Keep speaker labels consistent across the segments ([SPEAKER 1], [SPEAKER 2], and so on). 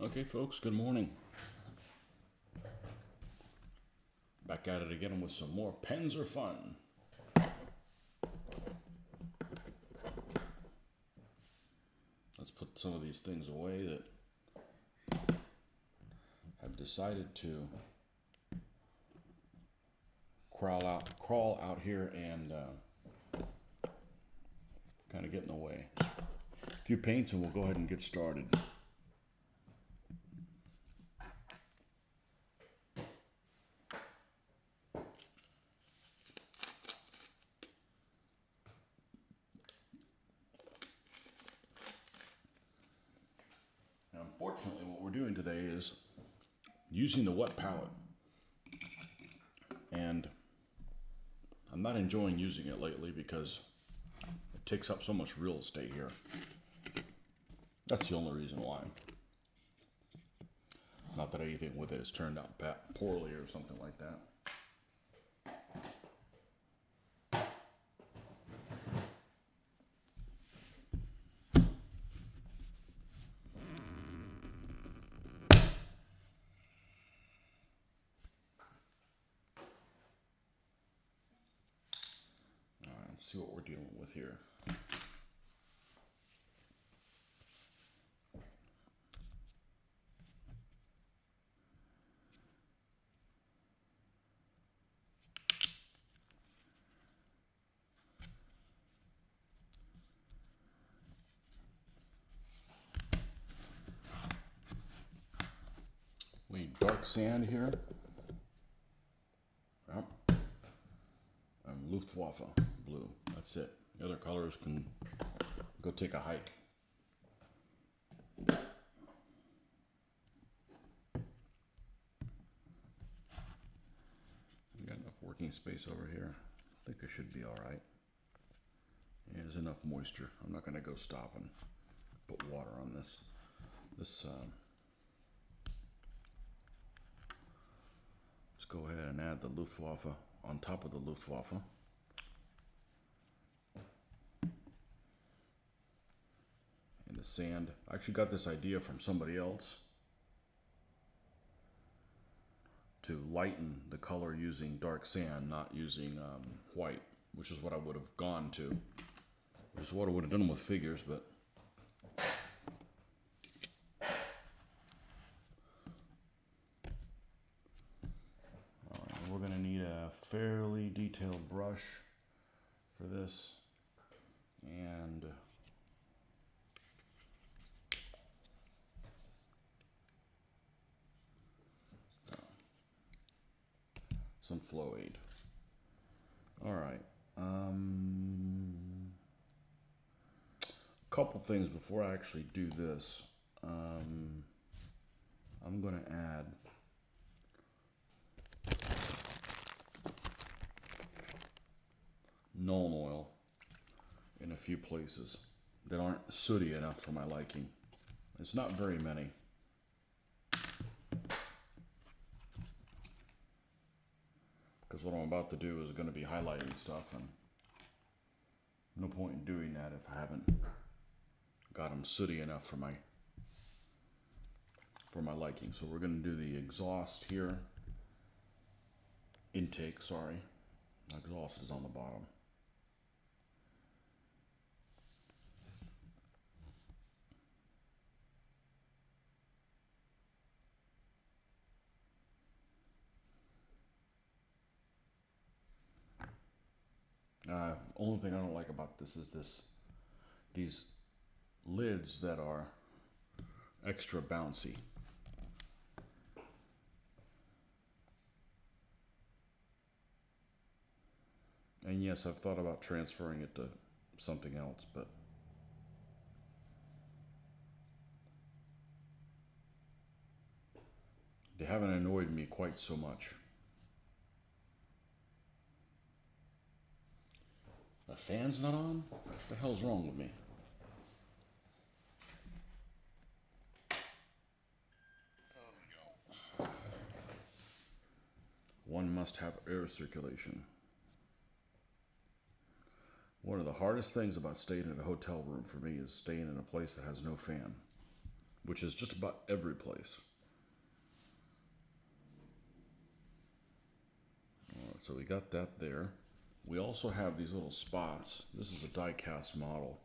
[SPEAKER 1] Okay, folks, good morning. Back at it again with some more Panzer fun. Let's put some of these things away that have decided to crawl out here and kind of get in the way. A few paints and we'll go ahead and get started. Now, unfortunately, what we're doing today is using the wet palette. And I'm not enjoying using it lately because it takes up so much real estate here. That's the only reason why. Not that anything with it has turned out poorly or something like that. All right, let's see what we're dealing with here. We need dark sand here. Yep. And Luftwaffe blue. That's it. The other colors can go take a hike. Got enough working space over here. I think I should be all right. Yeah, there's enough moisture. I'm not going to go stop and put water on this. Let's go ahead and add the Luftwaffe on top of the Luftwaffe. And the sand. I actually got this idea from somebody else to lighten the color using dark sand, not using white, which is what I would have gone to. Which is what I would have done with figures, but we're going to need a fairly detailed brush for this, and some flow aid. All right. Couple things before I actually do this. I'm going to add Nuln oil in a few places that aren't sooty enough for my liking. It's not very many. Because what I'm about to do is going to be highlighting stuff, and no point in doing that if I haven't got them sooty enough for my liking. So we're going to do the exhaust here. Intake, sorry. Exhaust is on the bottom. Only thing I don't like about this is these lids that are extra bouncy. And yes, I've thought about transferring it to something else, but they haven't annoyed me quite so much. The fan's not on? What the hell's wrong with me? There we go. One must have air circulation. One of the hardest things about staying in a hotel room for me is staying in a place that has no fan. which is just about every place. All right, so we got that there. We also have these little spots. This is a die-cast model,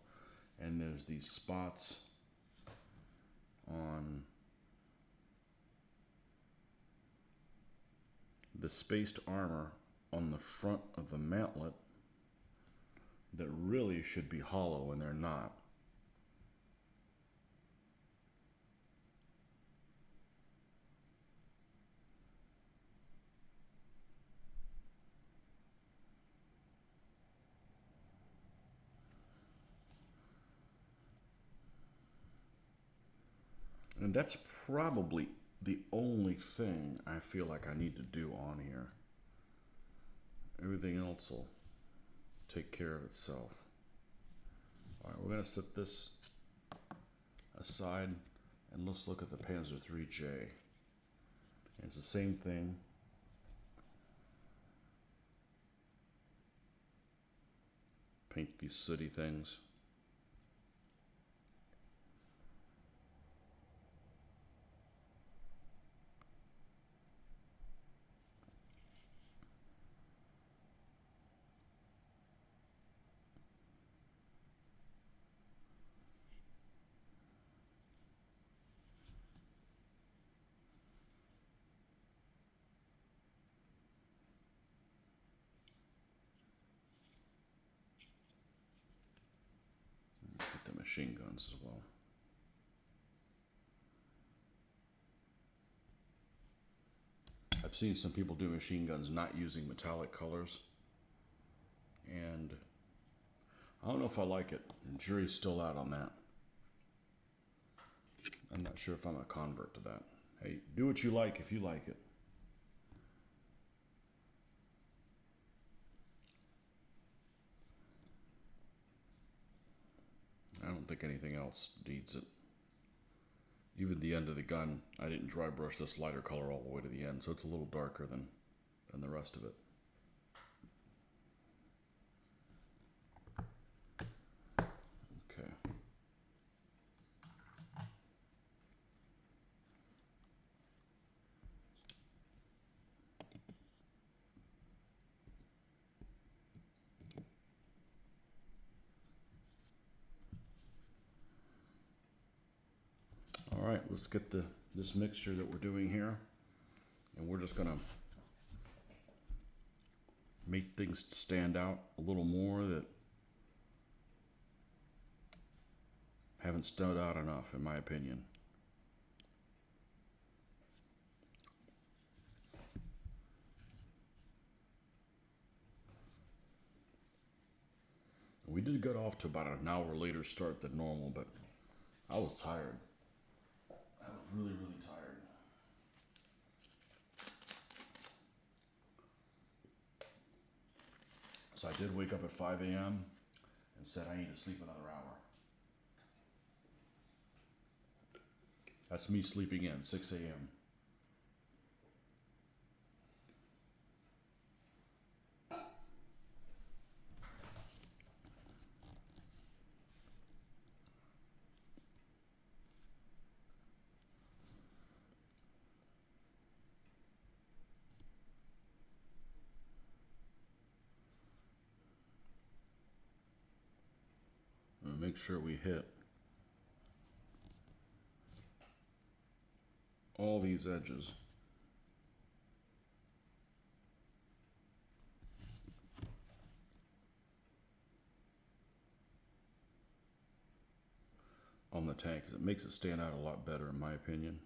[SPEAKER 1] and there's these spots on the spaced armor on the front of the mantlet that really should be hollow, and they're not. And that's probably the only thing I feel like I need to do on here. Everything else will take care of itself. All right, we're going to set this aside and let's look at the Panzer 3J. And it's the same thing. Paint these sooty things. Get the machine guns as well. I've seen some people do machine guns not using metallic colors, and I don't know if I like it. The jury's still out on that. I'm not sure if I'm a convert to that. Hey, do what you like if you like it. I don't think anything else needs it. Even the end of the gun, I didn't dry brush this lighter color all the way to the end, so it's a little darker than the rest of it. Okay. All right, let's get this mixture that we're doing here, and we're just gonna make things stand out a little more that haven't stood out enough, in my opinion. We did get off to about an hour later start than normal, but I was tired. I was really, really tired. So I did wake up at 5 a.m. and said I need to sleep another hour. That's me sleeping in, 6 a.m. And make sure we hit all these edges. On the tank, because it makes it stand out a lot better, in my opinion.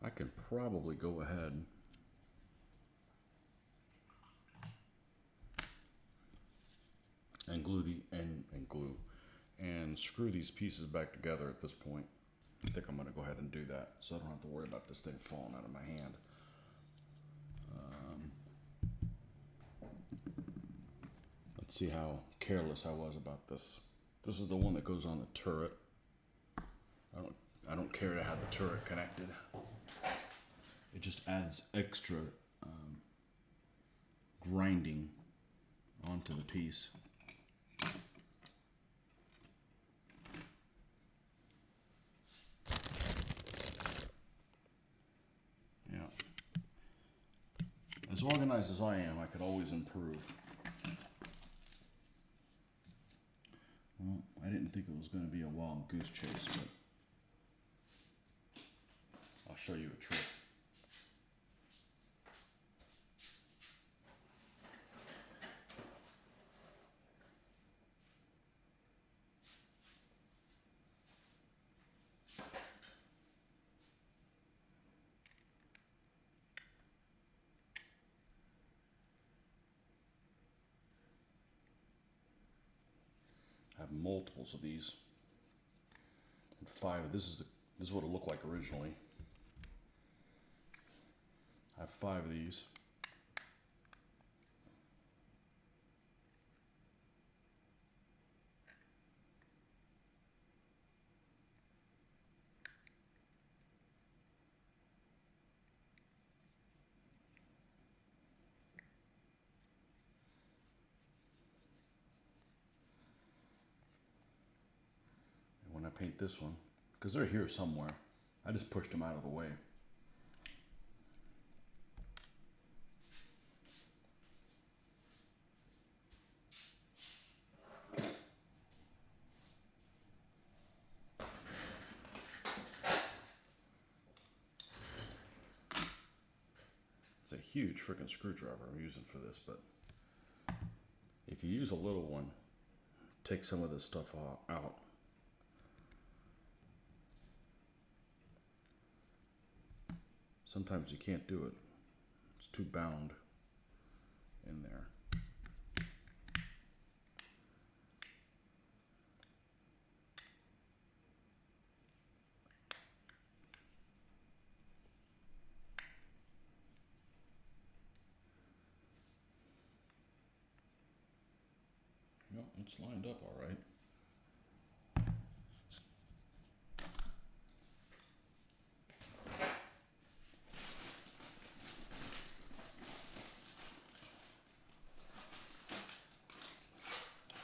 [SPEAKER 1] I can probably go ahead and glue and screw these pieces back together at this point. I think I'm going to go ahead and do that so I don't have to worry about this thing falling out of my hand. Let's see how careless I was about this. This is the one that goes on the turret. I don't care to have the turret connected. It just adds extra grinding onto the piece. Yeah. As organized as I am, I could always improve. Well, I didn't think it was going to be a wild goose chase, but I'll show you a trick. I have multiples of these. And 5. This is what it looked like originally. I have 5 of these. When I paint this one, because they're here somewhere, I just pushed them out of the way. It's a huge freaking screwdriver I'm using for this, but if you use a little one, take some of this stuff out. Sometimes you can't do it. It's too bound in there. No, it's lined up all right.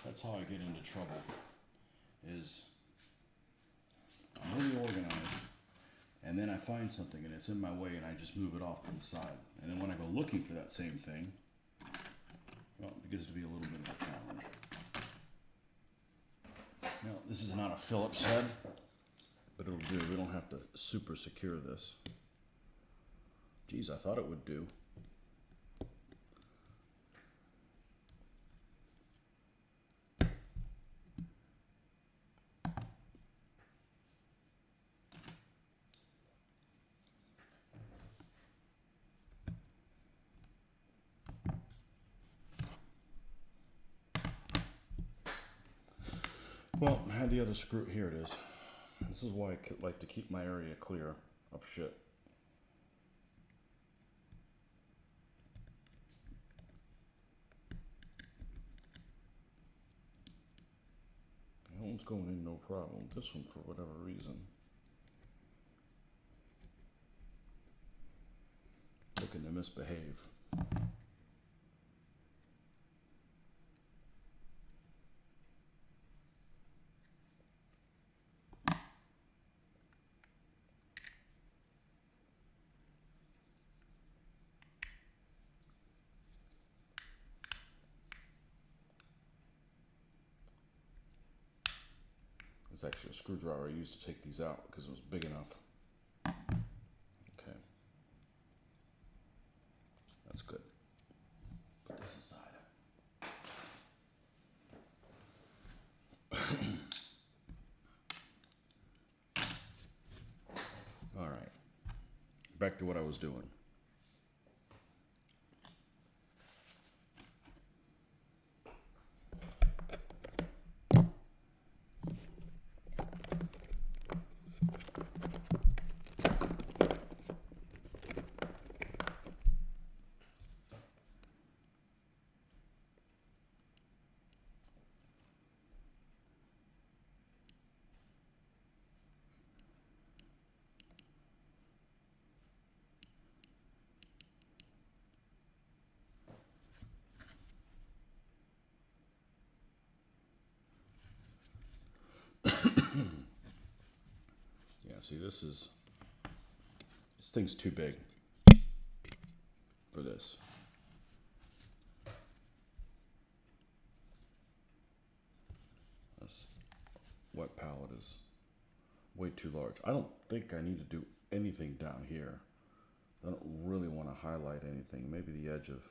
[SPEAKER 1] That's how I get into trouble, is I'm really organized, and then I find something and it's in my way and I just move it off to the side. And then when I go looking for that same thing, well, it gets to be a little bit of a challenge. Now, this is not a Phillips head, but it'll do. We don't have to super secure this. Geez, I thought it would do. Well, I had the other screw. Here it is. This is why I like to keep my area clear of shit. That one's going in no problem. This one, for whatever reason, looking to misbehave. It's actually a screwdriver I used to take these out because it was big enough. Okay. That's good. Put this aside. All right. Back to what I was doing. See, this thing's too big for this. This wet palette is way too large. I don't think I need to do anything down here. I don't really want to highlight anything. Maybe the edge of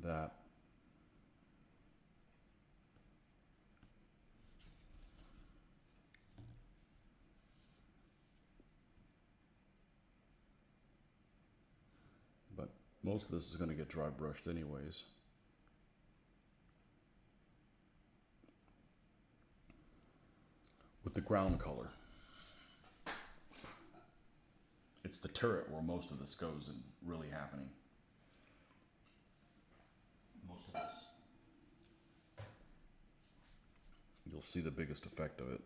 [SPEAKER 1] that. But most of this is going to get dry brushed anyways. With the ground color. It's the turret where most of this goes and really happening. Most of this. You'll see the biggest effect of it.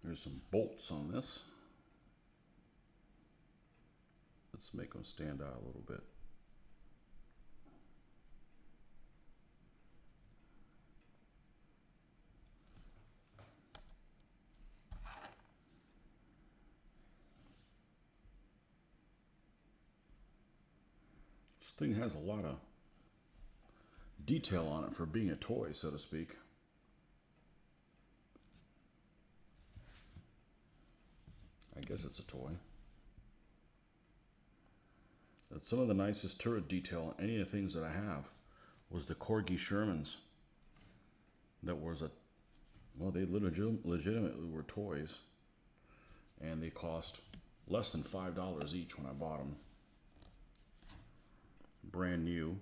[SPEAKER 1] There's some bolts on this. Let's make them stand out a little bit. This thing has a lot of detail on it for being a toy, so to speak. I guess it's a toy. But some of the nicest turret detail on any of the things that I have was the Corgi Shermans. That was well, they legitimately were toys. And they cost less than $5 each when I bought them. Brand new.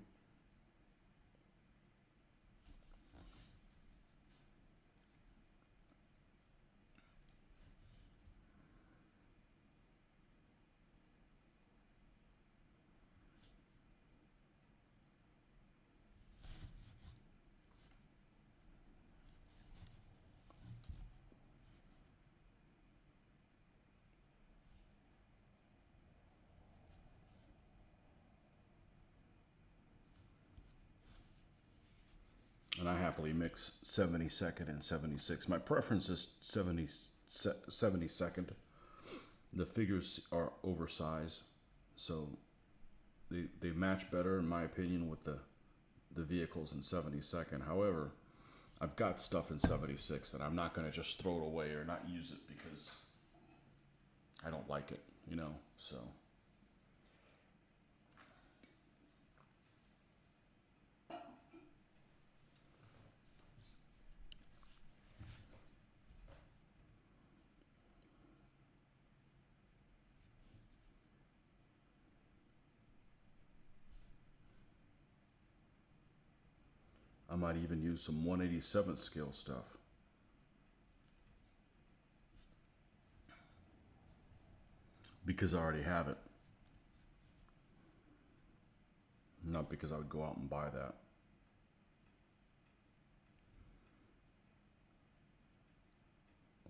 [SPEAKER 1] And I happily mix 72nd and 76. My preference is 72nd. The figures are oversized, so they match better, in my opinion, with the vehicles in 72nd. However, I've got stuff in 76 and I'm not going to just throw it away or not use it because I don't like it, you know, so. I might even use some 187th scale stuff. because I already have it. Not because I would go out and buy that.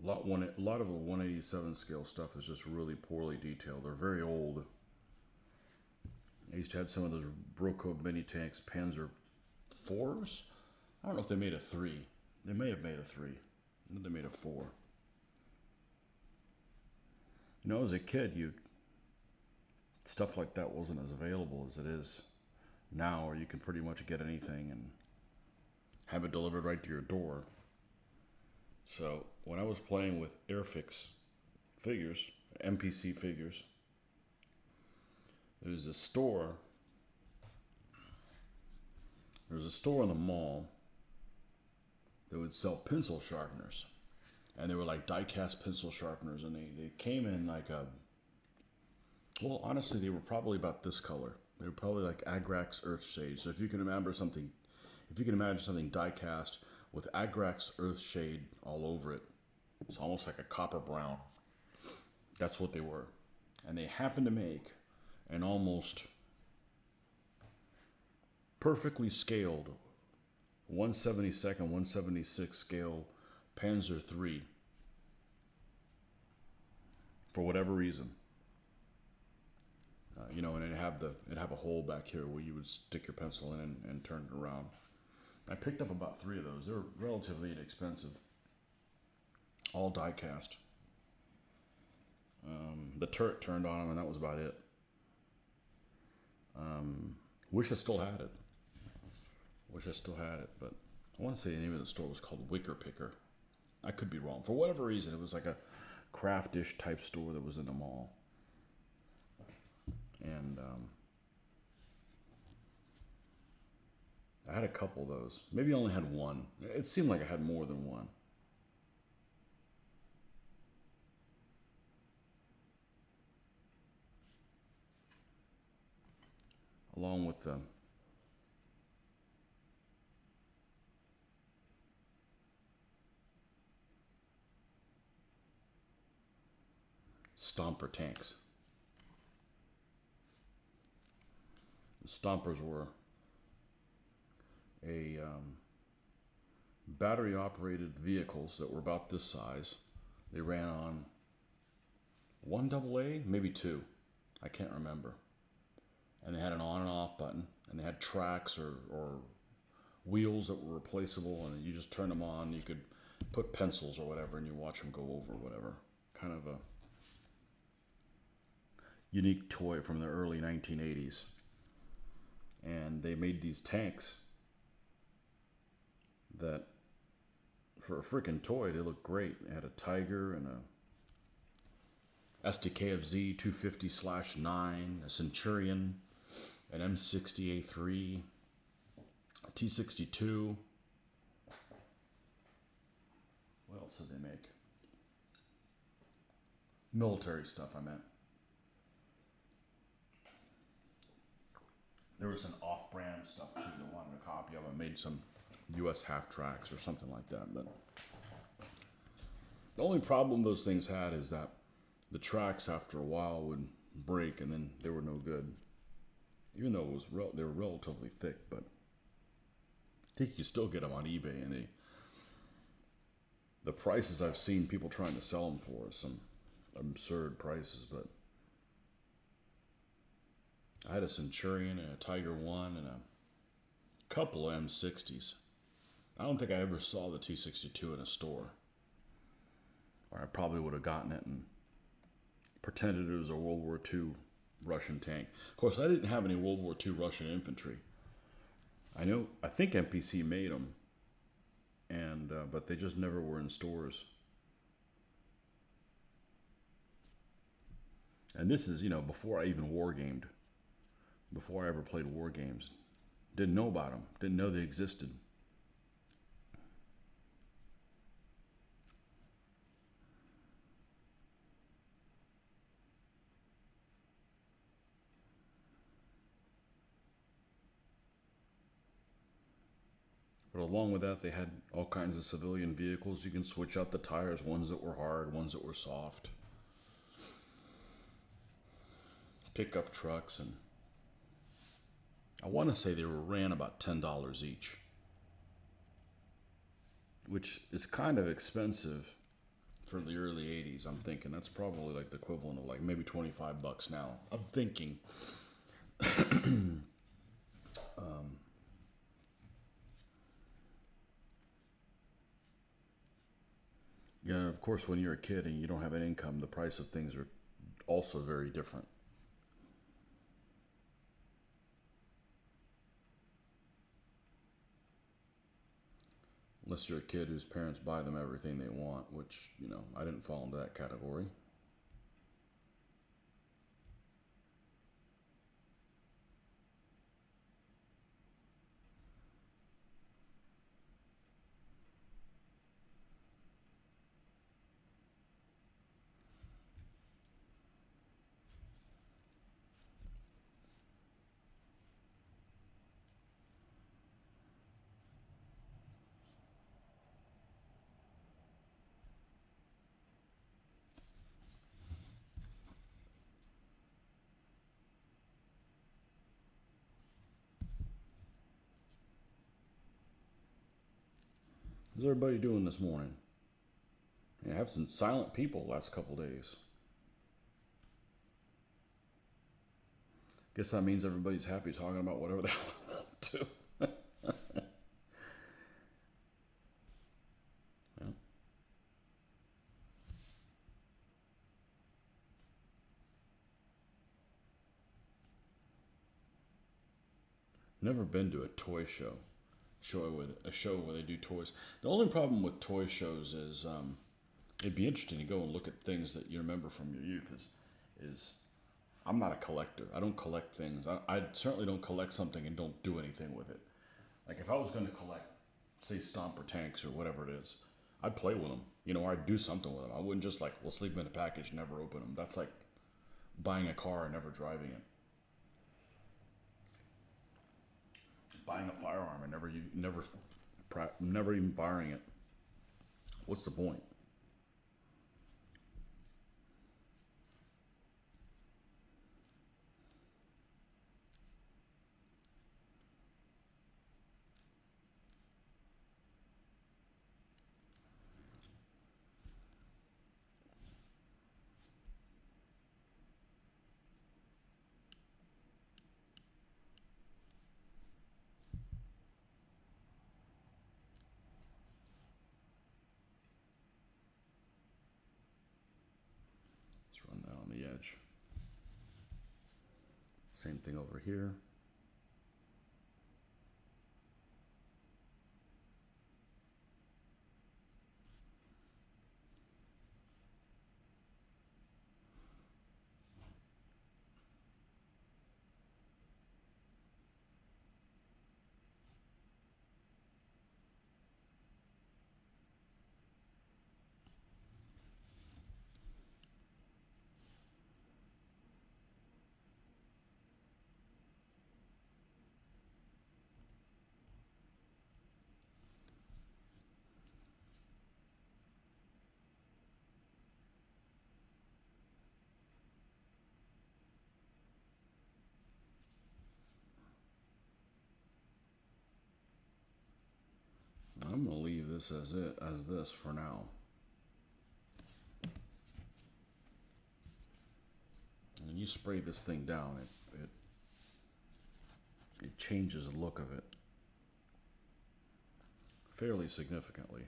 [SPEAKER 1] A lot of a 187 scale stuff is just really poorly detailed. They're very old. I used to have some of those Broco mini tanks, Panzer 4s. I don't know if they made a 3. They may have made a 3. They made a 4. You know, as a kid, stuff like that wasn't as available as it is now, or you can pretty much get anything and have it delivered right to your door. So when I was playing with Airfix figures, MPC figures, there was a store in the mall that would sell pencil sharpeners. And they were like die-cast pencil sharpeners, and they came in like well, honestly, they were probably about this color. They were probably like Agrax Earthshade. So if you can imagine something die-cast with Agrax Earthshade all over it, it's almost like a copper brown. That's what they were. And they happened to make an almost perfectly scaled 1/72, 1/76 scale Panzer III. For whatever reason. And it'd have a hole back here where you would stick your pencil in and turn it around. I picked up about 3 of those. They were relatively inexpensive. All die cast. The turret turned on them, and that was about it. Wish I still had it. But I want to say the name of the store was called Wicker Picker. I could be wrong. For whatever reason, it was like a craftish type store that was in the mall. And I had a couple of those. Maybe I only had one. It seemed like I had more than one. Along with the Stomper tanks. The Stompers were a battery-operated vehicles that were about this size. They ran on 1 AA, maybe 2. I can't remember. And they had an on and off button, and they had tracks or wheels that were replaceable, and you just turn them on. You could put pencils or whatever, and you watch them go over whatever. Kind of a unique toy from the early 1980s. And they made these tanks that, for a freaking toy, they looked great. They had a Tiger and a SDKFZ 250/9, a Centurion, an M60A3, a T62. What else did they make? Military stuff, I meant. There was some off-brand stuff too that wanted a copy of it. Made some U.S. half tracks or something like that. But the only problem those things had is that the tracks after a while would break, and then they were no good. Even though they were relatively thick, but I think you can still get them on eBay, and the prices I've seen people trying to sell them for are some absurd prices. But I had a Centurion and a Tiger 1 and a couple of M60s. I don't think I ever saw the T62 in a store. Or I probably would have gotten it and pretended it was a World War II Russian tank. Of course, I didn't have any World War II Russian infantry. I think MPC made them, but they just never were in stores. And this is, before I even wargamed. Before I ever played war games. Didn't know about them. Didn't know they existed. But along with that, they had all kinds of civilian vehicles. You can switch out the tires, ones that were hard, ones that were soft. pickup trucks, and I want to say they ran about $10 each, which is kind of expensive for the early 80s. I'm thinking that's probably like the equivalent of like maybe $25 now. I'm thinking. Yeah, of course, when you're a kid and you don't have an income, the price of things are also very different. Unless you're a kid whose parents buy them everything they want, which, I didn't fall into that category. How's everybody doing this morning? I have some silent people last couple days. Guess that means everybody's happy talking about whatever the hell they want to. Yeah. Never been to a toy show where they do toys. The only problem with toy shows is it'd be interesting to go and look at things that you remember from your youth. Is I'm not a collector. I don't collect things. I certainly don't collect something and don't do anything with it. Like if I was going to collect, say, Stomper tanks or whatever it is, I'd play with them. I'd do something with them. I wouldn't just like, we'll sleep in a package, never open them. That's like buying a car and never driving it. Buying a firearm and never even firing it. What's the point? Let's run that on the edge. Same thing over here. I'm gonna leave this as this for now. And you spray this thing down, it changes the look of it fairly significantly.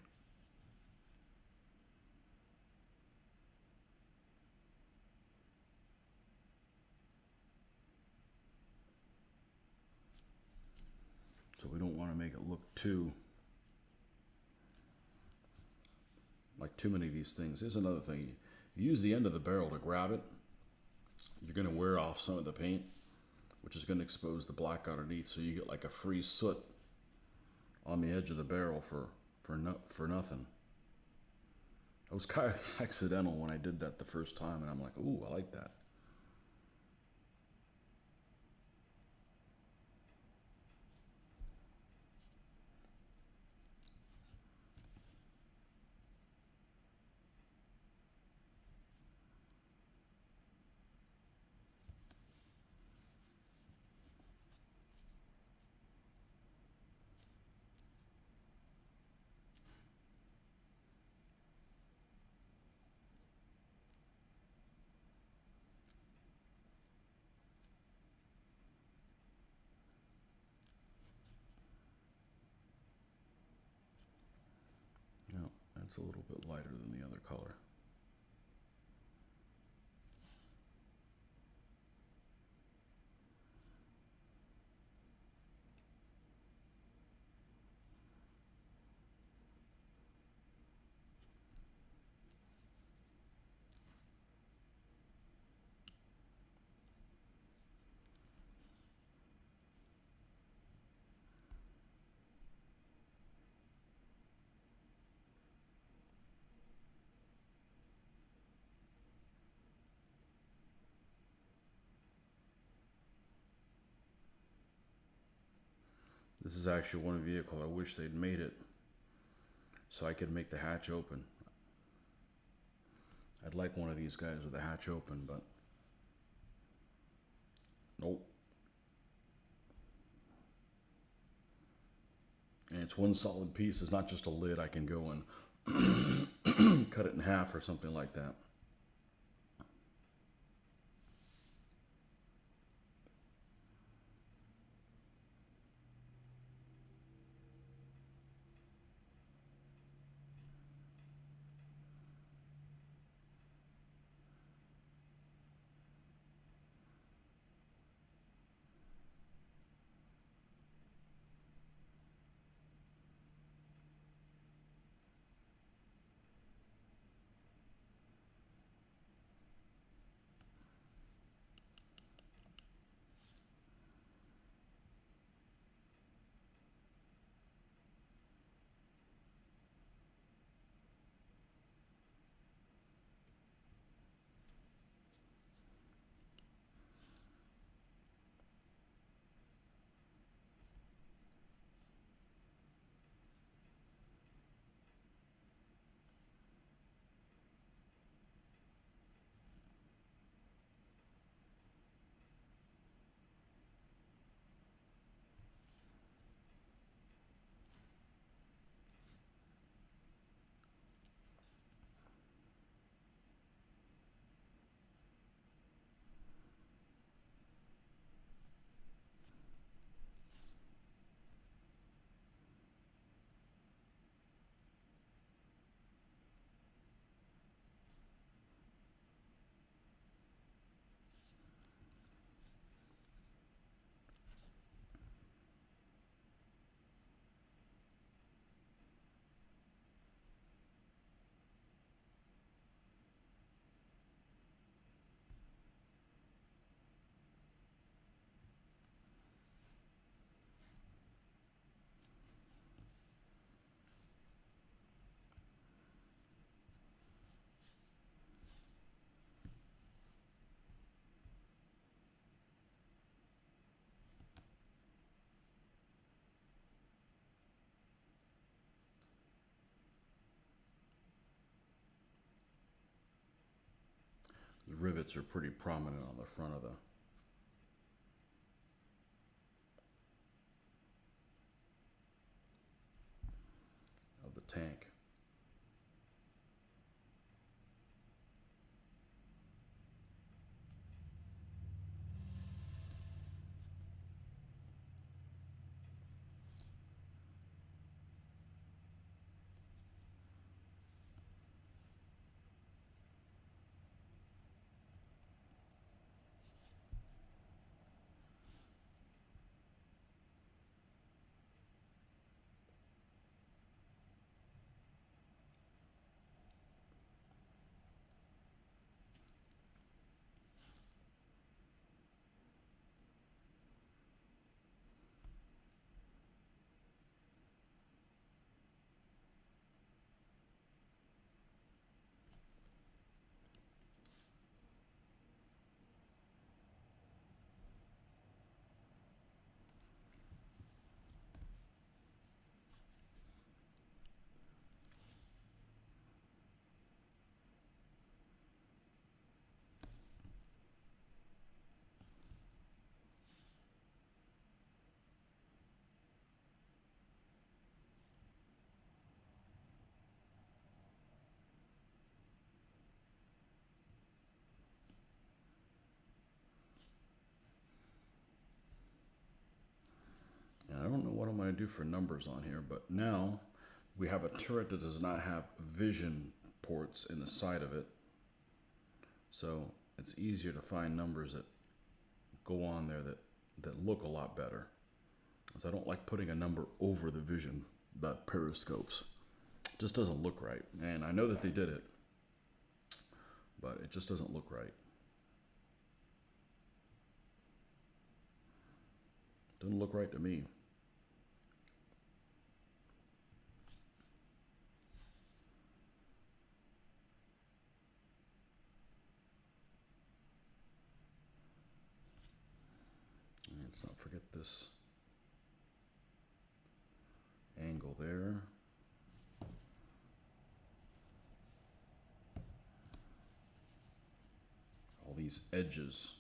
[SPEAKER 1] So we don't want to make it look too like too many of these things. Here's another thing. You use the end of the barrel to grab it. You're going to wear off some of the paint, which is going to expose the black underneath, so you get like a free soot on the edge of the barrel for nothing. It was kind of accidental when I did that the first time, and I'm like, ooh, I like that. It's a little bit lighter than the other color. This is actually one vehicle I wish they'd made it so I could make the hatch open. I'd like one of these guys with the hatch open, but nope. And it's one solid piece. It's not just a lid I can go and cut it in half or something like that. The rivets are pretty prominent on the front of the tank. And I don't know what I'm going to do for numbers on here, but now we have a turret that does not have vision ports in the side of it. So it's easier to find numbers that go on there that look a lot better. Because I don't like putting a number over the vision, the periscopes. It just doesn't look right. And I know that they did it, but it just doesn't look right. Doesn't look right to me. And let's not forget this angle there. All these edges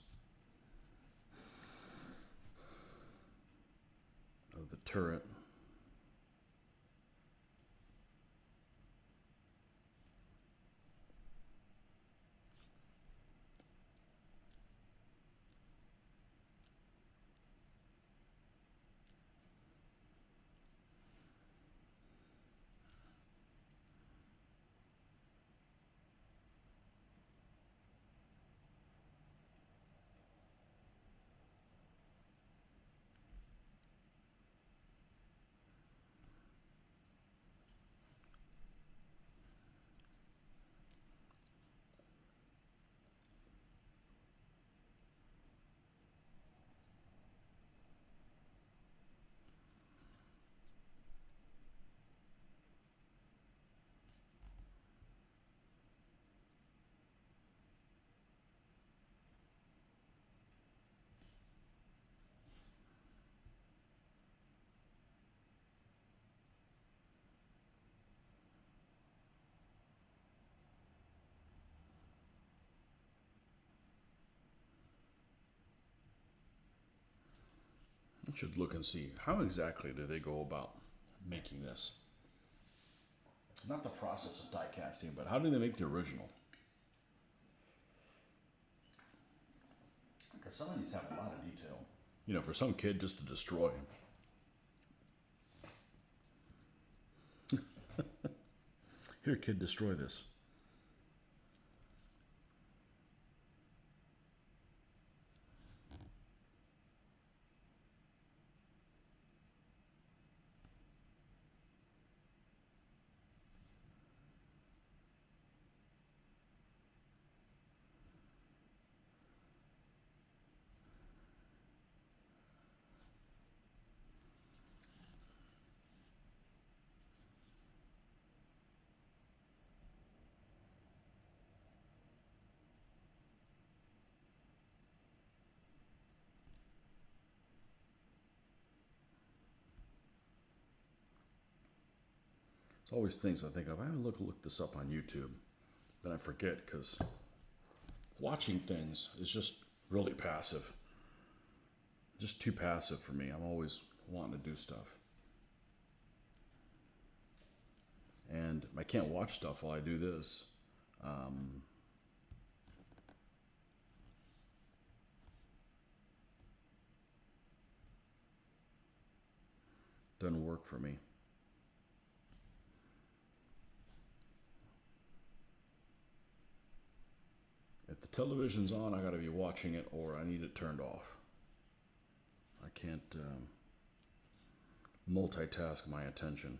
[SPEAKER 1] of the turret. I should look and see how exactly do they go about making this. Not the process of die casting, but how do they make the original? Because some of these have a lot of detail. You know, for some kid just to destroy. Here, kid, destroy this. It's always things I think of. I haven't look this up on YouTube. Then I forget because watching things is just really passive. Just too passive for me. I'm always wanting to do stuff. And I can't watch stuff while I do this. Doesn't work for me. If the television's on, I gotta be watching it or I need it turned off. I can't multitask my attention.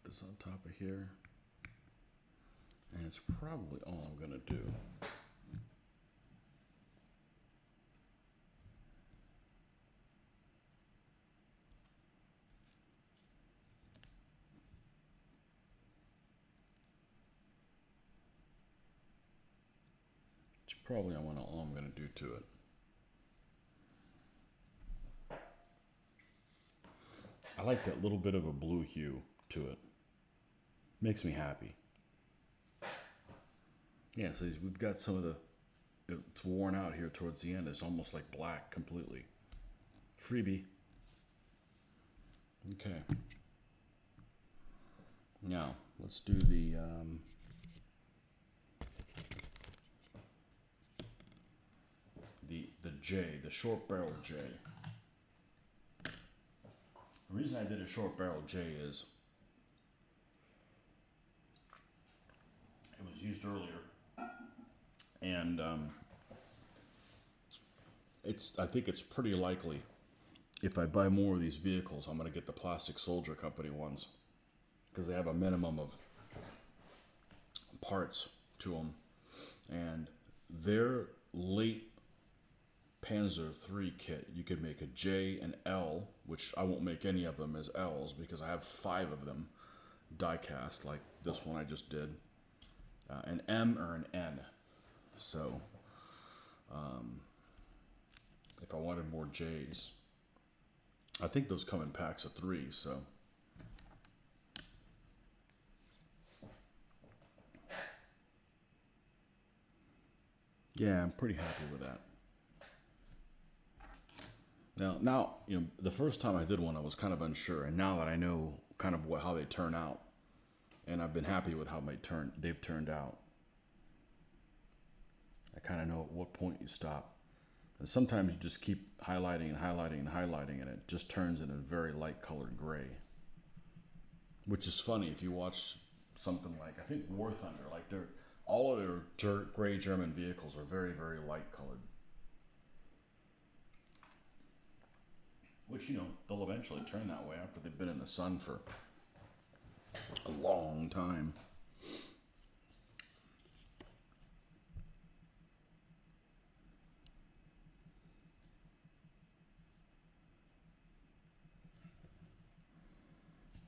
[SPEAKER 1] This on top of here, and it's probably all I'm going to do. It's probably all I'm going to do to it. I like that little bit of a blue hue to it. Makes me happy. Yeah, so we've got some of the, it's worn out here towards the end. It's almost like black completely. Freebie. Okay. Now, let's do the J, the short barrel J. The reason I did a short barrel J is it was used earlier, and I think it's pretty likely if I buy more of these vehicles, I'm going to get the Plastic Soldier Company ones because they have a minimum of parts to them, and their late Panzer III kit, you could make a J and L, which I won't make any of them as L's because I have 5 of them die cast, like this one I just did, an M or an N. So if I wanted more J's, I think those come in packs of 3, so yeah, I'm pretty happy with that. Now, you know, the first time I did one, I was kind of unsure, and now that I know kind of how they turn out, and I've been happy with how they've turned out, I kind of know at what point you stop. And sometimes you just keep highlighting and highlighting and highlighting, and it just turns into a very light colored gray. Which is funny if you watch something like, I think War Thunder, like all of their gray German vehicles are very, very light colored. Which, you know, they'll eventually turn that way after they've been in the sun for a long time.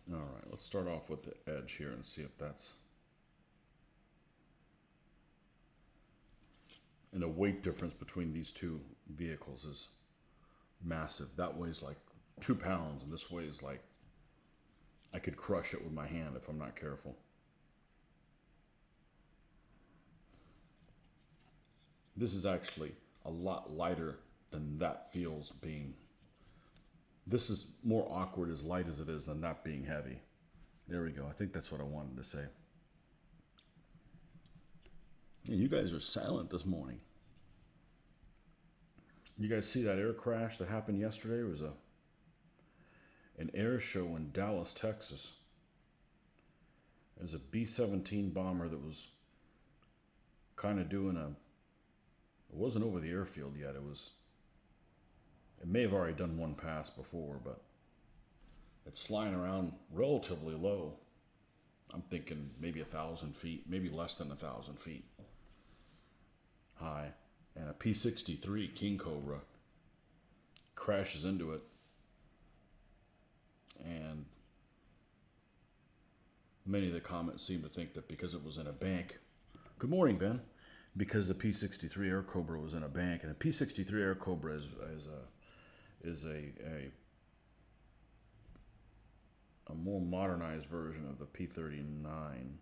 [SPEAKER 1] All right, let's start off with the edge here and see if that's... And the weight difference between these two vehicles is massive. That weighs like 2 pounds, and this weighs like, I could crush it with my hand if I'm not careful. This is actually a lot lighter than that feels being. This is more awkward as light as it is than that being heavy. There we go. I think that's what I wanted to say. Yeah, you guys are silent this morning. You guys see that air crash that happened yesterday? It was an air show in Dallas, Texas. It was a B-17 bomber that was kind of doing it wasn't over the airfield yet. It may have already done one pass before, but it's flying around relatively low. I'm thinking maybe 1,000 feet, maybe less than 1,000 feet high. And a P-63 King Cobra crashes into it. And many of the comments seem to think that because it was in a bank. Good morning, Ben. Because the P-63 Air Cobra was in a bank, and the P-63 Air Cobra is a more modernized version of the P-39,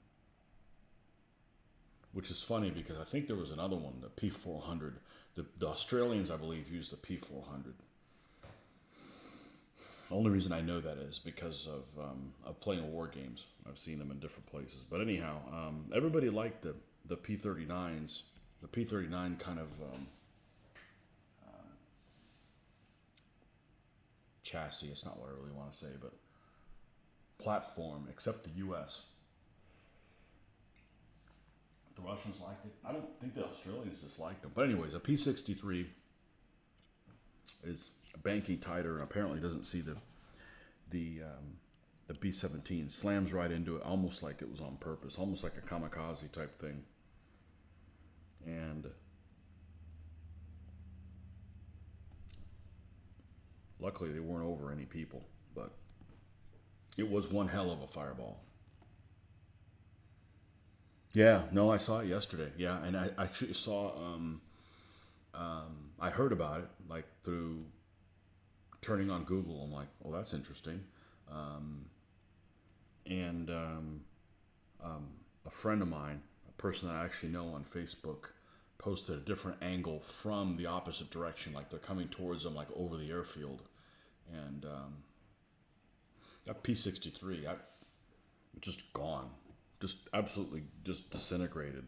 [SPEAKER 1] which is funny because I think there was another one, the P-400. The Australians, I believe, used the P-400. The only reason I know that is because of playing war games. I've seen them in different places. But anyhow, everybody liked the P-39s. The P-39 kind of chassis, it's not what I really want to say, but platform, except the U.S. The Russians liked it. I don't think the Australians disliked them. But anyways, a P-63 is banking tighter and apparently doesn't see the the B-17 slams right into it, almost like it was on purpose, almost like a kamikaze type thing. And luckily they weren't over any people, but it was one hell of a fireball. Yeah, no, I saw it yesterday. Yeah, and I actually saw, I heard about it, like through turning on Google. I'm like, well, that's interesting. And a friend of mine, a person that I actually know on Facebook, posted a different angle from the opposite direction, like they're coming towards them, like over the airfield. And that P-63, just gone, just absolutely just disintegrated,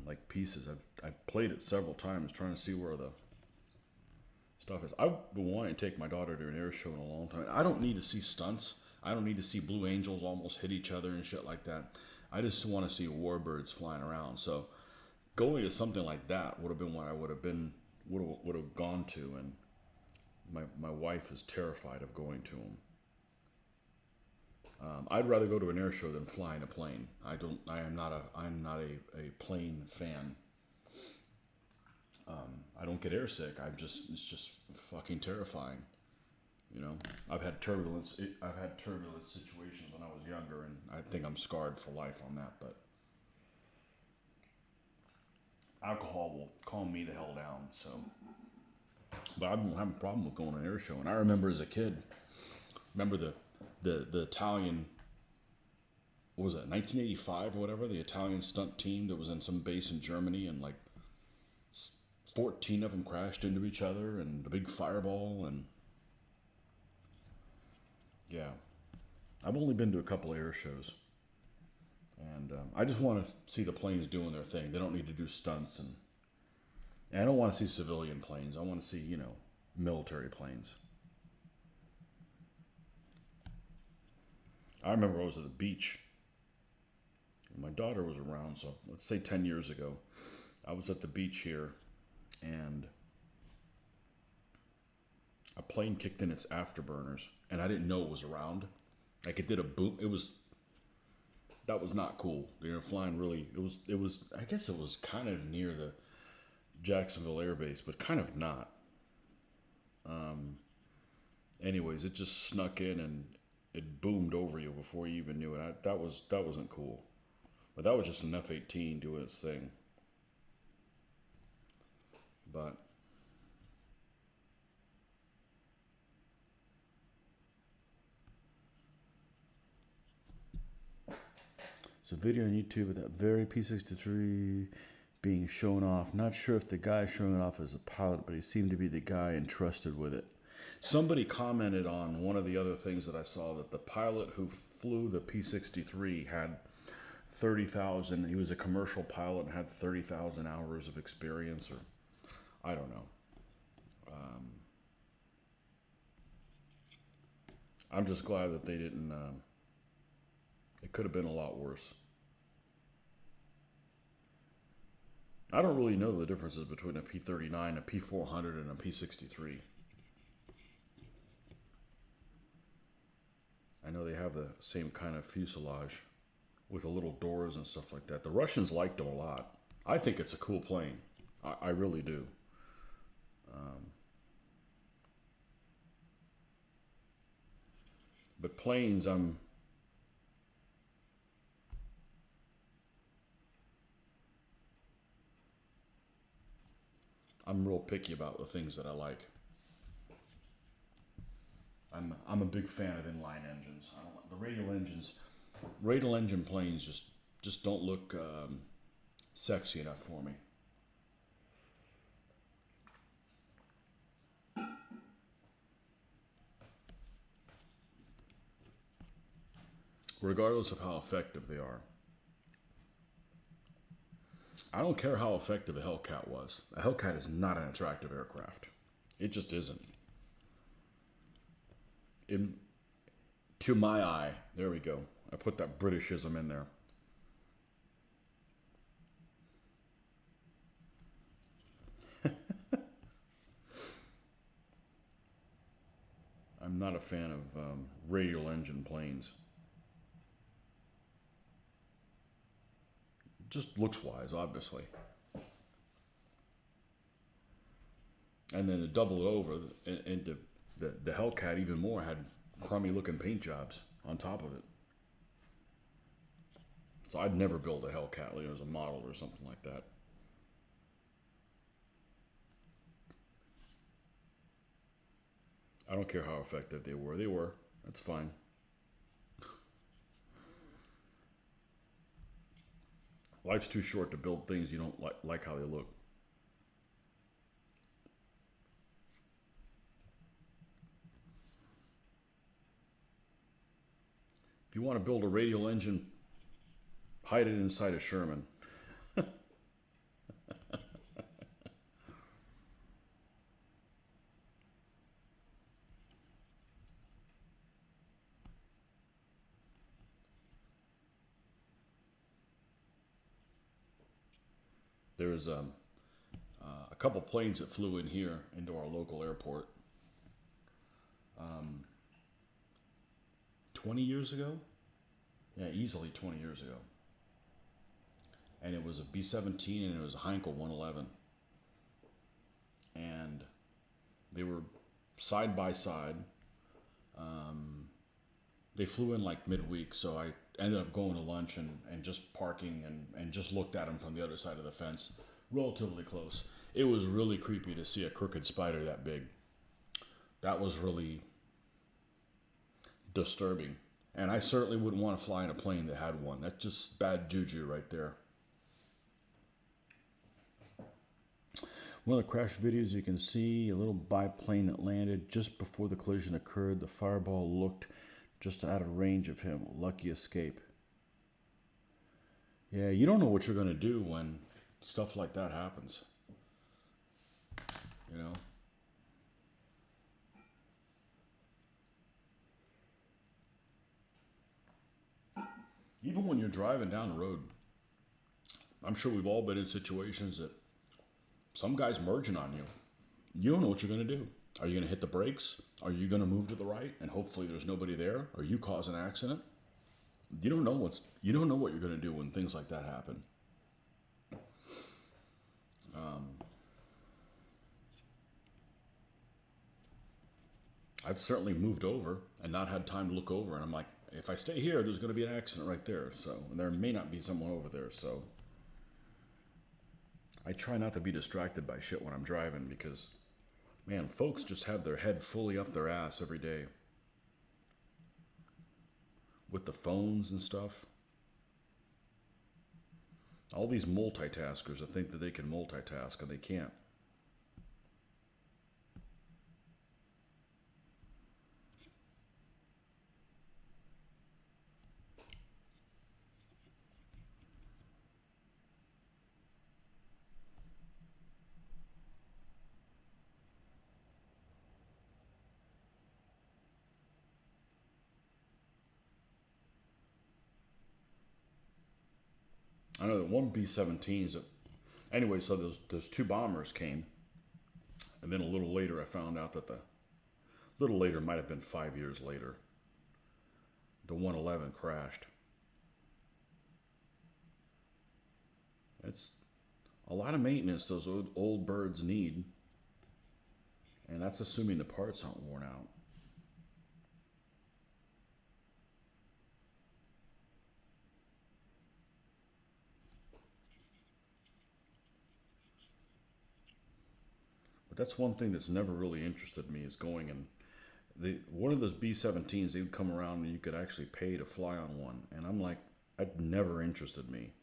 [SPEAKER 1] like pieces. I've played it several times trying to see where the stuff is. I've been wanting to take my daughter to an air show in a long time. I don't need to see stunts. I don't need to see Blue Angels almost hit each other and shit like that. I just want to see warbirds flying around. So going to something like that would have been what I would have gone to, and my wife is terrified of going to them. I'd rather go to an air show than fly in a plane. I'm not a plane fan. I don't get airsick. It's just fucking terrifying. You know, I've had turbulence situations when I was younger, and I think I'm scarred for life on that. But alcohol will calm me the hell down. So, but I don't have a problem with going to an air show. And I remember as a kid, the Italian, what was it, 1985 or whatever, the Italian stunt team that was in some base in Germany, and like 14 of them crashed into each other, and the big fireball. And yeah, I've only been to a couple of air shows, and I just want to see the planes doing their thing. They don't need to do stunts, and I don't want to see civilian planes. I want to see, military planes. I remember I was at the beach. My daughter was around, so let's say 10 years ago. I was at the beach here, and a plane kicked in its afterburners, and I didn't know it was around. Like, it did a boom. That was not cool. Flying really, it was, I guess it was kind of near the Jacksonville Air Base, but kind of not. Anyways, it just snuck in, and it boomed over you before you even knew it. That wasn't cool. But that was just an F-18 doing its thing. But it's a video on YouTube of that very P-63 being shown off. Not sure if the guy showing it off is a pilot, but he seemed to be the guy entrusted with it. Somebody commented on one of the other things that I saw that the pilot who flew the P-63 had 30,000. He was a commercial pilot and had 30,000 hours of experience, or I don't know. I'm just glad that they didn't. It could have been a lot worse. I don't really know the differences between a P-39, a P-400, and a P-63. I know they have the same kind of fuselage with the little doors and stuff like that. The Russians liked them a lot. I think it's a cool plane. I really do. But planes, I'm real picky about the things that I like. I'm a big fan of inline engines. I don't like the radial engines. Radial engine planes just don't look sexy enough for me. Regardless of how effective they are. I don't care how effective a Hellcat was. A Hellcat is not an attractive aircraft. It just isn't. To my eye, there we go. I put that Britishism in there. I'm I'm not a fan of radial engine planes. Just looks wise, obviously. And then to double it over, and the Hellcat even more had crummy looking paint jobs on top of it. So I'd never build a Hellcat like as a model or something like that. I don't care how effective they were. They were. That's fine. Life's too short to build things you don't like how they look. If you want to build a radial engine, hide it inside a Sherman. There was a couple planes that flew in here into our local airport 20 years ago. Yeah, easily 20 years ago. And it was a B-17 and it was a Heinkel 111. And they were side by side. They flew in like midweek, so I ended up going to lunch and just parking and just looked at them from the other side of the fence, relatively close. It was really creepy to see a crooked spider that big. That was really disturbing. And I certainly wouldn't want to fly in a plane that had one. That's just bad juju right there. One of the crash videos, you can see a little biplane that landed just before the collision occurred. The fireball looked just out of range of him. Lucky escape. Yeah, you don't know what you're going to do when stuff like that happens. You know? Even when you're driving down the road, I'm sure we've all been in situations that some guy's merging on you. You don't know what you're going to do. Are you going to hit the brakes? Are you going to move to the right and hopefully there's nobody there? Or you cause an accident? You don't know what you're going to do when things like that happen. I've certainly moved over and not had time to look over, and I'm like, if I stay here, there's going to be an accident right there. So, and there may not be someone over there. So, I try not to be distracted by shit when I'm driving because, man, folks just have their head fully up their ass every day with the phones and stuff. All these multitaskers that think that they can multitask and they can't. I know that one B-17s. Anyway, so those two bombers came, and then a little later I found out that little later might have been 5 years later, the 111 crashed. It's a lot of maintenance those old birds need, and that's assuming the parts aren't worn out. That's one thing that's never really interested me is going and one of those B-17s, they would come around and you could actually pay to fly on one. And I'm like, it never interested me.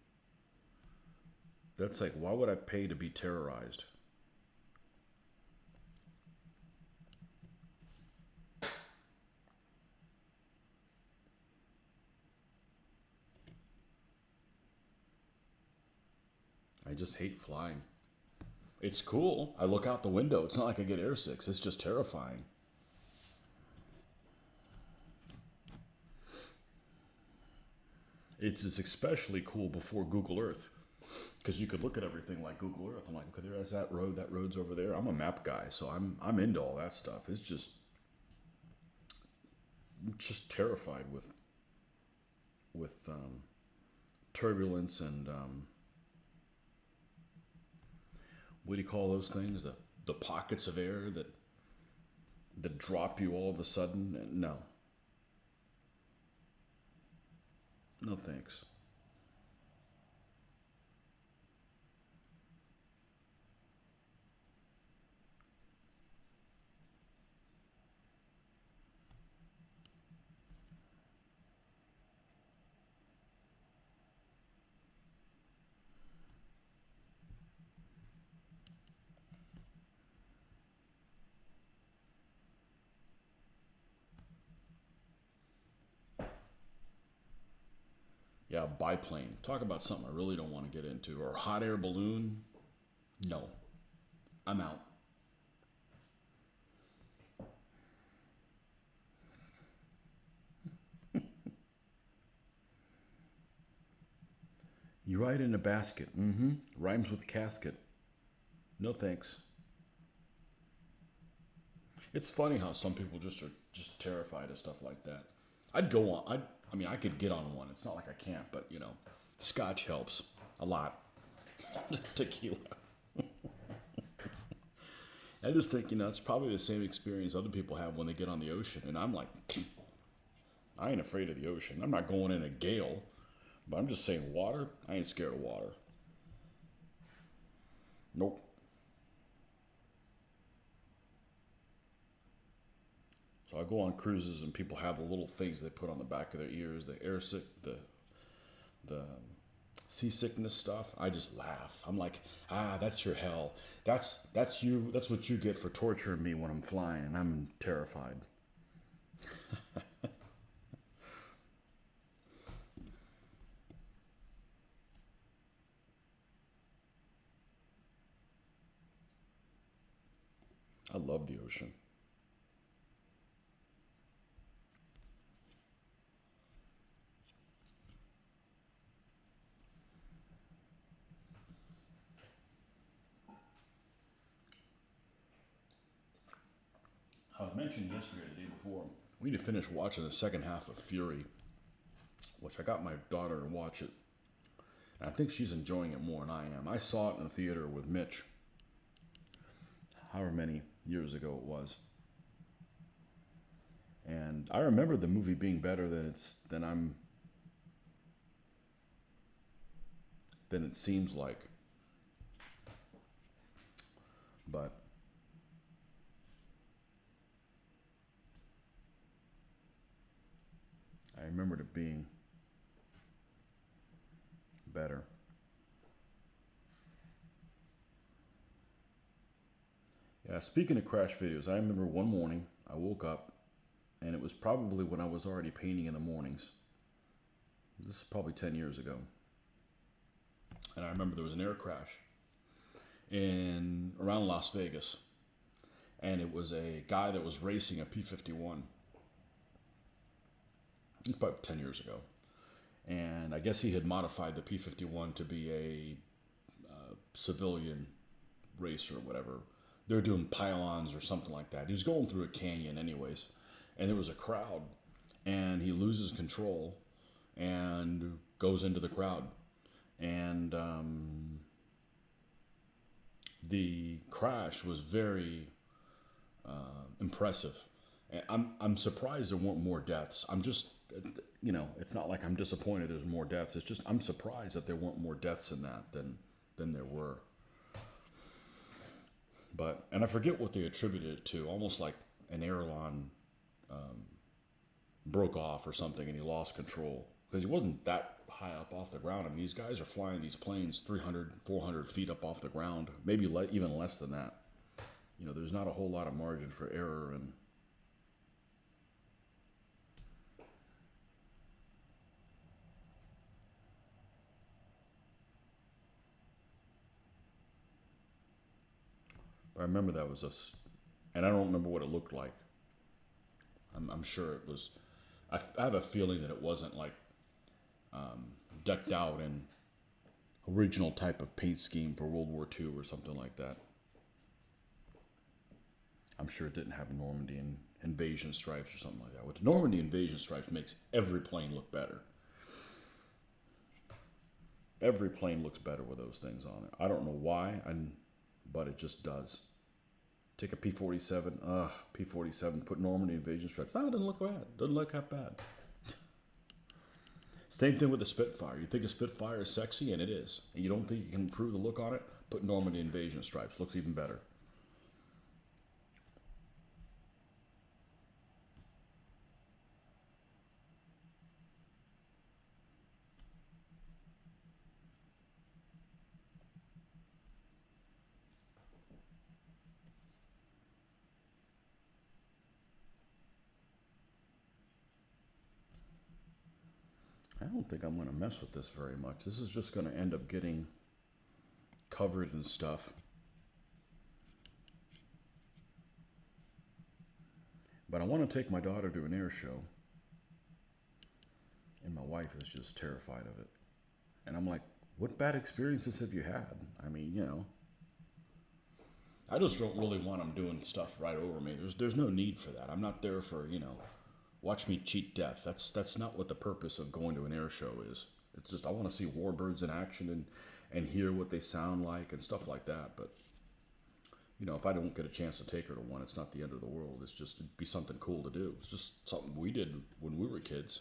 [SPEAKER 1] That's like, why would I pay to be terrorized? I just hate flying. It's cool. I look out the window. It's not like I get airsick. It's just terrifying. It's especially cool before Google Earth, because you could look at everything like Google Earth. I'm like, okay, there's that road. That road's over there. I'm a map guy, so I'm into all that stuff. It's just, just terrified with turbulence and what do you call those things? The pockets of air that drop you all of a sudden. No, no thanks. Yeah, biplane. Talk about something I really don't want to get into. Or hot air balloon. No, I'm out. You ride in a basket. Mm-hmm. Rhymes with casket. No thanks. It's funny how some people just are just terrified of stuff like that. I'd go on. I mean, I could get on one. It's not like I can't, but scotch helps a lot. Tequila. I just think it's probably the same experience other people have when they get on the ocean, and I'm like, I ain't afraid of the ocean. I'm not going in a gale, but I'm just saying water. I ain't scared of water. Nope. So I go on cruises and people have the little things they put on the back of their ears, the air sick, the seasickness stuff. I just laugh. I'm like, that's your hell. That's you. That's what you get for torturing me when I'm flying. I'm terrified. I love the ocean. I mentioned yesterday, the day before, we need to finish watching the second half of Fury, which I got my daughter to watch it. And I think she's enjoying it more than I am. I saw it in the theater with Mitch, however many years ago it was. And I remember the movie being better than it seems like. But I remembered it being better. Yeah, speaking of crash videos, I remember one morning I woke up and it was probably when I was already painting in the mornings. This is probably 10 years ago. And I remember there was an air crash in around Las Vegas. And it was a guy that was racing a P-51. It's about 10 years ago. And I guess he had modified the P-51 to be a civilian racer or whatever. They were doing pylons or something like that. He was going through a canyon anyways. And there was a crowd. And he loses control and goes into the crowd. And the crash was very impressive. And I'm surprised there weren't more deaths. I'm just, it's not like I'm disappointed there's more deaths. It's just I'm surprised that there weren't more deaths in that than there were. And I forget what they attributed it to. Almost like an aileron broke off or something, and he lost control because he wasn't that high up off the ground. I mean, these guys are flying these planes 300, 400 feet up off the ground, maybe even less than that. There's not a whole lot of margin for error, and I remember that was and I don't remember what it looked like. I'm sure it was. I have a feeling that it wasn't like decked out in original type of paint scheme for World War II or something like that. I'm sure it didn't have Normandy and invasion stripes or something like that. With the Normandy invasion stripes makes every plane look better. Every plane looks better with those things on it. I don't know why, but it just does. Take a P-47, P-47, put Normandy invasion stripes. Oh, it doesn't look bad. Doesn't look that bad. Same thing with the Spitfire. You think a Spitfire is sexy, and it is. And you don't think you can improve the look on it? Put Normandy invasion stripes. Looks even better. I don't think I'm going to mess with this very much. This is just going to end up getting covered and stuff. But I want to take my daughter to an air show. And my wife is just terrified of it. And I'm like, what bad experiences have you had? I mean, you know, I just don't really want them doing stuff right over me. There's no need for that. I'm not there for, you know, watch me cheat death. That's not what the purpose of going to an air show is. It's just I want to see warbirds in action and hear what they sound like and stuff like that. But, you know, if I don't get a chance to take her to one, it's not the end of the world. It's just, it'd be something cool to do. It's just something we did when we were kids.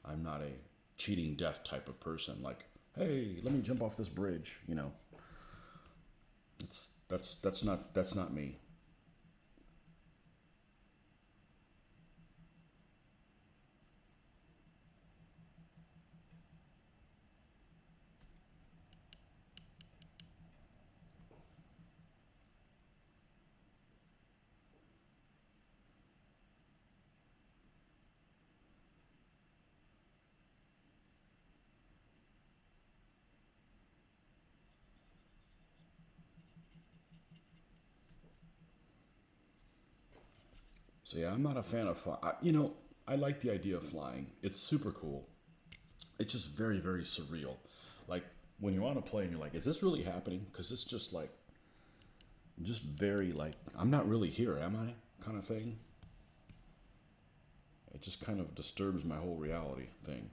[SPEAKER 1] I'm not a cheating death type of person. Like, hey, let me jump off this bridge. You know, that's not me. So yeah, I'm not a fan of you know, I like the idea of flying. It's super cool. It's just very, very surreal. Like when you're on a plane, you're like, is this really happening? Because it's just like, just very like, I'm not really here, am I? Kind of thing. It just kind of disturbs my whole reality thing.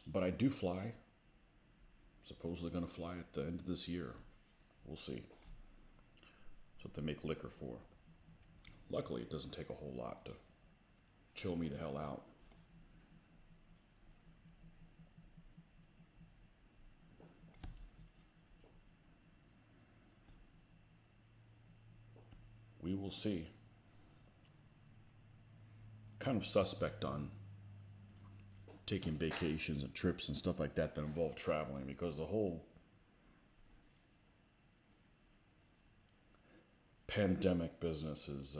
[SPEAKER 1] But I do fly. Supposedly going to fly at the end of this year. We'll see. That's what they make liquor for. Luckily, it doesn't take a whole lot to chill me the hell out. We will see. Kind of suspect on taking vacations and trips and stuff like that involve traveling, because the whole pandemic business is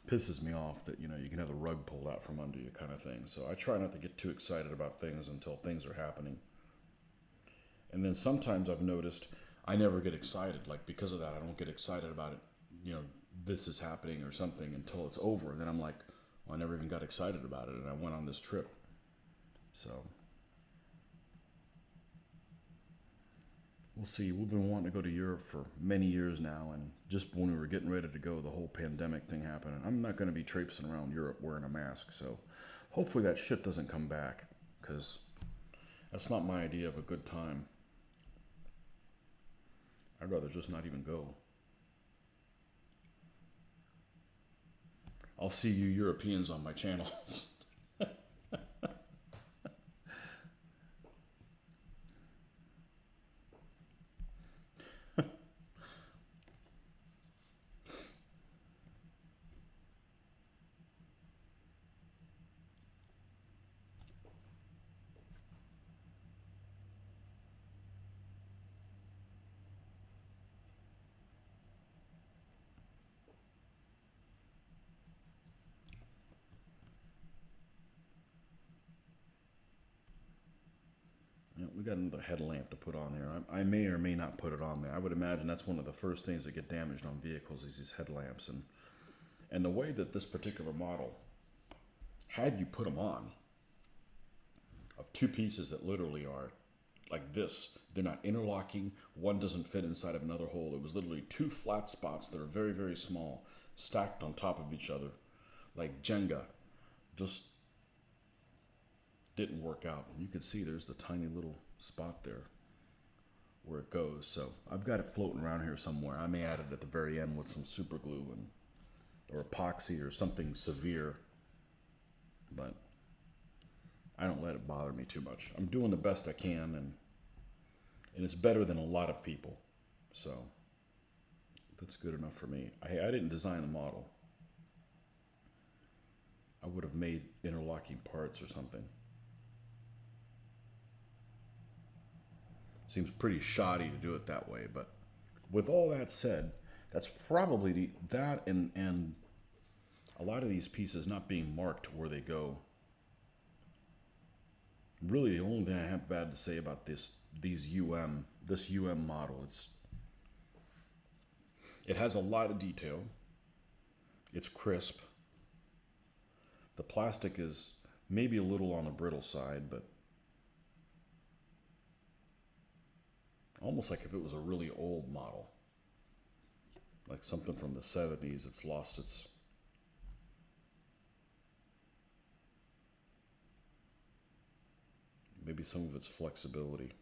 [SPEAKER 1] pisses me off, that, you know, you can have the rug pulled out from under you kind of thing. So I try not to get too excited about things until things are happening. And then sometimes I've noticed I never get excited. Like because of that, I don't get excited about it. You know, this is happening or something until it's over. And then I'm like, well, I never even got excited about it. And I went on this trip. So we'll see. We've been wanting to go to Europe for many years now, and just when we were getting ready to go, the whole pandemic thing happened. And I'm not going to be traipsing around Europe wearing a mask, so hopefully that shit doesn't come back, because that's not my idea of a good time. I'd rather just not even go. I'll see you Europeans on my channel. We got another headlamp to put on there. I may or may not put it on there. I would imagine that's one of the first things that get damaged on vehicles is these headlamps. And the way that this particular model had you put them on, of two pieces that literally are like this. They're not interlocking. One doesn't fit inside of another hole. It was literally two flat spots that are very, very small, stacked on top of each other, like Jenga. Just didn't work out. You can see there's the tiny little spot there where it goes. So I've got it floating around here somewhere. I may add it at the very end with some super glue and or epoxy or something severe, but I don't let it bother me too much. I'm doing the best I can, and it's better than a lot of people, so that's good enough for me. I didn't design the model. I would have made interlocking parts or something. Seems pretty shoddy to do it that way, but with all that said, that's probably that and a lot of these pieces not being marked where they go. Really, the only thing I have bad to say about this UM model, it has a lot of detail. It's crisp. The plastic is maybe a little on the brittle side, but almost like if it was a really old model, like something from the 70s. It's lost its maybe some of its flexibility.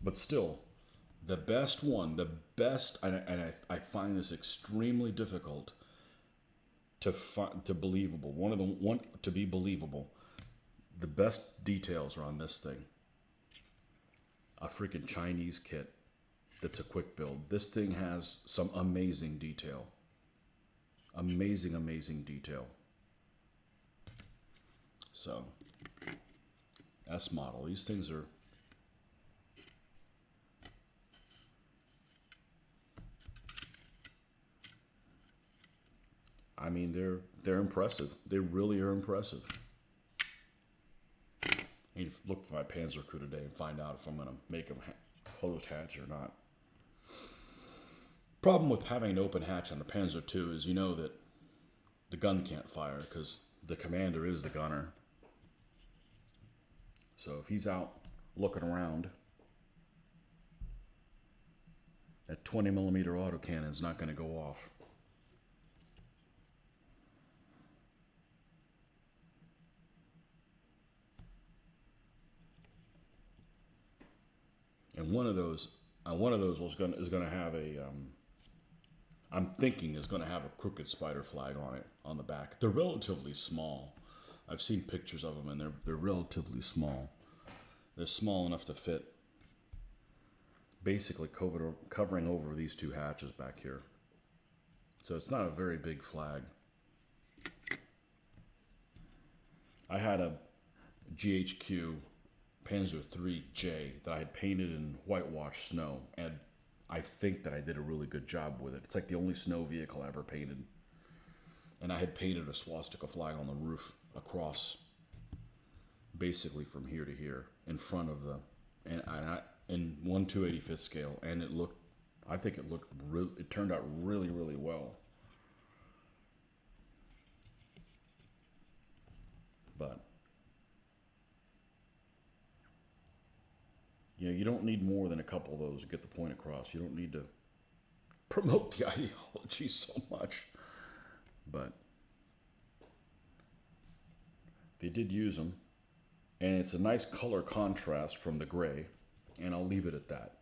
[SPEAKER 1] But still, the best, and I find this extremely difficult to be believable. The best details are on this thing. A freaking Chinese kit that's a quick build. This thing has some amazing detail. Amazing, amazing detail. So, S model. These things are... I mean, they're impressive. They really are impressive. I need to look for my Panzer crew today and find out if I'm going to make them closed hatch or not. Problem with having an open hatch on the Panzer II is you know that the gun can't fire because the commander is the gunner. So if he's out looking around, that 20mm autocannon is not going to go off. And one of those is going to have a I'm thinking is going to have a crooked spider flag on it on the back. They're relatively small. I've seen pictures of them, and they're relatively small. They're small enough to fit, basically covering over these two hatches back here. So it's not a very big flag. I had a GHQ Panzer IIIJ that I had painted in whitewash snow, and I think that I did a really good job with it. It's like the only snow vehicle I ever painted. And I had painted a swastika flag on the roof across, basically from here to here, in front of the, in 1/285th scale, and it turned out really, really well. But you don't need more than a couple of those to get the point across. You don't need to promote the ideology so much. But they did use them, and it's a nice color contrast from the gray, and I'll leave it at that.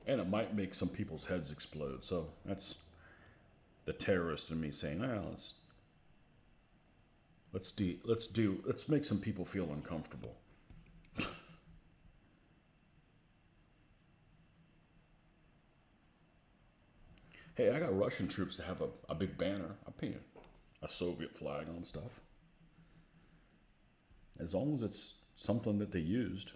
[SPEAKER 1] And it might make some people's heads explode. So that's the terrorist in me saying, "Well, let's make some people feel uncomfortable." Hey, I got Russian troops that have a big banner. I paint a Soviet flag on stuff. As long as it's something that they used.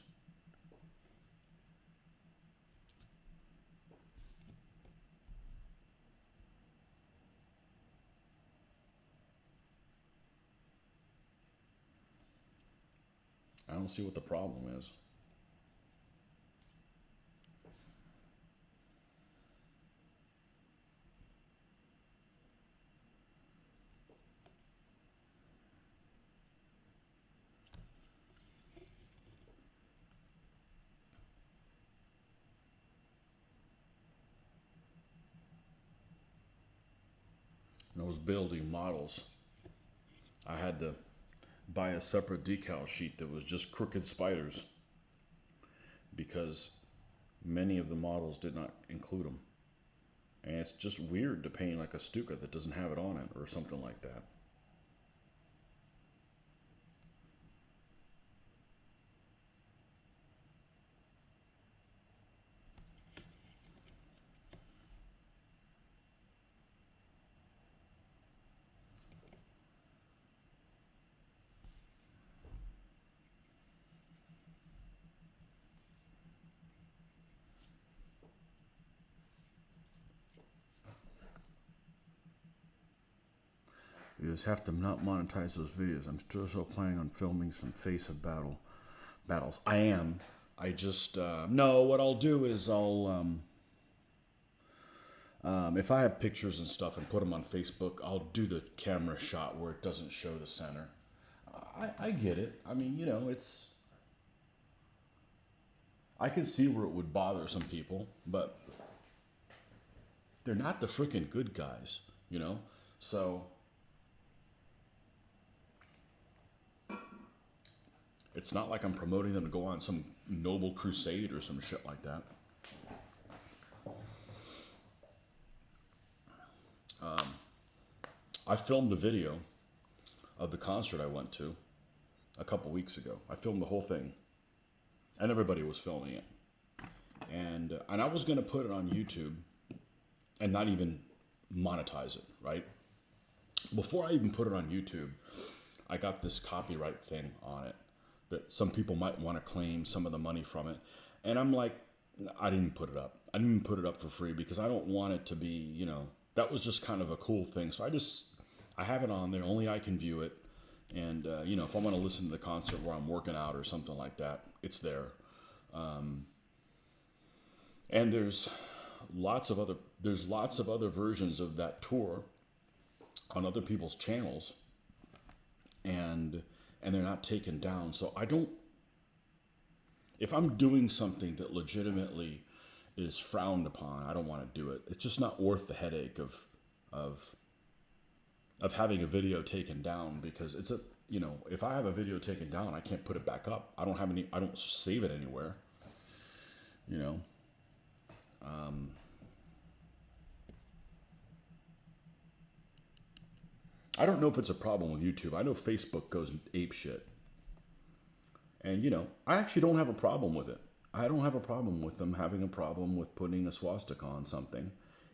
[SPEAKER 1] I don't see what the problem is. When I was building models, I had to buy a separate decal sheet that was just crooked spiders because many of the models did not include them. And it's just weird to paint like a Stuka that doesn't have it on it or something like that. You just have to not monetize those videos. I'm still planning on filming some face of battles. I am. I just no. What I'll do is if I have pictures and stuff and put them on Facebook, I'll do the camera shot where it doesn't show the center. I get it. I mean, it's. I can see where it would bother some people, but they're not the freaking good guys, So it's not like I'm promoting them to go on some noble crusade or some shit like that. I filmed a video of the concert I went to a couple weeks ago. I filmed the whole thing, and everybody was filming it. And I was going to put it on YouTube and not even monetize it, right? Before I even put it on YouTube, I got this copyright thing on it that some people might want to claim some of the money from it. And I'm like, I didn't put it up. I didn't put it up for free because I don't want it to be, that was just kind of a cool thing. So I have it on there. Only I can view it. And, if I want to listen to the concert where I'm working out or something like that, it's there. And there's lots of other versions of that tour on other people's channels. And they're not taken down. So if I'm doing something that legitimately is frowned upon, I don't want to do it. It's just not worth the headache of having a video taken down because if I have a video taken down, I can't put it back up. I don't save it anywhere, I don't know if it's a problem with YouTube. I know Facebook goes ape shit. And, I actually don't have a problem with it. I don't have a problem with them having a problem with putting a swastika on something,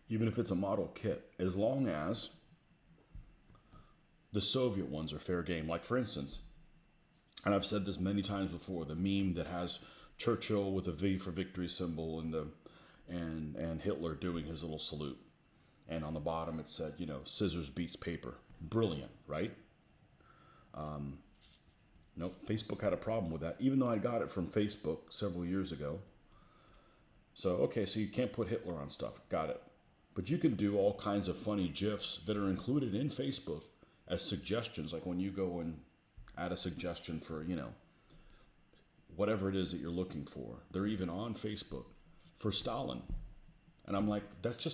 [SPEAKER 1] even if it's a model kit, as long as the Soviet ones are fair game. Like, for instance, and I've said this many times before, the meme that has Churchill with a V for victory symbol and Hitler doing his little salute. And on the bottom it said, scissors beats paper. Brilliant, right? Nope, Facebook had a problem with that, even though I got it from Facebook several years ago. So you can't put Hitler on stuff. Got it. But you can do all kinds of funny GIFs that are included in Facebook as suggestions, like when you go and add a suggestion for, whatever it is that you're looking for. They're even on Facebook for Stalin. And I'm like, that's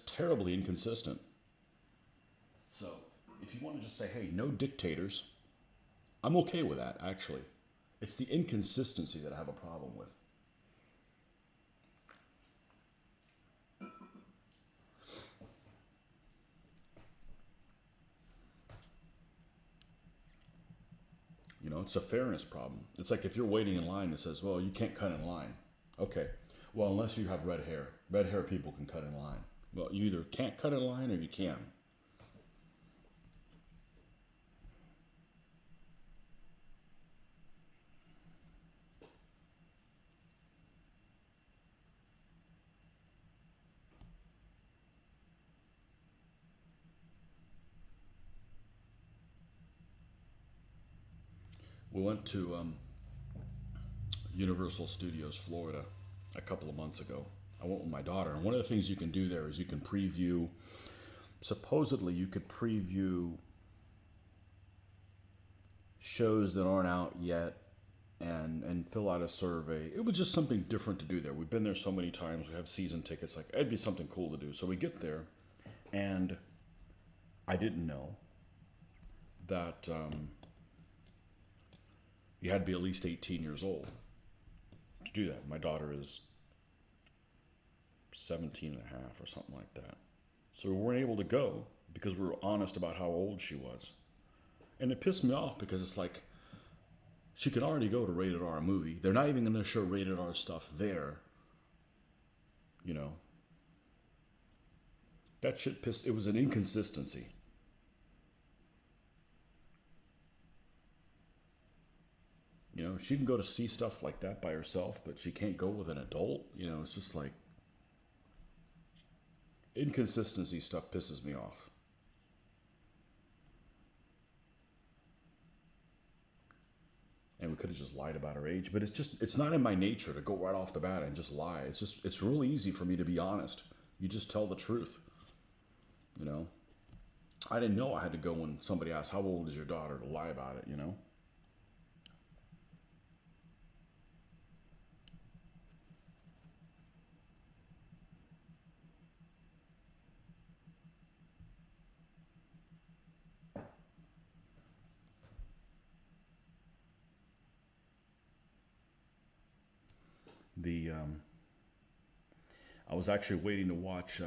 [SPEAKER 1] terribly inconsistent. So if you want to just say, hey, no dictators, I'm okay with that, actually. It's the inconsistency that I have a problem with. You know, it's a fairness problem. It's like if you're waiting in line, it says, well, you can't cut in line. Okay. Well, unless you have red hair. Red hair people can cut in line. Well, you either can't cut in line or you can. We went to Universal Studios, Florida, a couple of months ago. I went with my daughter, and one of the things you can do there is you can preview. Supposedly, you could preview shows that aren't out yet, and fill out a survey. It was just something different to do there. We've been there so many times. We have season tickets. Like, it'd be something cool to do. So we get there, and I didn't know that you had to be at least 18 years old to do that. My daughter is 17 and a half or something like that. So we weren't able to go because we were honest about how old she was. And it pissed me off because it's like, she can already go to rated R movie. They're not even going to show rated R stuff there. You know. That shit pissed, it was an inconsistency. You know, she can go to see stuff like that by herself, but she can't go with an adult. You know, it's just like, inconsistency stuff pisses me off. And we could have just lied about her age, but it's not in my nature to go right off the bat and just lie. It's really easy for me to be honest. You just tell the truth. You know, I didn't know I had to go when somebody asked, how old is your daughter, to lie about it, you know? I was actually waiting to watch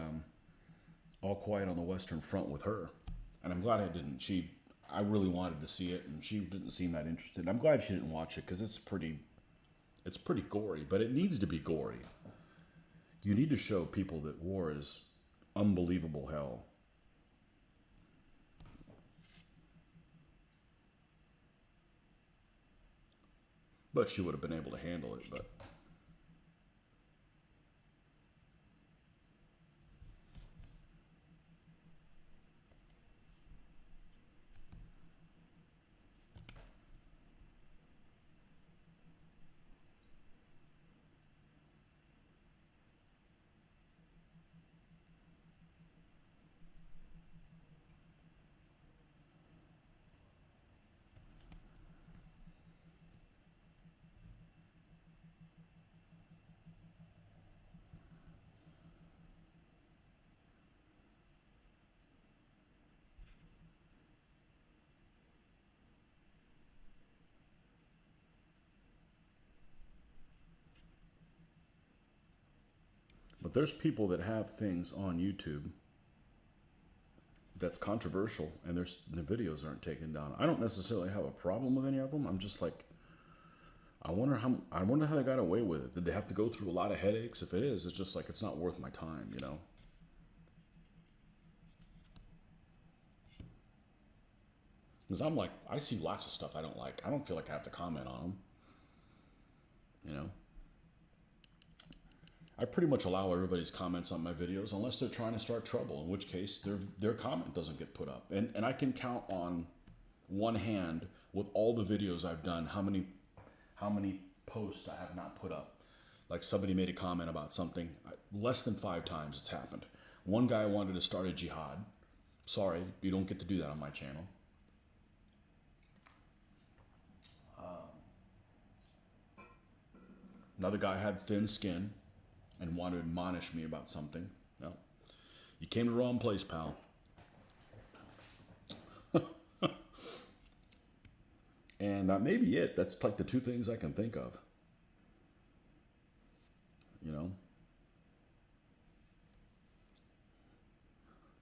[SPEAKER 1] All Quiet on the Western Front with her, and I'm glad I didn't. I really wanted to see it, and she didn't seem that interested. I'm glad she didn't watch it because it's pretty gory, but it needs to be gory. You need to show people that war is unbelievable hell. But she would have been able to handle it, but. But there's people that have things on YouTube that's controversial, and the videos aren't taken down. I don't necessarily have a problem with any of them. I'm just like, I wonder how they got away with it. Did they have to go through a lot of headaches? If it is, it's just like, it's not worth my time, you know. Because I'm like, I see lots of stuff I don't like. I don't feel like I have to comment on them, you know. I pretty much allow everybody's comments on my videos unless they're trying to start trouble, in which case their comment doesn't get put up. And I can count on one hand with all the videos I've done how many posts I have not put up. Like, somebody made a comment about something, less than 5 times it's happened. One guy wanted to start a jihad. Sorry, you don't get to do that on my channel. Another guy had thin skin and wanted to admonish me about something. No, you came to the wrong place, pal. And that may be it. That's like the 2 things I can think of. You know?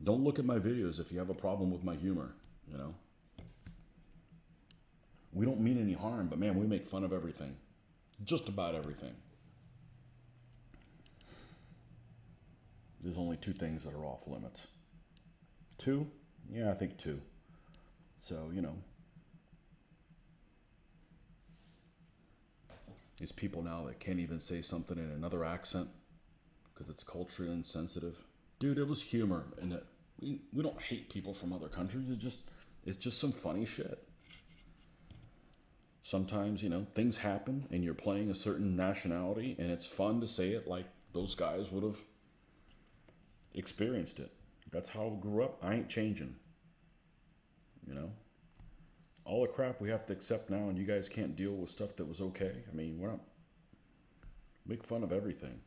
[SPEAKER 1] Don't look at my videos if you have a problem with my humor, you know? We don't mean any harm, but man, we make fun of everything. Just about everything. There's only two things that are off limits. Two? Yeah, I think two. So, these people now that can't even say something in another accent because it's culturally insensitive. Dude, it was humor, and that we don't hate people from other countries. It's just some funny shit. Sometimes, things happen and you're playing a certain nationality and it's fun to say it like those guys would have experienced it. That's how I grew up. I ain't changing. All the crap we have to accept now, and you guys can't deal with stuff that was okay. I mean, we're not make fun of everything.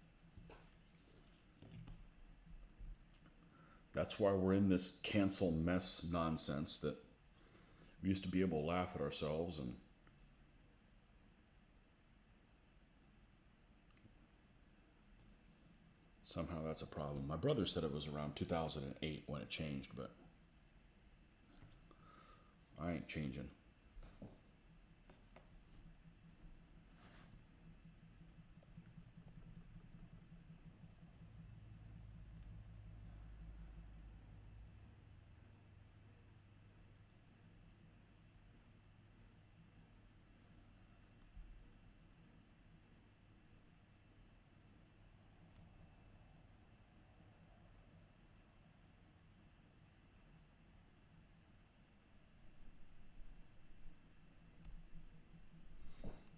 [SPEAKER 1] That's why we're in this cancel mess nonsense that we used to be able to laugh at ourselves, and somehow that's a problem. My brother said it was around 2008 when it changed, but I ain't changing.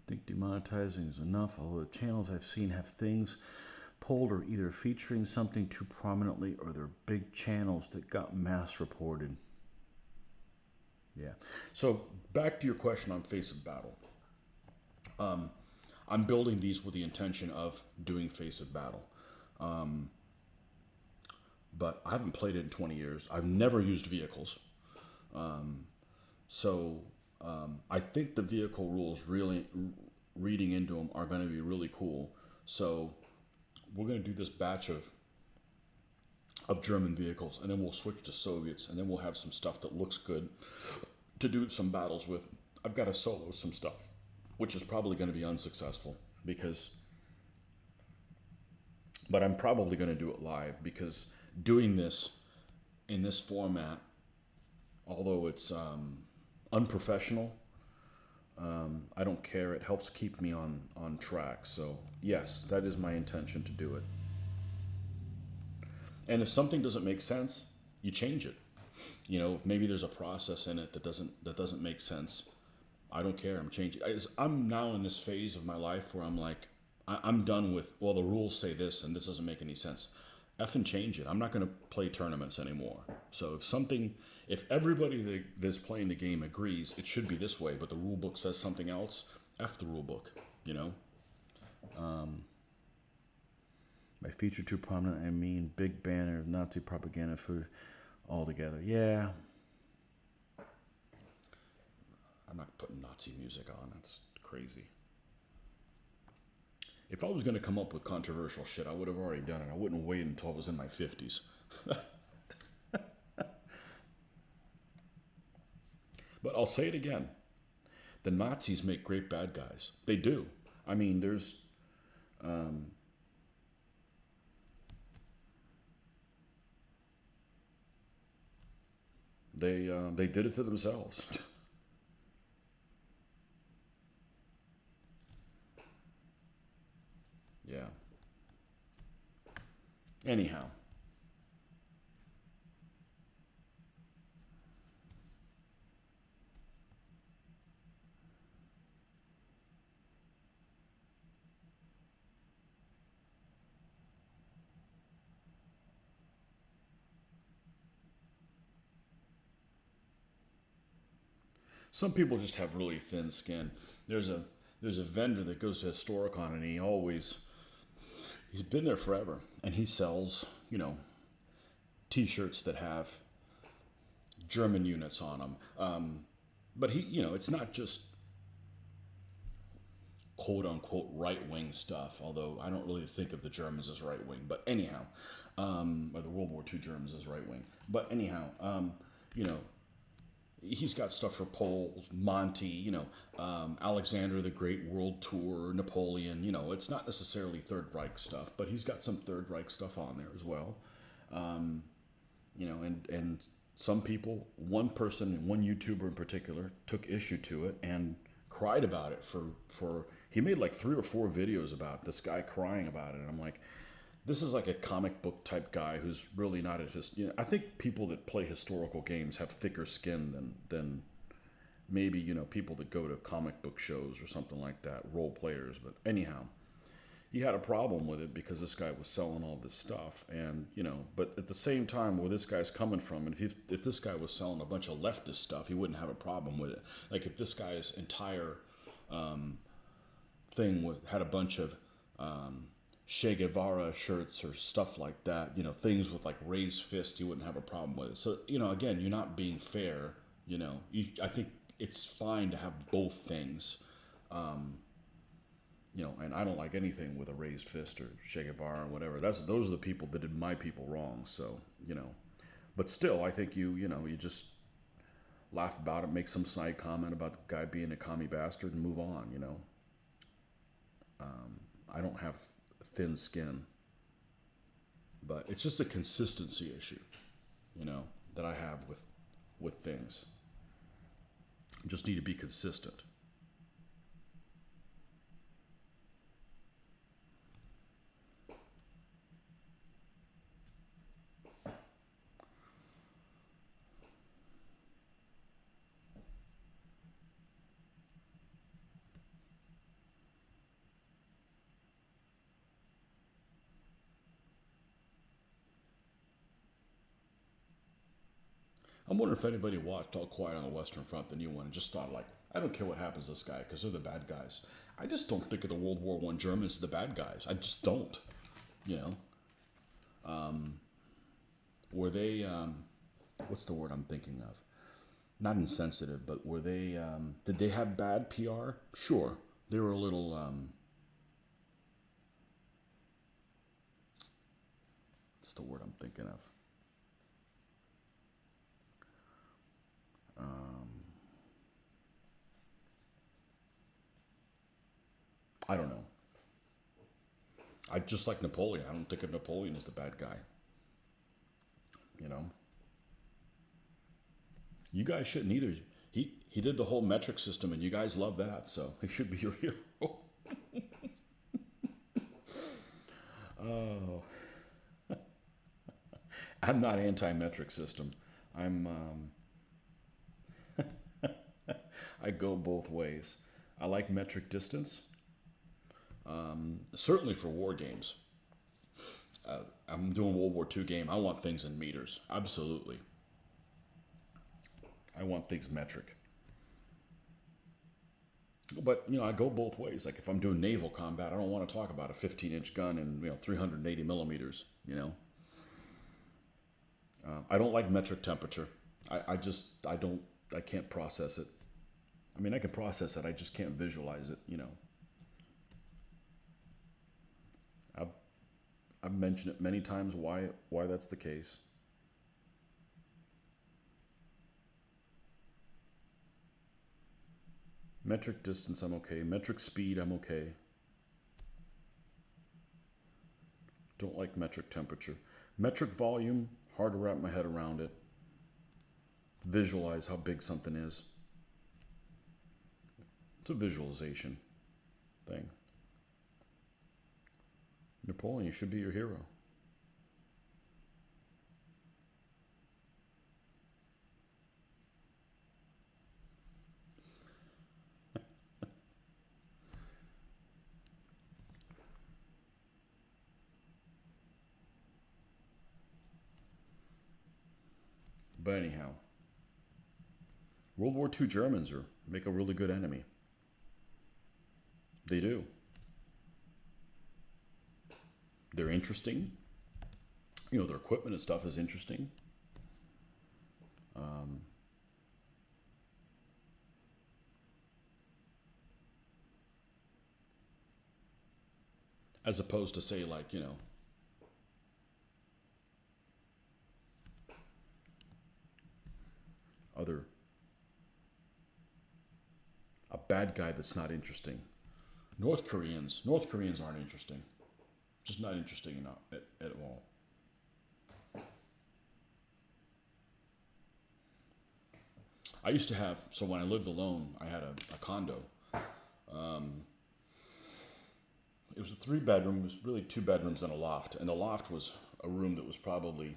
[SPEAKER 1] I think demonetizing is enough, although the channels I've seen have things pulled or either featuring something too prominently or they're big channels that got mass reported. Yeah. So back to your question on Face of Battle. I'm building these with the intention of doing Face of Battle. But I haven't played it in 20 years. I've never used vehicles. So I think the vehicle rules, really reading into them, are going to be really cool. So we're going to do this batch of German vehicles, and then we'll switch to Soviets, and then we'll have some stuff that looks good to do some battles with. I've got to solo some stuff, which is probably going to be unsuccessful but I'm probably going to do it live, because doing this in this format, although it's unprofessional, I don't care. It helps keep me on track. So yes, that is my intention to do it. And if something doesn't make sense, you change it. If maybe there's a process in it that doesn't make sense, I don't care. I'm changing. I'm now in this phase of my life where I'm like, I'm done with, well, the rules say this and this doesn't make any sense. Effing change it. I'm not going to play tournaments anymore. So if everybody that's playing the game agrees it should be this way, but the rule book says something else, F the rule book, By feature too prominent, I mean big banner of Nazi propaganda for altogether. Yeah. I'm not putting Nazi music on. That's crazy. If I was going to come up with controversial shit, I would have already done it. I wouldn't wait until I was in my 50s. But I'll say it again. The Nazis make great bad guys. They do. I mean, there's... They did it to themselves. Yeah. Anyhow. Some people just have really thin skin. There's a vendor that goes to Historicon, and he's been there forever, and he sells, T-shirts that have German units on them. But it's not just quote unquote right wing stuff. Although I don't really think of the Germans as right wing. But anyhow, or the World War II Germans as right wing. But anyhow, he's got stuff for Poles, Monty, Alexander the Great World Tour, Napoleon. It's not necessarily Third Reich stuff, but he's got some Third Reich stuff on there as well. And some people, one person, one YouTuber in particular, took issue to it and cried about it for he made like 3 or 4 videos about this guy crying about it. And I'm like, this is like a comic book type guy who's really not a I think people that play historical games have thicker skin than maybe people that go to comic book shows or something like that, role players. But anyhow, he had a problem with it because this guy was selling all this stuff, and but at the same time, where this guy's coming from, and if this guy was selling a bunch of leftist stuff, he wouldn't have a problem with it. Like if this guy's entire thing had a bunch of Che Guevara shirts or stuff like that, things with like raised fist, you wouldn't have a problem with it. So, again, you're not being fair. I think it's fine to have both things. And I don't like anything with a raised fist or Che Guevara or whatever. Those are the people that did my people wrong. So, but still, I think you just laugh about it, make some side comment about the guy being a commie bastard and move on, I don't have thin skin, but it's just a consistency issue, that I have with things. Just need to be consistent. I'm wondering if anybody watched All Quiet on the Western Front, the new one, and just thought, like, I don't care what happens to this guy because they're the bad guys. I just don't think of the World War I Germans as the bad guys. I just don't. Were they, what's the word I'm thinking of? Not insensitive, but were they, did they have bad PR? Sure. They were a little, what's the word I'm thinking of? I don't know. I just like Napoleon. I don't think of Napoleon as the bad guy. You guys shouldn't either. He did the whole metric system, and you guys love that, so he should be your hero. Oh, I'm not anti-metric system. I go both ways. I like metric distance. Certainly for war games. I'm doing World War II game. I want things in meters. Absolutely. I want things metric. But, I go both ways. Like if I'm doing naval combat, I don't want to talk about a 15-inch gun and, 380 millimeters, I don't like metric temperature. I can't process it. I mean, I can process it. I just can't visualize it, I've mentioned it many times why that's the case. Metric distance, I'm okay. Metric speed, I'm okay. Don't like metric temperature. Metric volume, hard to wrap my head around it. Visualize how big something is. It's a visualization thing. Napoleon, you should be your hero. But anyhow, World War II Germans make a really good enemy. They do. They're interesting. Their equipment and stuff is interesting. As opposed to say like, other bad guy that's not interesting. North Koreans aren't interesting. Just not interesting enough at all. I used to have, so when I lived alone, I had a condo. It was a 3-bedroom. It was really 2 bedrooms and a loft. And the loft was a room that was probably,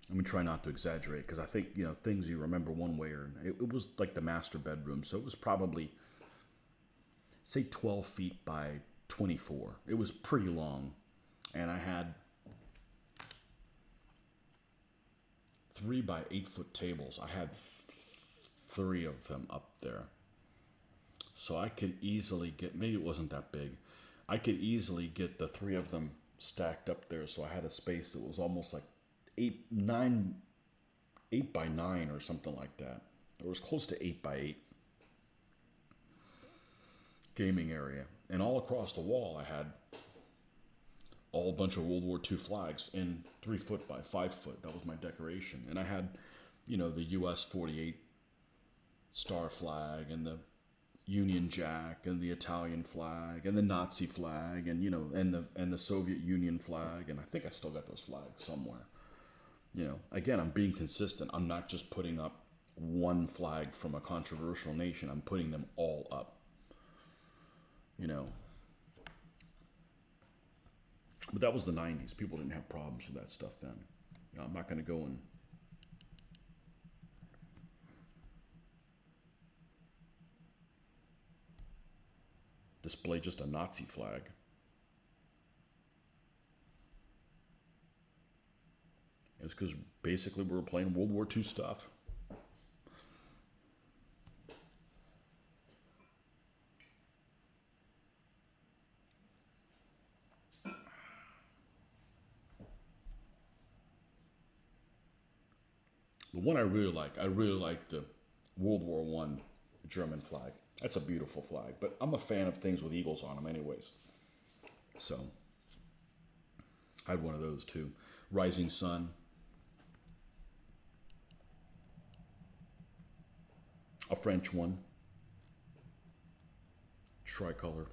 [SPEAKER 1] let me try not to exaggerate, because I think, things you remember one way, or it was like the master bedroom. So it was probably, say, 12 feet by 24. It was pretty long. And I had 3 by 8 foot tables. I had 3 of them up there. So I could easily get, maybe it wasn't that big, I could easily get the 3 of them stacked up there. So I had a space that was almost like 8 by 9 or something like that. It was close to 8 by 8 gaming area. And all across the wall I had all a bunch of World War II flags in 3 foot by 5 foot. That was my decoration. And I had, the US 48 star flag, and the Union Jack, and the Italian flag, and the Nazi flag, and and the Soviet Union flag, and I think I still got those flags somewhere. Again, I'm being consistent. I'm not just putting up one flag from a controversial nation. I'm putting them all up. But that was the 90s. People didn't have problems with that stuff then. I'm not going to go and display just a Nazi flag. It was because basically we were playing World War II stuff. The one I really like the World War I German flag. That's a beautiful flag, but I'm a fan of things with eagles on them anyways. So I had one of those too. Rising Sun. A French one. Tricolor.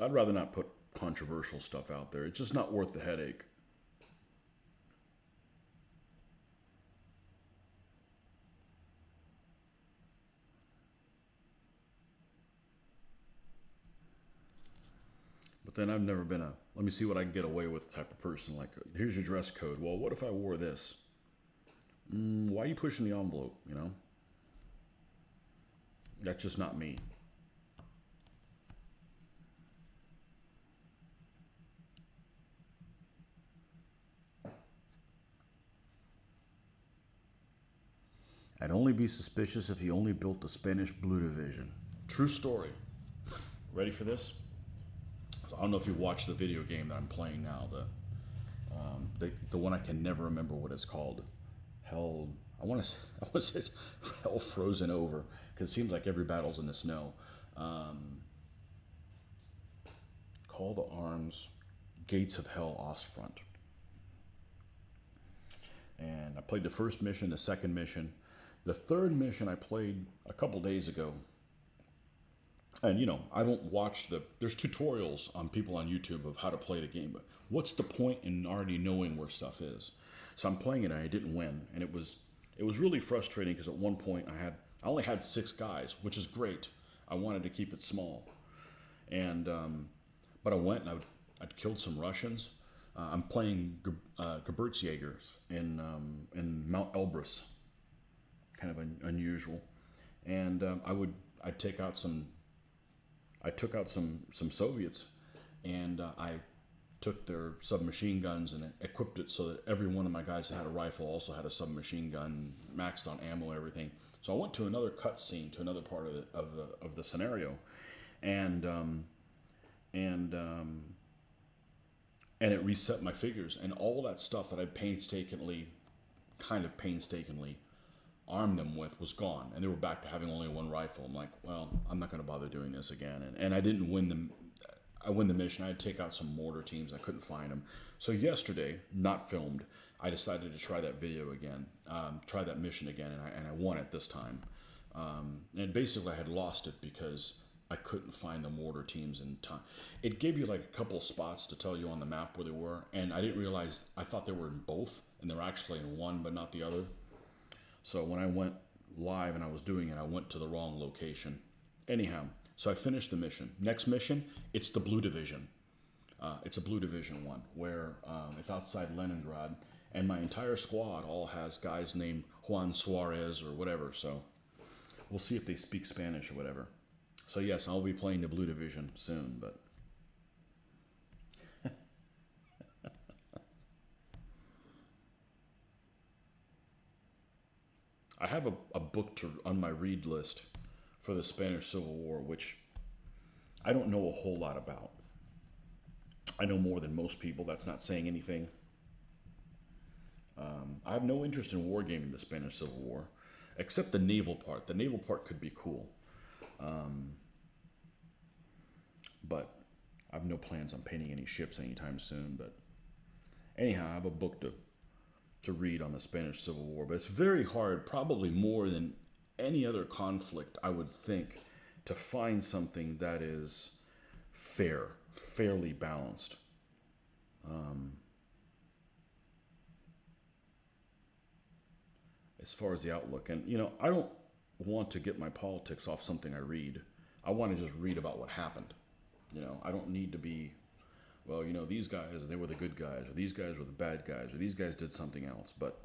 [SPEAKER 1] I'd rather not put controversial stuff out there. It's just not worth the headache. But then I've never been let me see what I can get away with type of person. Like, here's your dress code. Well, what if I wore this? Why are you pushing the envelope, That's just not me. I'd only be suspicious if he only built the Spanish Blue Division. True story. Ready for this? I don't know if you watched the video game that I'm playing now. The one I can never remember what it's called. Hell, I want to say it's Hell Frozen Over, because it seems like every battle's in the snow. Call to Arms, Gates of Hell, Ostfront. And I played the first mission, the second mission. The third mission I played a couple days ago. And, I don't watch there's tutorials on people on YouTube of how to play the game, but what's the point in already knowing where stuff is? So I'm playing it and I didn't win. And it was really frustrating because at one point I only had 6 guys, which is great. I wanted to keep it small. And, but I went and I'd killed some Russians. I'm playing Gebirgsjägers in Mount Elbrus. Kind of unusual. And I took out some Soviets, and I took their submachine guns and equipped it so that every one of my guys that had a rifle also had a submachine gun, maxed on ammo and everything. So I went to another cutscene, to another part of the scenario, and it reset my figures, and all that stuff that I painstakingly kind of painstakingly armed them with was gone, and they were back to having only one rifle. I'm like, well, I'm not going to bother doing this again. And I didn't win them. I win the mission. I had to take out some mortar teams. I couldn't find them. So yesterday, not filmed, I decided to try that video again, try that mission again, and I won it this time. And basically, I had lost it because I couldn't find the mortar teams in time. It gave you like a couple of spots to tell you on the map where they were, and I didn't realize, I thought they were in both, and they were actually in one but not the other. So when I went live and I was doing it, I went to the wrong location. Anyhow, so I finished the mission. Next mission, it's the Blue Division. It's a Blue Division one where it's outside Leningrad, and my entire squad all has guys named Juan Suarez or whatever. So we'll see if they speak Spanish or whatever. So yes, I'll be playing the Blue Division soon, but I have a book on my read list for the Spanish Civil War, which I don't know a whole lot about. I know more than most people. That's not saying anything. I have no interest in wargaming the Spanish Civil War, except the naval part. The naval part could be cool. But I have no plans on painting any ships anytime soon. But anyhow, I have a book to read on the Spanish Civil War. But it's very hard, probably more than any other conflict, I would think, to find something that is fairly balanced. As far as the outlook. And, I don't want to get my politics off something I read. I want to just read about what happened. I don't need to be, well, these guys, they were the good guys, or these guys were the bad guys, or these guys did something else. But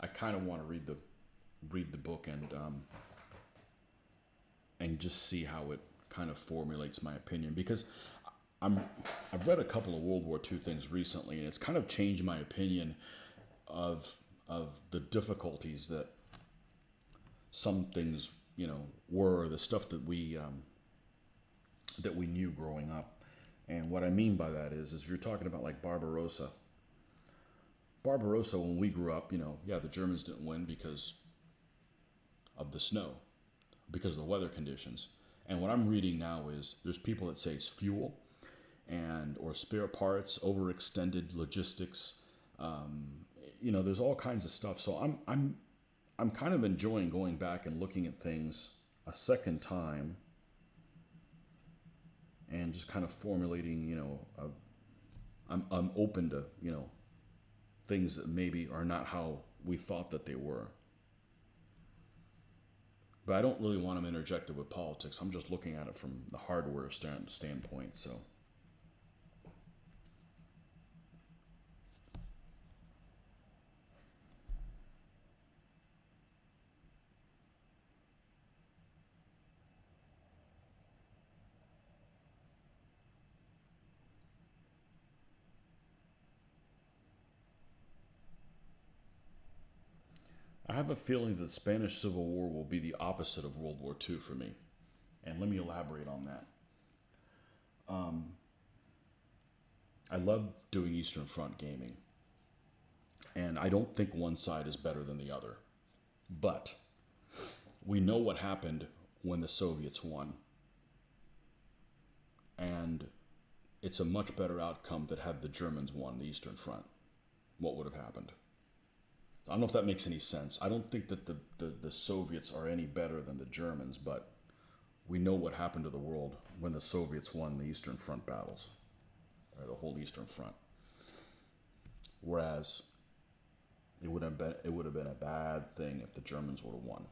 [SPEAKER 1] I kind of want to read the book and just see how it kind of formulates my opinion, because I've read a couple of World War II things recently, and it's kind of changed my opinion of the difficulties that some things were, the stuff that we knew growing up. And what I mean by that is if you're talking about like Barbarossa, when we grew up, the Germans didn't win because of the snow, because of the weather conditions. And what I'm reading now is there's people that say it's fuel or spare parts, overextended logistics. There's all kinds of stuff. So I'm kind of enjoying going back and looking at things a second time and just kind of formulating, I'm open to, things that maybe are not how we thought that they were. But I don't really want them interjected with politics. I'm just looking at it from the hardware standpoint. So I have a feeling that the Spanish Civil War will be the opposite of World War II for me. And let me elaborate on that. I love doing Eastern Front gaming. And I don't think one side is better than the other. But we know what happened when the Soviets won. And it's a much better outcome that had the Germans won the Eastern Front. What would have happened? I don't know if that makes any sense. I don't think that the Soviets are any better than the Germans, but we know what happened to the world when the Soviets won the Eastern Front battles, or the whole Eastern Front. Whereas it would have been a bad thing if the Germans would have won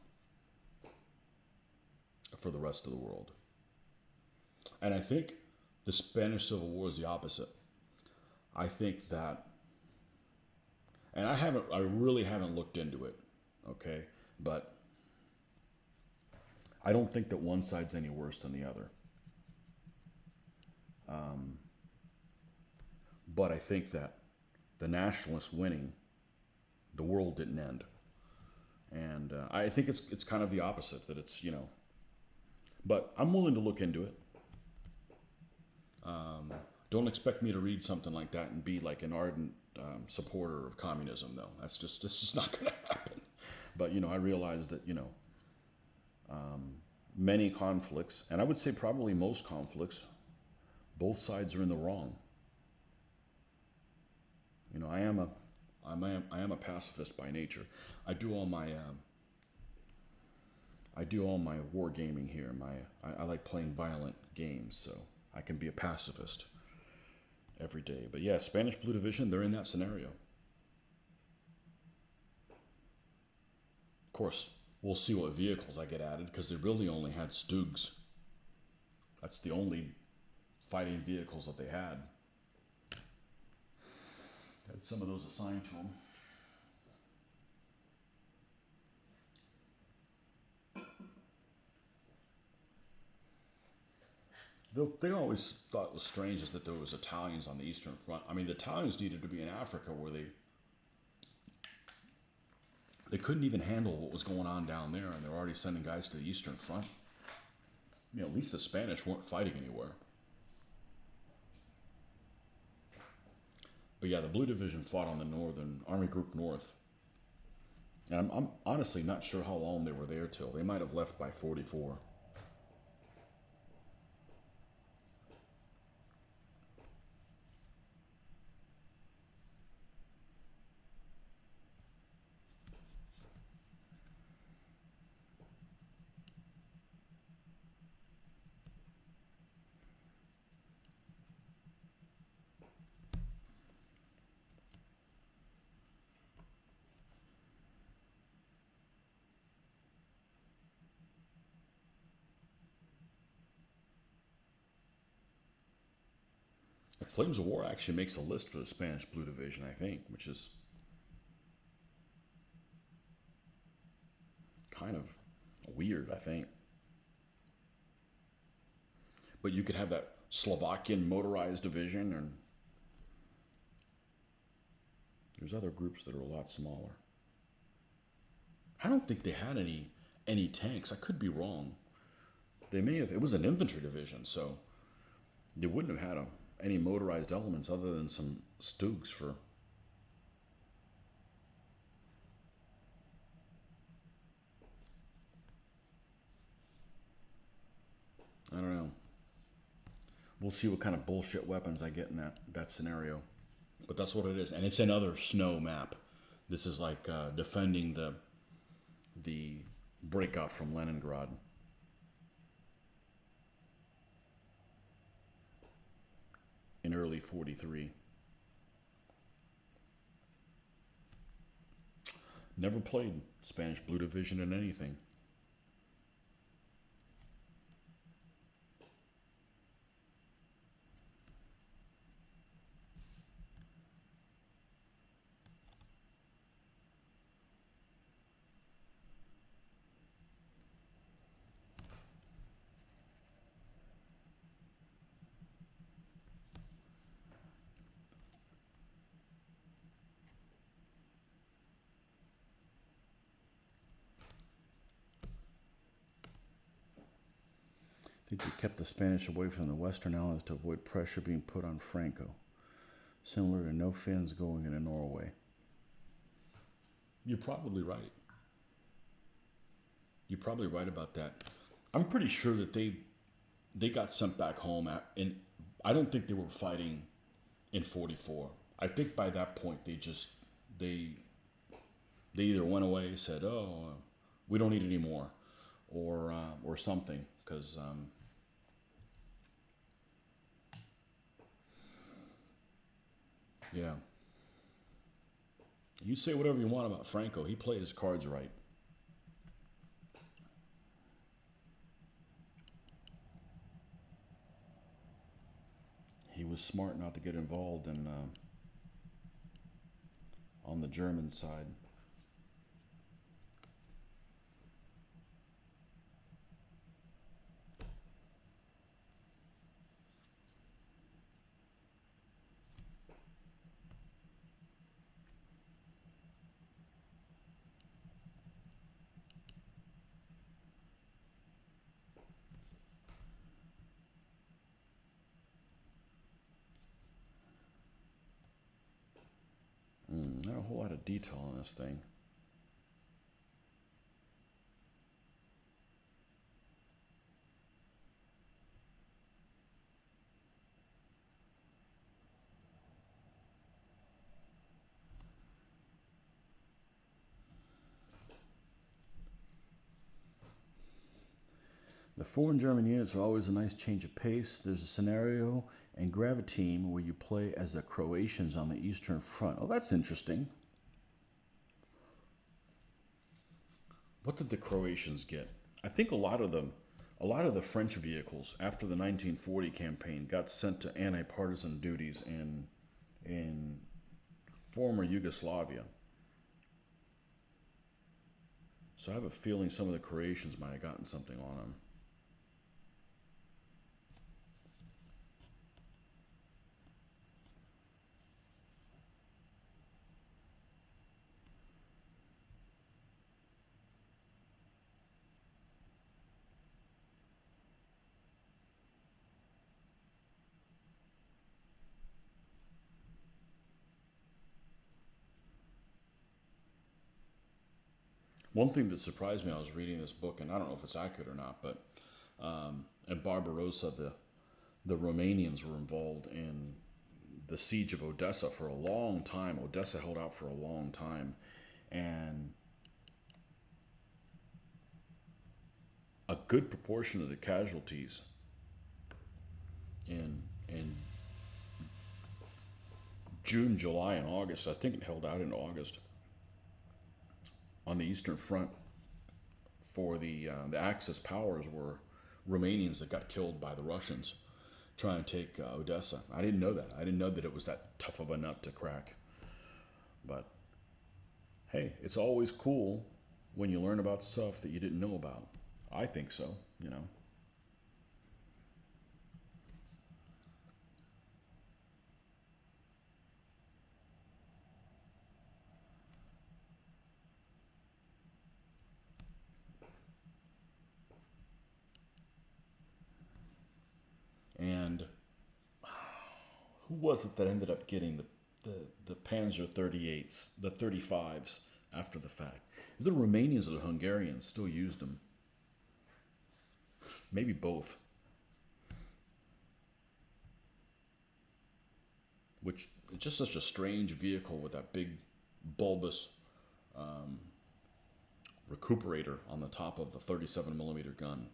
[SPEAKER 1] for the rest of the world. And I think the Spanish Civil War is the opposite. I think that, and I really haven't looked into it, okay? But I don't think that one side's any worse than the other. But I think that the nationalists winning, the world didn't end. And I think it's kind of the opposite, that it's, but I'm willing to look into it. Don't expect me to read something like that and be like an ardent supporter of communism, though. This is not going to happen. But I realize that many conflicts, and I would say probably most conflicts, both sides are in the wrong. I am a pacifist by nature. I do all my war gaming here. I like playing violent games, so I can be a pacifist every day. But yeah, Spanish Blue Division, they're in that scenario. Of course, we'll see what vehicles I get added, because they really only had Stugs. That's the only fighting vehicles that they had. Had some of those assigned to them. The thing I always thought was strange is that there was Italians on the Eastern Front. I mean, the Italians needed to be in Africa, where they couldn't even handle what was going on down there, and they're already sending guys to the Eastern Front. At least the Spanish weren't fighting anywhere. But yeah, the Blue Division fought on the Northern Army Group North. And I'm honestly not sure how long they were there till. They might have left by 44. The Flames of War actually makes a list for the Spanish Blue Division, I think, which is kind of weird, I think. But you could have that Slovakian motorized division, and there's other groups that are a lot smaller. I don't think they had any tanks. I could be wrong. They may have. It was an infantry division, so they wouldn't have had any motorized elements other than some Stugs for. I don't know. We'll see what kind of bullshit weapons I get in that scenario. But that's what it is. And it's another snow map. This is like defending the breakout from Leningrad. In early 43. Never played Spanish Blue Division in anything. I think they kept the Spanish away from the Western Allies to avoid pressure being put on Franco, similar to no Finns going into Norway. You're probably right. You're probably right about that. I'm pretty sure that they got sent back home I don't think they were fighting in 44. I think by that point they either went away, said, "Oh, we don't need any more," or something, because yeah. You say whatever you want about Franco. He played his cards right. He was smart not to get involved in on the German side. not a whole lot of detail on this thing. The foreign German units are always a nice change of pace. There's a scenario and Graviteam where you play as the Croatians on the Eastern Front. Oh, that's interesting. What did the Croatians get? I think a lot of the French vehicles after the 1940 campaign got sent to anti-partisan duties in former Yugoslavia. So I have a feeling some of the Croatians might have gotten something on them. One thing that surprised me, I was reading this book, and I don't know if it's accurate or not, but in Barbarossa, the Romanians were involved in the siege of Odessa for a long time. Odessa held out for a long time, and a good proportion of the casualties in June, July, and August, I think it held out in August, on the Eastern Front for the Axis powers were Romanians that got killed by the Russians trying to take Odessa. I didn't know that. I didn't know that it was that tough of a nut to crack. But hey, it's always cool when you learn about stuff that you didn't know about. I think so, you know. And who was it that ended up getting the Panzer 38s, the 35s after the fact? The Romanians or the Hungarians still used them. Maybe both. Which, it's just such a strange vehicle with that big bulbous recuperator on the top of the 37 millimeter gun.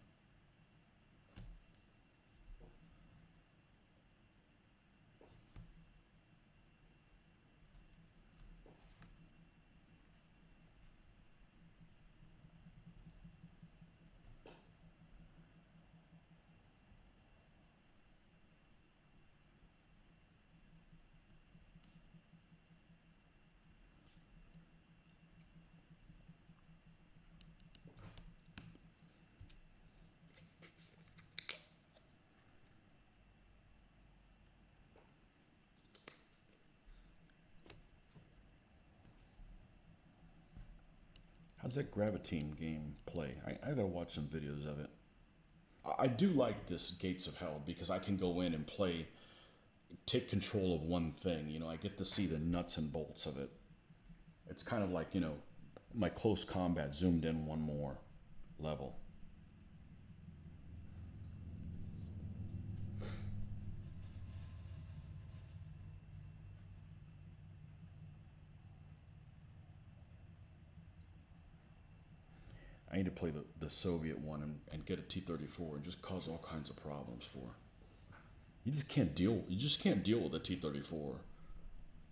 [SPEAKER 1] How's that Graviteam game play? I gotta watch some videos of it. I do like this Gates of Hell because I can go in and play, take control of one thing. You know, I get to see the nuts and bolts of it. It's kind of like, you know, my close combat zoomed in one more level. I need to play the Soviet one and get a T-34 and just cause all kinds of problems for. You just can't deal with a T-34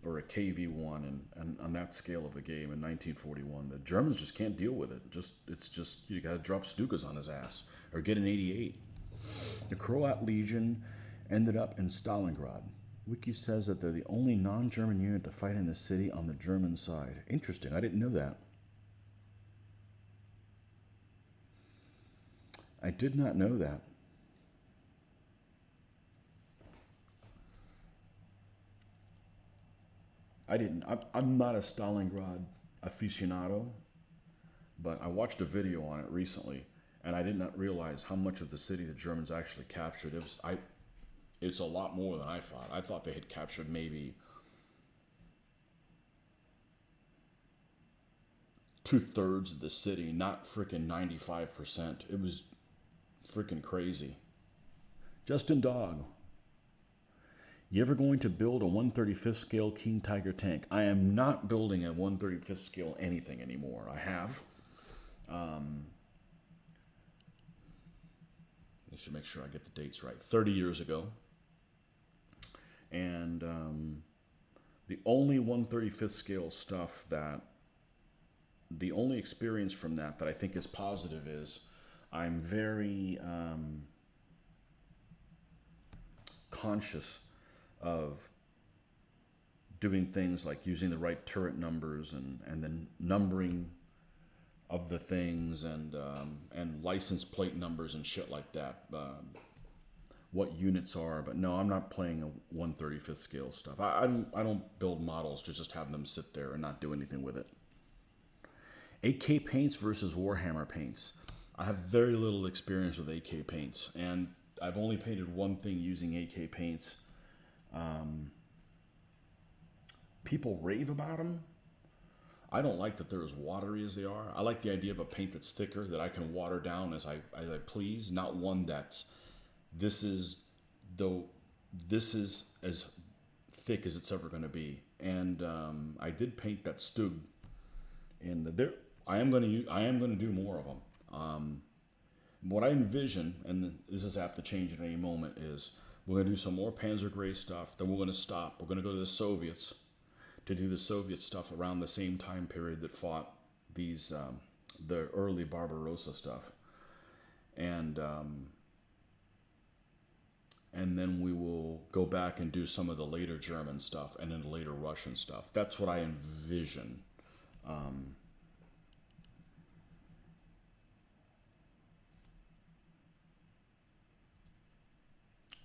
[SPEAKER 1] or a KV-1 and on that scale of a game in 1941. The Germans just can't deal with it. It's just you got to drop Stukas on his ass or get an 88. The Croat Legion ended up in Stalingrad. Wiki says that they're the only non-German unit to fight in the city on the German side. Interesting. I didn't know that. I did not know that. I'm not a Stalingrad aficionado, but I watched a video on it recently, and I did not realize how much of the city the Germans actually captured. It's a lot more than I thought. I thought they had captured maybe 2/3 of the city, not freaking 95%. It was freaking crazy. Justin Dog. You ever going to build a 1/35 scale King Tiger tank? I am not building a 1/35 scale anything anymore. I have. I should make sure I get the dates right. 30 years ago. And the only 1/35 scale stuff the only experience from that I think is positive is I'm very conscious of doing things like using the right turret numbers and then numbering of the things and license plate numbers and shit like that. What units are, but no, I'm not playing a 1/35 scale stuff. I don't build models to just have them sit there and not do anything with it. 8K paints versus Warhammer paints. I have very little experience with 8K paints, and I've only painted one thing using 8K paints. People rave about them. I don't like that they're as watery as they are. I like the idea of a paint that's thicker, that I can water down as I please, not one that's this is as thick as it's ever going to be. And I did paint that Stug, and I am going to do more of them. What I envision, and this is apt to change at any moment, is we're going to do some more Panzer Gray stuff. Then we're going to stop. We're going to go to the Soviets to do the Soviet stuff around the same time period that fought these the early Barbarossa stuff, and then we will go back and do some of the later German stuff and then the later Russian stuff. That's what I envision.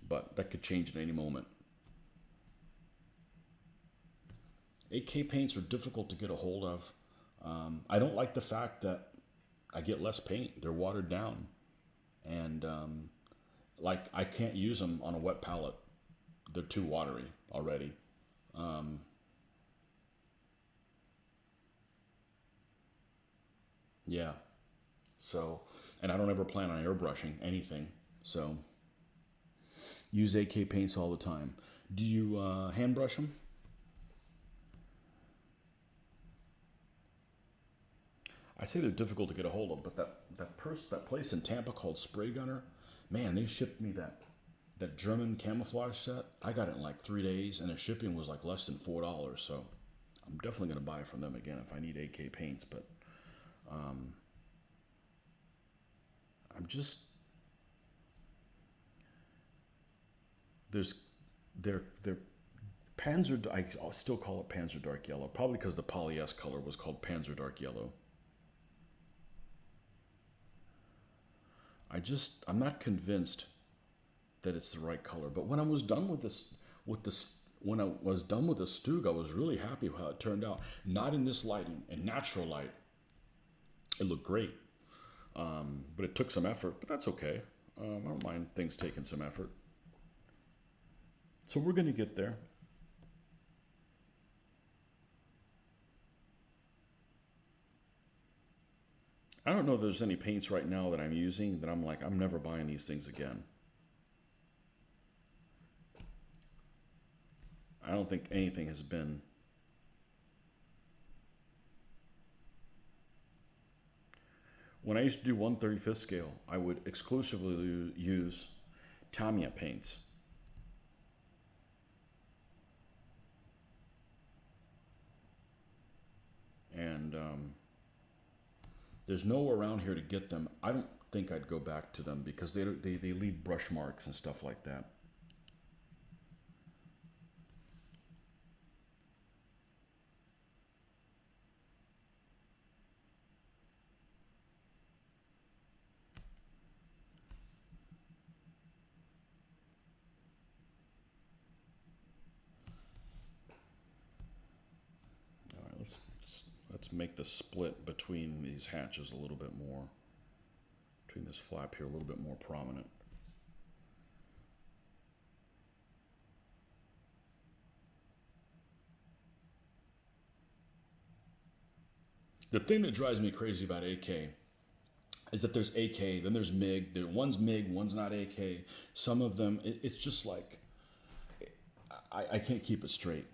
[SPEAKER 1] But that could change at any moment. 8K paints are difficult to get a hold of. I don't like the fact that I get less paint. They're watered down. And like I can't use them on a wet palette. They're too watery already. Yeah. So, and I don't ever plan on airbrushing anything. So, use 8K paints all the time. Do you hand brush them? I say they're difficult to get a hold of, but that place in Tampa called Spray Gunner, man, they shipped me that German camouflage set. I got it in like 3 days, and the shipping was like less than $4. So I'm definitely going to buy from them again if I need 8K paints. But I'm just they're Panzer. I'll still call it Panzer Dark Yellow, probably because the polyester color was called Panzer Dark Yellow. I'm not convinced that it's the right color. But when I was done with when I was done with the Stug, I was really happy with how it turned out. Not in this lighting, in natural light, it looked great. But it took some effort, but that's okay. I don't mind things taking some effort. So we're going to get there. I don't know if there's any paints right now that I'm using that I'm like, I'm never buying these things again. I don't think anything has been. When I used to do 1/35 scale, I would exclusively use Tamiya paints. And there's nowhere around here to get them. I don't think I'd go back to them because they leave brush marks and stuff like that. All right, let's make the split between these hatches a little bit more, between this flap here a little bit more prominent. The thing that drives me crazy about AK is that there's AK, then there's MiG. One's MiG, one's not AK. Some of them, it's just like, I can't keep it straight.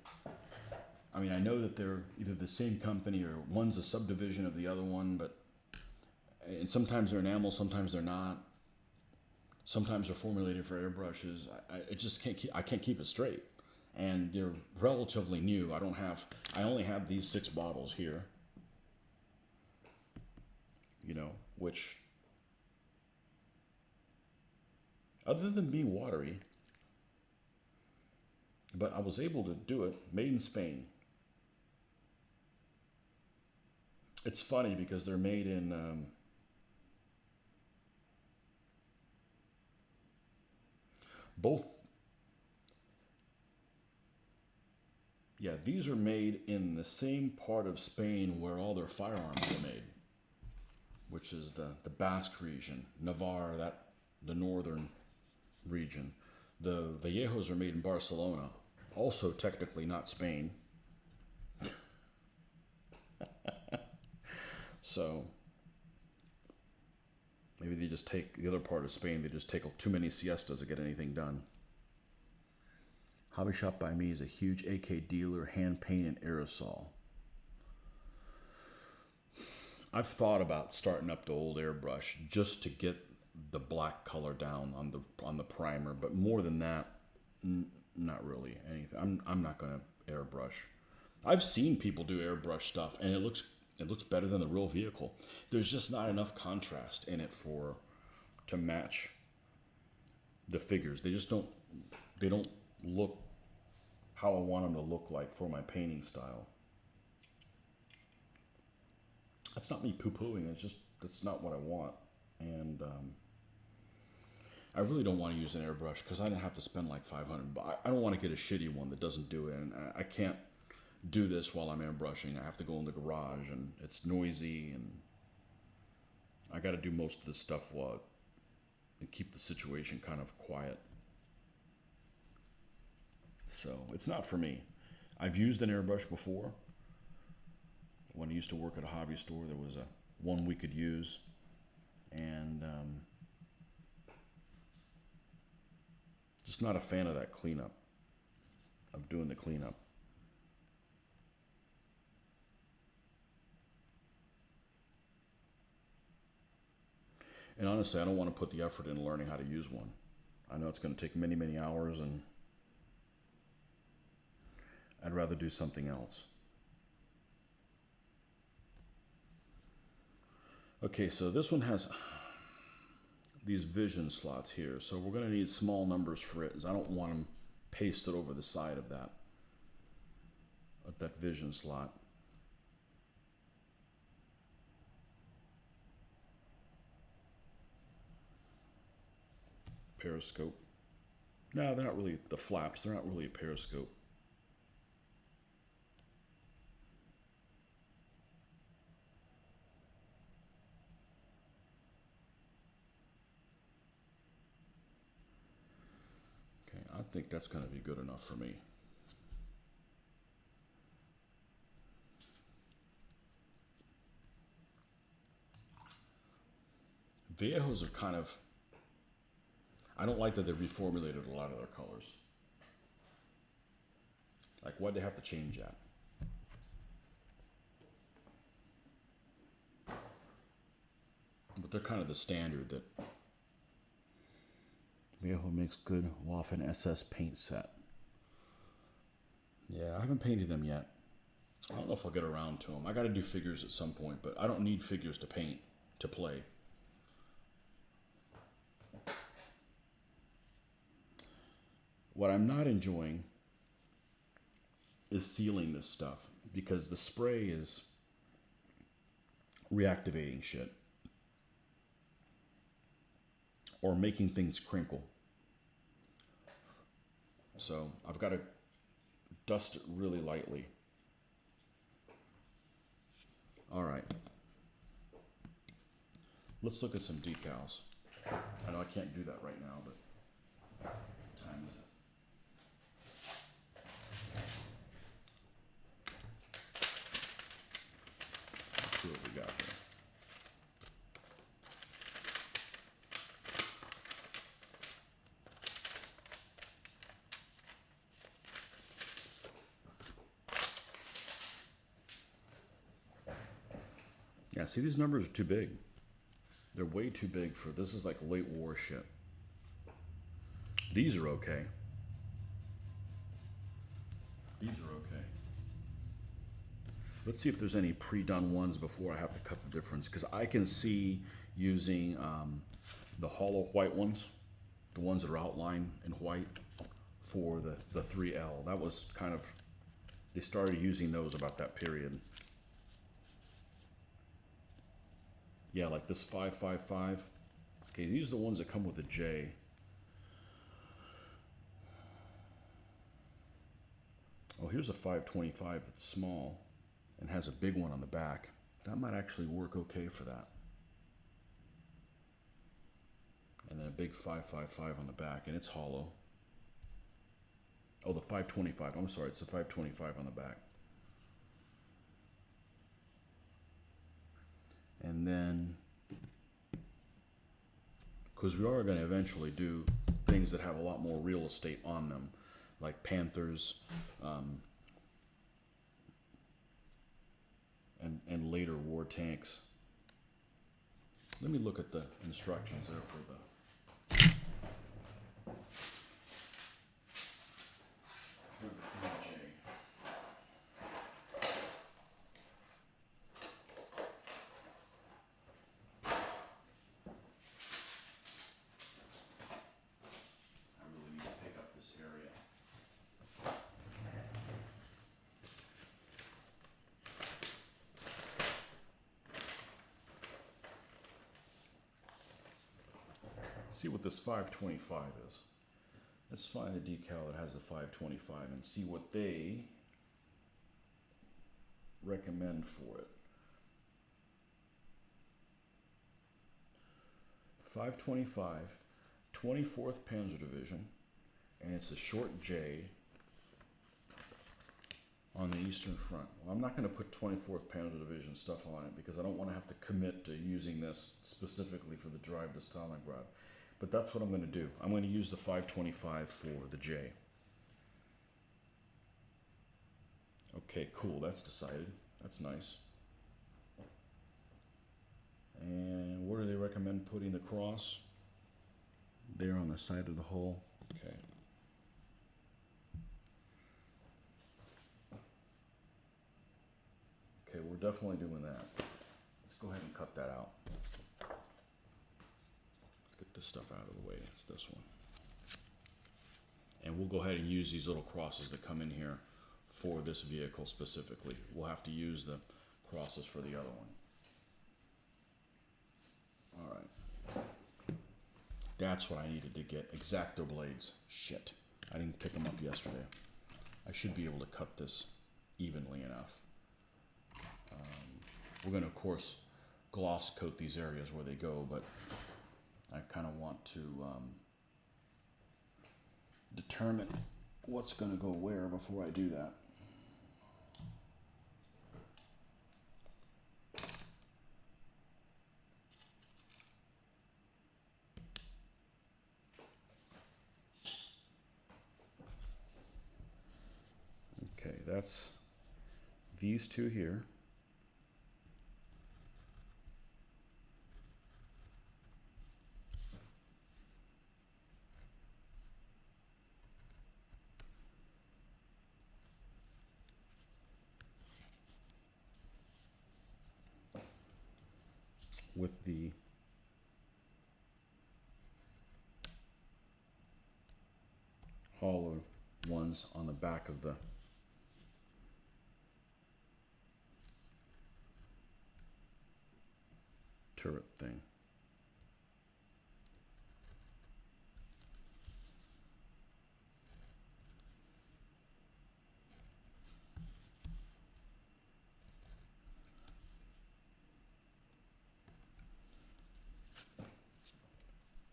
[SPEAKER 1] I mean, I know that they're either the same company or one's a subdivision of the other one, and sometimes they're enamel, sometimes they're not. Sometimes they're formulated for airbrushes. I just can't keep it straight. And they're relatively new. I only have these 6 bottles here. You know, which, other than being watery, but I was able to do it, made in Spain. It's funny because they're made in, these are made in the same part of Spain where all their firearms were made, which is the Basque region, Navarre, the northern region. The Vallejos are made in Barcelona, also technically not Spain. So maybe they just take the other part of Spain, they just take too many siestas to get anything done. Hobby Shop by Me is a huge AK dealer, hand paint and aerosol. I've thought about starting up the old airbrush just to get the black color down on the primer, but more than that, not really anything. I'm not gonna airbrush. I've seen people do airbrush stuff, and it looks better than the real vehicle. There's just not enough contrast in it to match the figures. They don't look how I want them to look like for my painting style. That's not me poo-pooing, that's not what I want. And I really don't want to use an airbrush because I didn't have to spend like $500. But I don't want to get a shitty one that doesn't do it. And I can't do this while I'm airbrushing. I have to go in the garage and it's noisy, and I got to do most of this stuff and keep the situation kind of quiet. So it's not for me. I've used an airbrush before. When I used to work at a hobby store, there was one we could use, and just not a fan of that cleanup, of doing the cleanup. And honestly, I don't want to put the effort in learning how to use one. I know it's going to take many, many hours, and I'd rather do something else. Okay, so this one has these vision slots here. So we're going to need small numbers for it, as I don't want them pasted over the side of that vision slot. Periscope. No, they're not really the flaps. They're not really a periscope. Okay, I think that's going to be good enough for me. Vallejos are kind of, I don't like that they reformulated a lot of their colors. Like, why'd they have to change that? But they're kind of the standard that Vallejo makes good Waffen SS paint set. Yeah, I haven't painted them yet. I don't know if I'll get around to them. I got to do figures at some point, but I don't need figures to paint, to play. What I'm not enjoying is sealing this stuff, because the spray is reactivating shit or making things crinkle. So I've got to dust it really lightly. All right. Let's look at some decals. I know I can't do that right now, but what time is it? Let's see what we got here. Yeah, see, these numbers are too big. They're way too big for this. Is like late war shit. These are okay. These are okay. Let's see if there's any pre-done ones before I have to cut the difference, because I can see using the hollow white ones, the ones that are outlined in white for the 3L. That was kind of, they started using those about that period. Yeah, like this 555. Okay, these are the ones that come with a J. Oh, here's a 525 that's small and has a big one on the back. That might actually work okay for that. And then a big 555 on the back, and it's hollow. Oh, the 525. I'm sorry, it's the 525 on the back. And then, because we are going to eventually do things that have a lot more real estate on them, like Panthers, and later war tanks. Let me look at the instructions there for the. See what this 525 is. Let's find a decal that has a 525 and see what they recommend for it. 525, 24th Panzer Division, and it's a short J on the Eastern Front. Well, I'm not going to put 24th Panzer Division stuff on it because I don't want to have to commit to using this specifically for the drive to Stalingrad. But that's what I'm going to do. I'm going to use the 525 for the J. Okay, cool. That's decided. That's nice. And where do they recommend putting the cross? There on the side of the hull. Okay. Okay, we're definitely doing that. Let's go ahead and cut that out. Get this stuff out of the way. It's this one. And we'll go ahead and use these little crosses that come in here for this vehicle specifically. We'll have to use the crosses for the other one. All right. That's what I needed to get. X-Acto blades. Shit. I didn't pick them up yesterday. I should be able to cut this evenly enough. We're going to, of course, gloss coat these areas where they go, but I kind of want to determine what's going to go where before I do that. Okay, that's these two here. With the hollow ones on the back of the turret thing.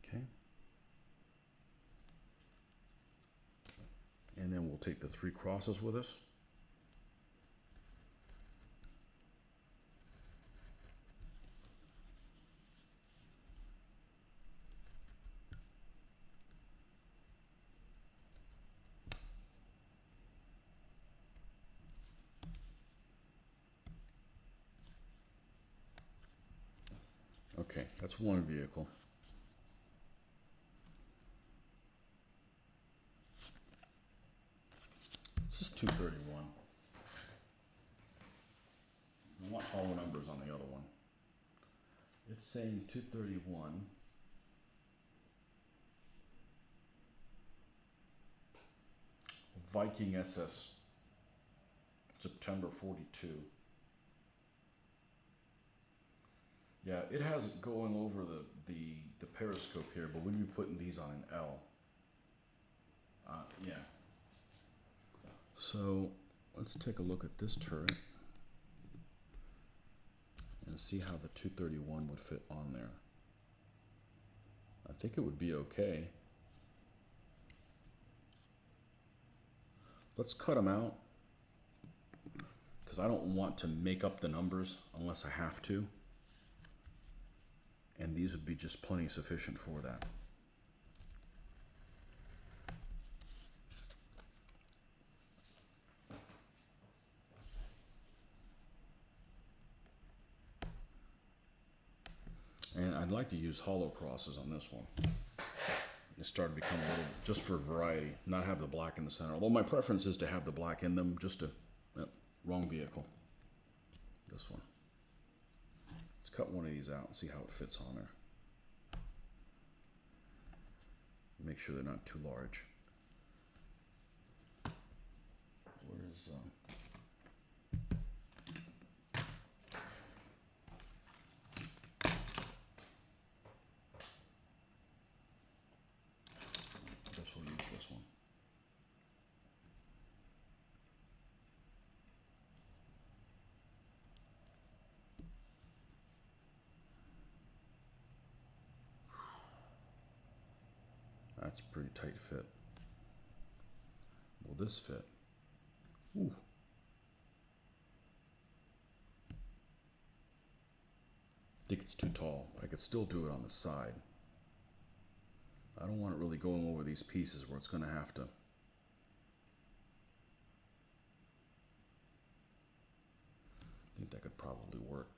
[SPEAKER 1] Okay. And then we'll take the three crosses with us. Okay, that's one vehicle. This is 231. I want hollow numbers on the other one. It's saying 231. Viking SS, September 42. Yeah, it has it going over the periscope here, but we'd be putting these on an L. Yeah. So let's take a look at this turret and see how the 231 would fit on there. I think it would be okay. Let's cut them out because I don't want to make up the numbers unless I have to. And these would be just plenty sufficient for that. And I'd like to use hollow crosses on this one. It started to become a little, just for variety, not have the black in the center. Although my preference is to have the black in them, just to, wrong vehicle. This one. Let's cut one of these out and see how it fits on there. Make sure they're not too large. Where's I guess we'll use this one. That's a pretty tight fit. Will this fit? Ooh. I think it's too tall. I could still do it on the side. I don't want it really going over these pieces where it's going to have to. I think that could probably work.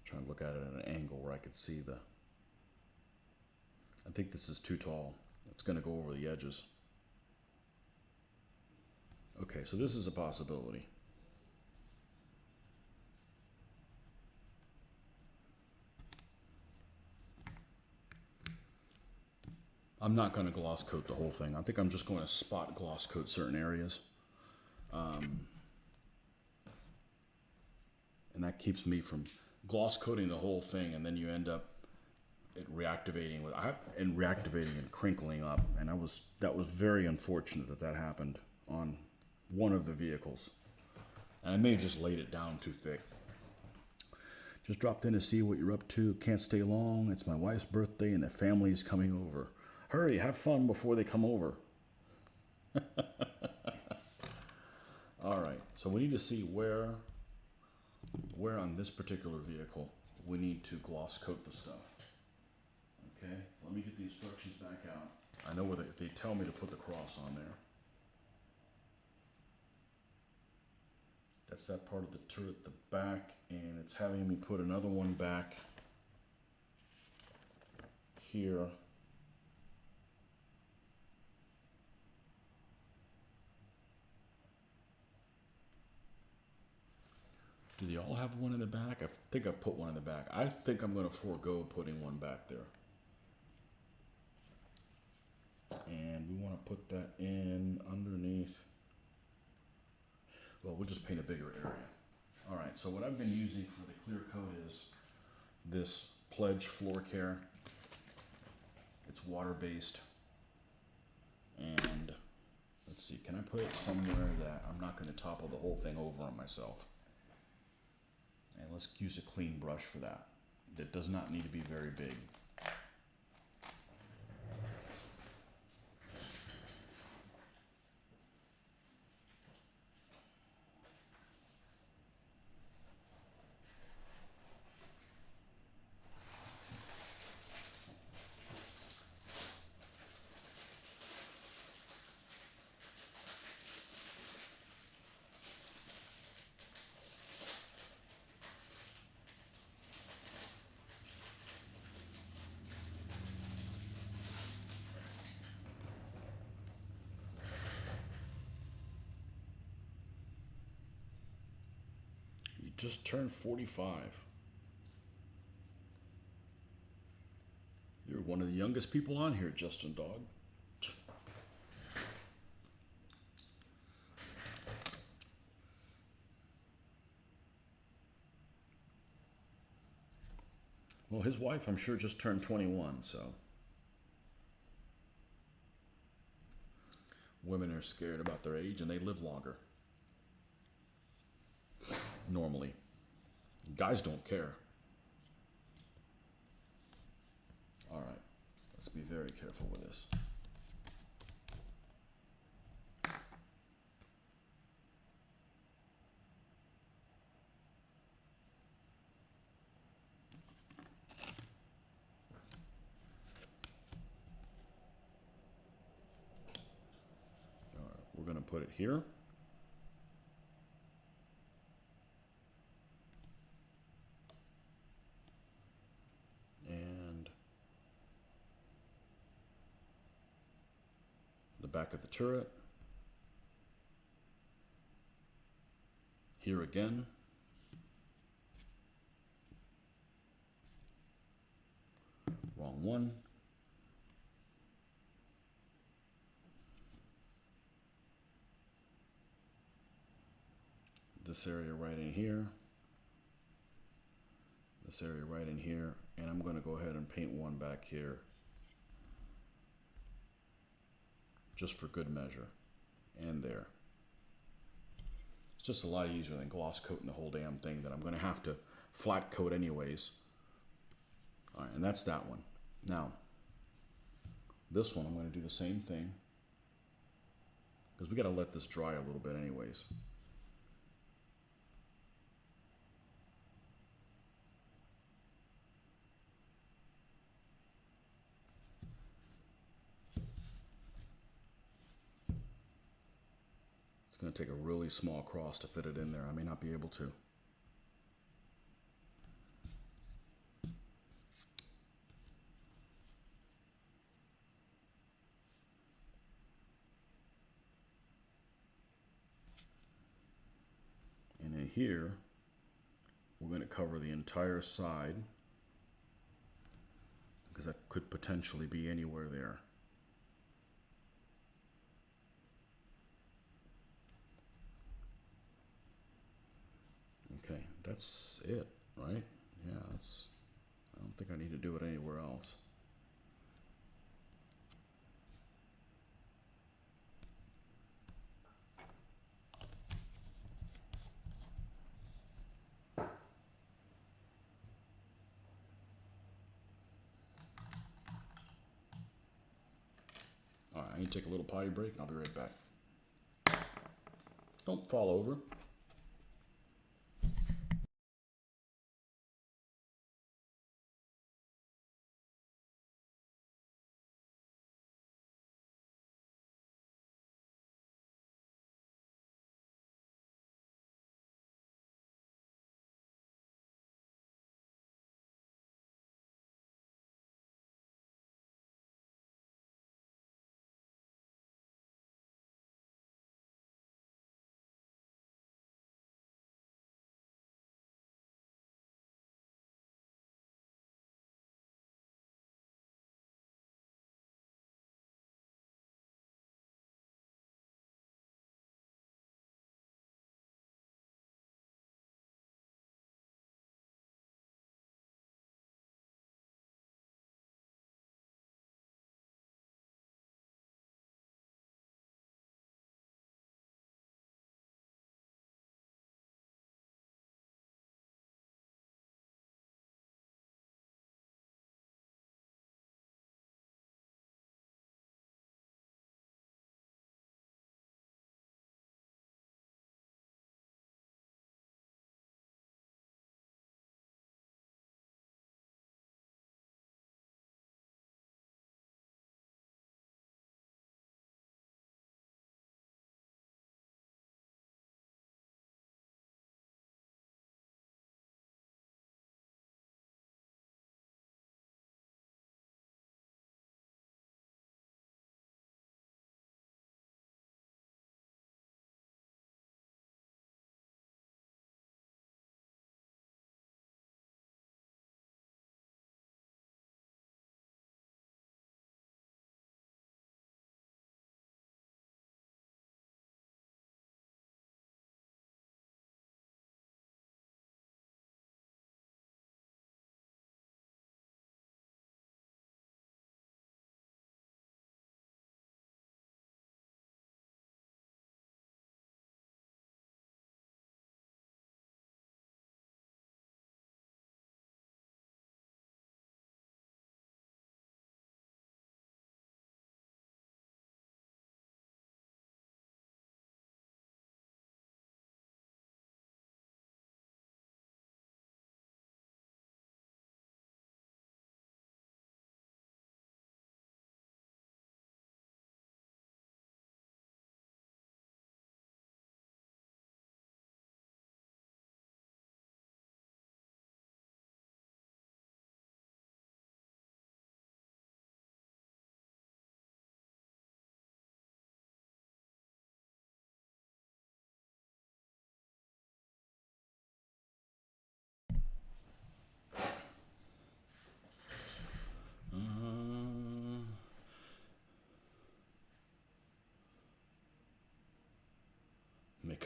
[SPEAKER 1] Trying to look at it at an angle where I could see the. I think this is too tall. It's going to go over the edges. Okay, so this is a possibility. I'm not going to gloss coat the whole thing. I think I'm just going to spot gloss coat certain areas. And that keeps me from gloss coating the whole thing, and then you end up reactivating and crinkling up, and that was very unfortunate that happened on one of the vehicles. And I may have just laid it down too thick. Just dropped in to see what you're up to. Can't stay long. It's my wife's birthday and the family's coming over. Hurry, have fun before they come over. All right, so we need to see where on this particular vehicle we need to gloss coat the stuff. Okay, let me get the instructions back out. I know where they tell me to put the cross on there. That's that part of the turret, the back, and it's having me put another one back here. Do they all have one in the back? I think I've put one in the back. I think I'm going to forego putting one back there. And we want to put that in underneath. Well, we'll just paint a bigger area. All right, so what I've been using for the clear coat is this Pledge floor care. It's water-based. And let's see, can I put it somewhere that I'm not going to topple the whole thing over on myself? And let's use a clean brush for that. It does not need to be very big. just turned 45. You're one of the youngest people on here, Justin Dog. Well, his wife, I'm sure, just turned 21, so. Women are scared about their age and they live longer. Normally. Guys don't care. All right, let's be very careful with this. All right, we're going to put it here. And the back of the turret. Here again. Wrong one. This area right in here. This area right in here. And I'm going to go ahead and paint one back here. Just for good measure. And there. It's just a lot easier than gloss coating the whole damn thing that I'm going to have to flat coat anyways. All right, and that's that one. Now, this one I'm going to do the same thing because we got to let this dry a little bit anyways. It's going to take a really small cross to fit it in there. I may not be able to. And in here, we're going to cover the entire side because that could potentially be anywhere there. Okay, that's it, right? Yeah, I don't think I need to do it anywhere else. All right, I need to take a little potty break and I'll be right back. Don't fall over.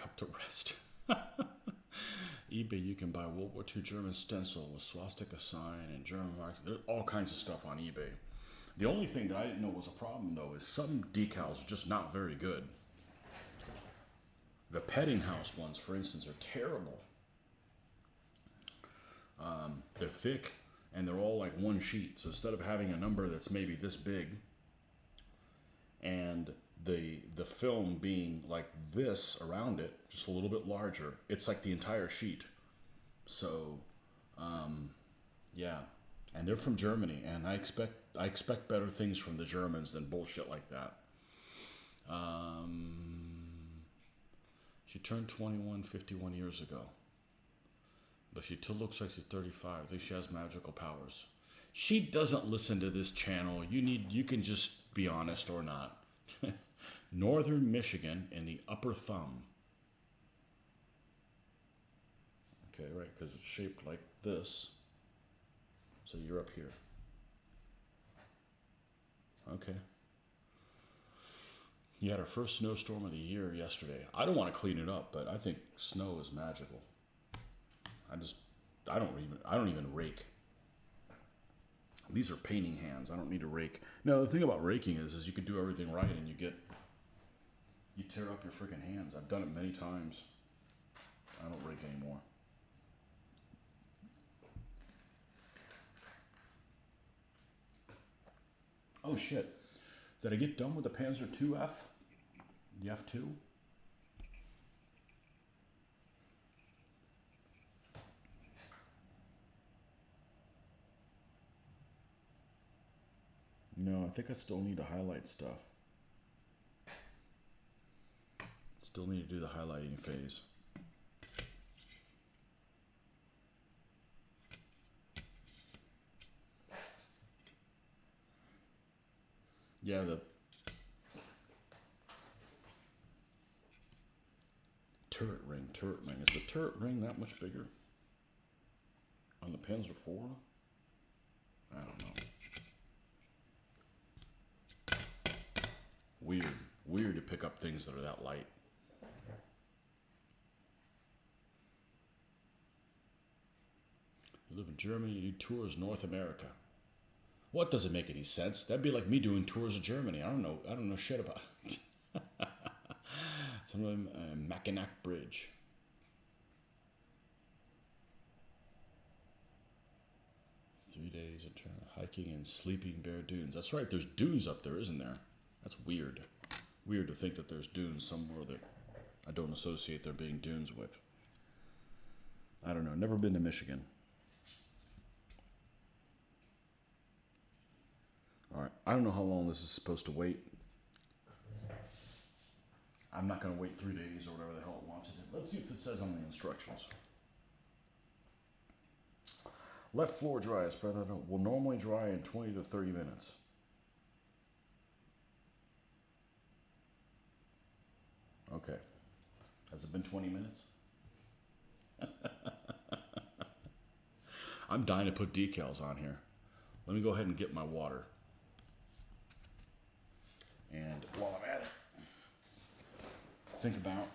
[SPEAKER 1] make up the rest. eBay, you can buy World War II German stencil with swastika sign and German marks. There's all kinds of stuff on eBay. The only thing that I didn't know was a problem, though, is some decals are just not very good. The Petting House ones, for instance, are terrible. They're thick, and they're all like one sheet. So instead of having a number that's maybe this big, and the film being like this around it, just a little bit larger, it's like the entire sheet. So, yeah. And they're from Germany, and I expect better things from the Germans than bullshit like that. She turned 21 51 years ago. But she still looks like she's 35. I think she has magical powers. She doesn't listen to this channel. You can just be honest or not. Northern Michigan in the upper thumb. Okay, right, because it's shaped like this. So you're up here. Okay. You had our first snowstorm of the year yesterday. I don't want to clean it up, but I think snow is magical. I don't even rake. These are painting hands. I don't need to rake. No, the thing about raking is you can do everything right and you tear up your freaking hands. I've done it many times. I don't rake anymore. Oh shit. Did I get done with the Panzer II F? The F2? No, I think I still need to highlight stuff. Still need to do the highlighting phase. Yeah, the turret ring. Is the turret ring that much bigger on the Panzer IV? I don't know. Weird to pick up things that are that light. You live in Germany, you do tours North America. What doesn't make any sense? That'd be like me doing tours of Germany. I don't know shit about it. Some of them, Mackinac Bridge. Three days of hiking and sleeping Bear Dunes. That's right, there's dunes up there, isn't there? That's weird. Weird to think that there's dunes somewhere that I don't associate there being dunes with. I don't know. Never been to Michigan. All right. I don't know how long this is supposed to wait. I'm not going to wait 3 days or whatever the hell it wants to do. Let's see if it says on the instructions. Left floor dry as will normally dry in 20 to 30 minutes. Okay. Has it been 20 minutes? I'm dying to put decals on here. Let me go ahead and get my water. And while I'm at it, think about...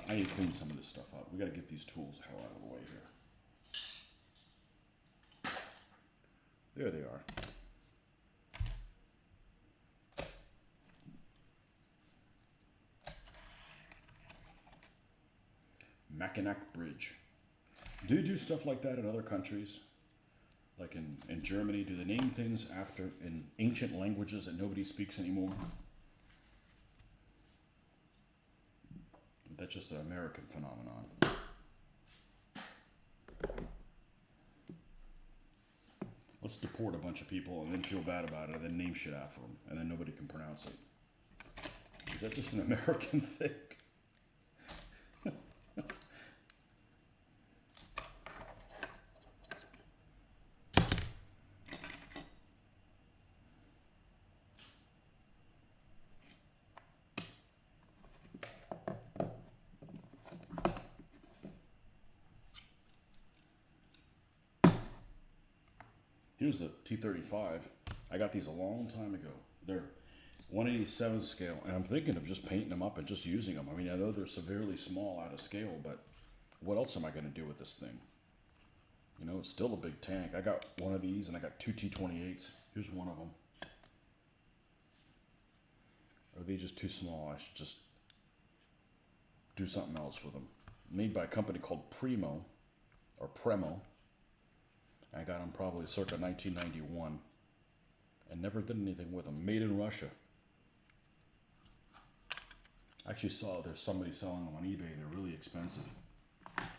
[SPEAKER 1] I need to clean some of this stuff up. We got to get these tools the hell out of the way here. There they are. Mackinac Bridge. Do you do stuff like that in other countries? Like in Germany, do they name things after in ancient languages that nobody speaks anymore? That's just an American phenomenon. Let's deport a bunch of people and then feel bad about it and then name shit after them and then nobody can pronounce it. Is that just an American thing? Here's the T-35. I got these a long time ago. 1/87 scale, and I'm thinking of just painting them up and just using them. I mean, I know they're severely small out of scale, but what else am I going to do with this thing? You know, it's still a big tank. I got one of these, and I got two T28s. Here's one of them. Are they just too small? I should just do something else with them. Made by a company called Premo, or Premo. I got them probably circa 1991, and never did anything with them. Made in Russia. I actually saw there's somebody selling them on eBay. They're really expensive.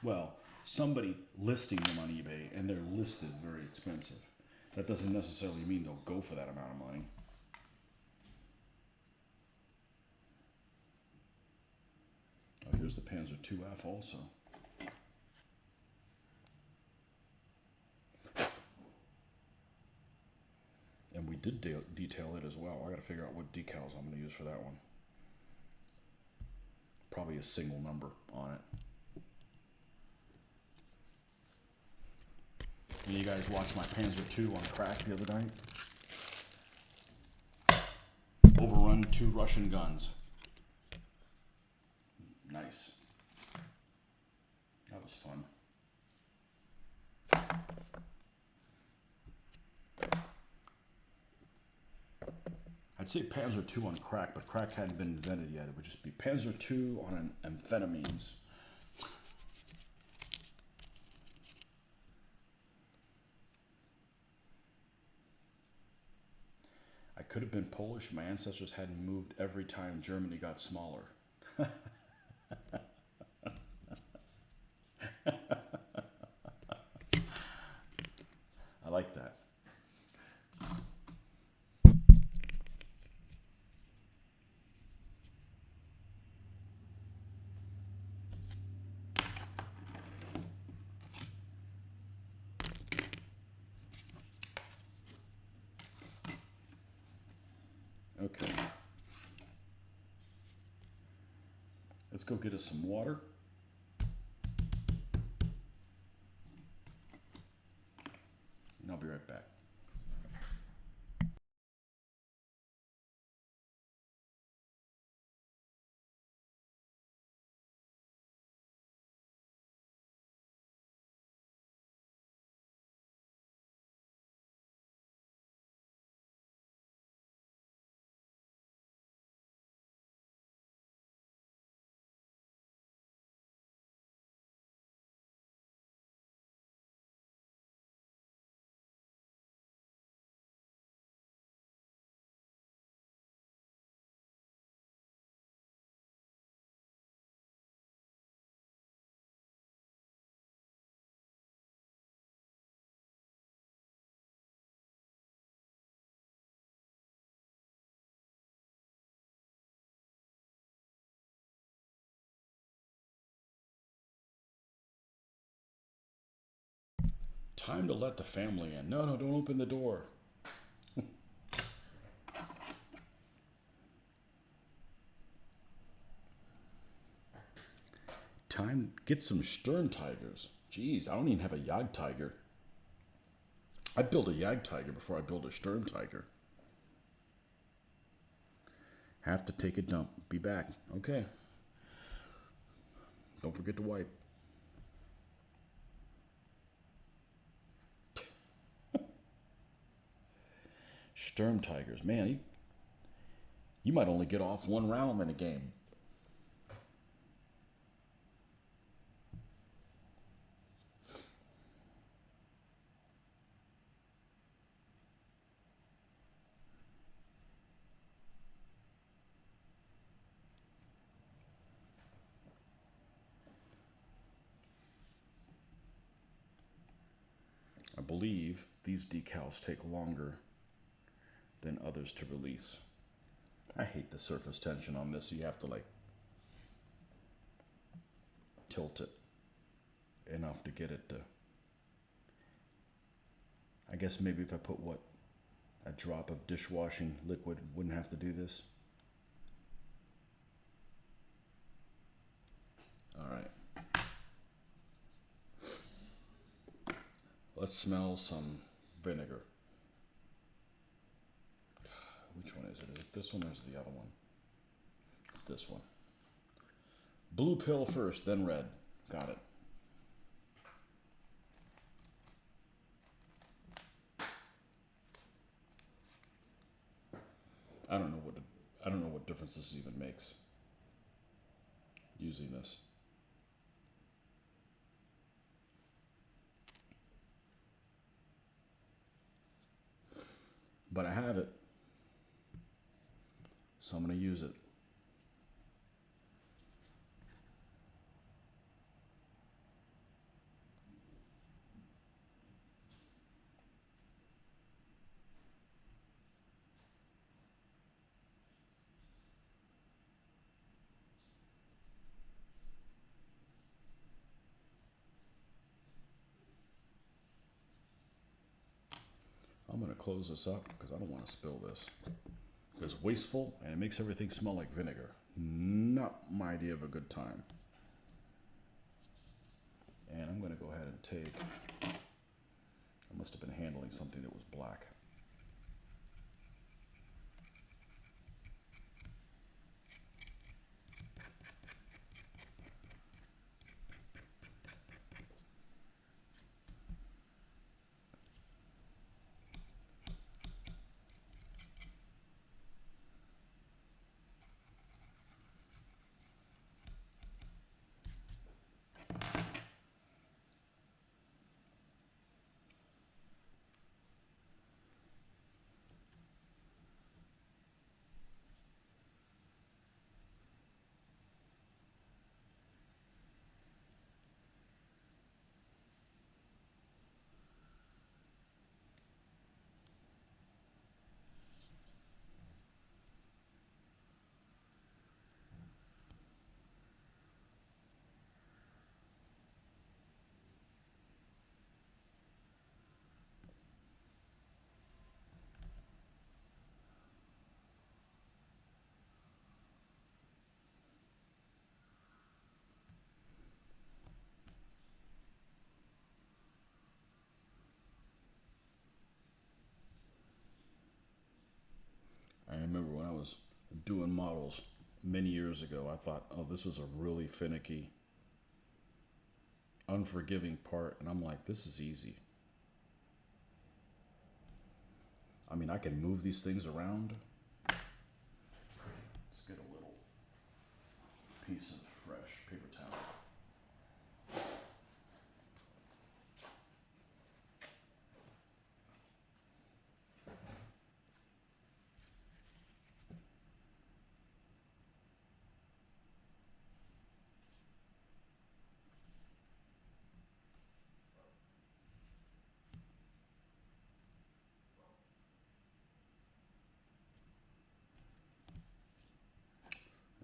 [SPEAKER 1] Well, somebody listing them on eBay, and they're listed very expensive. That doesn't necessarily mean they'll go for that amount of money. Oh, here's the Panzer IIF also. And we did detail it as well. I gotta figure out what decals I'm gonna use for that one. Probably a single number on it. And you guys watched my Panzer II on crack the other night? Overrun 2 Russian guns. Nice. That was fun. I'd say Panzer II on crack, but crack hadn't been invented yet. It would just be Panzer II on amphetamines. I could have been Polish. My ancestors hadn't moved every time Germany got smaller. I like that. Okay. Let's go get us some water. And I'll be right back. Time to let the family in. No, don't open the door. Time to get some Sturm Tigers. Jeez, I don't even have a Jagd Tiger. I'd build a Jagd Tiger before I build a Sturm Tiger. Have to take a dump. Be back. Okay. Don't forget to wipe. Sturm Tigers. Man, you might only get off one round in a game. I believe these decals take longer than others to release. I hate the surface tension on this. You have to like tilt it enough to get it to. I guess maybe if I put a drop of dishwashing liquid, wouldn't have to do this. All right. Let's smell some vinegar. Which one is it? Is it this one or is it the other one? It's this one. Blue pill first, then red. Got it. I don't know what difference this even makes using this. But I have it. So I'm going to use it. I'm going to close this up because I don't want to spill this. It's wasteful and it makes everything smell like vinegar. Not my idea of a good time. And I'm going to go ahead and take, I must have been handling something that was black. I remember when I was doing models many years ago, I thought, oh, this was a really finicky, unforgiving part. And I'm like, this is easy. I mean, I can move these things around. Let's get a little piece of fresh paper towel.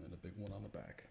[SPEAKER 1] And a big one on the back.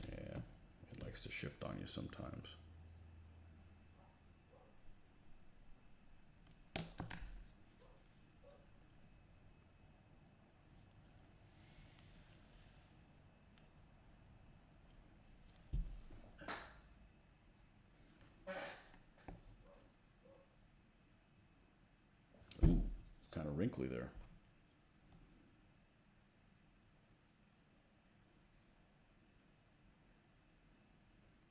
[SPEAKER 1] Yeah, it likes to shift on you sometimes. Ooh, kind of wrinkly there.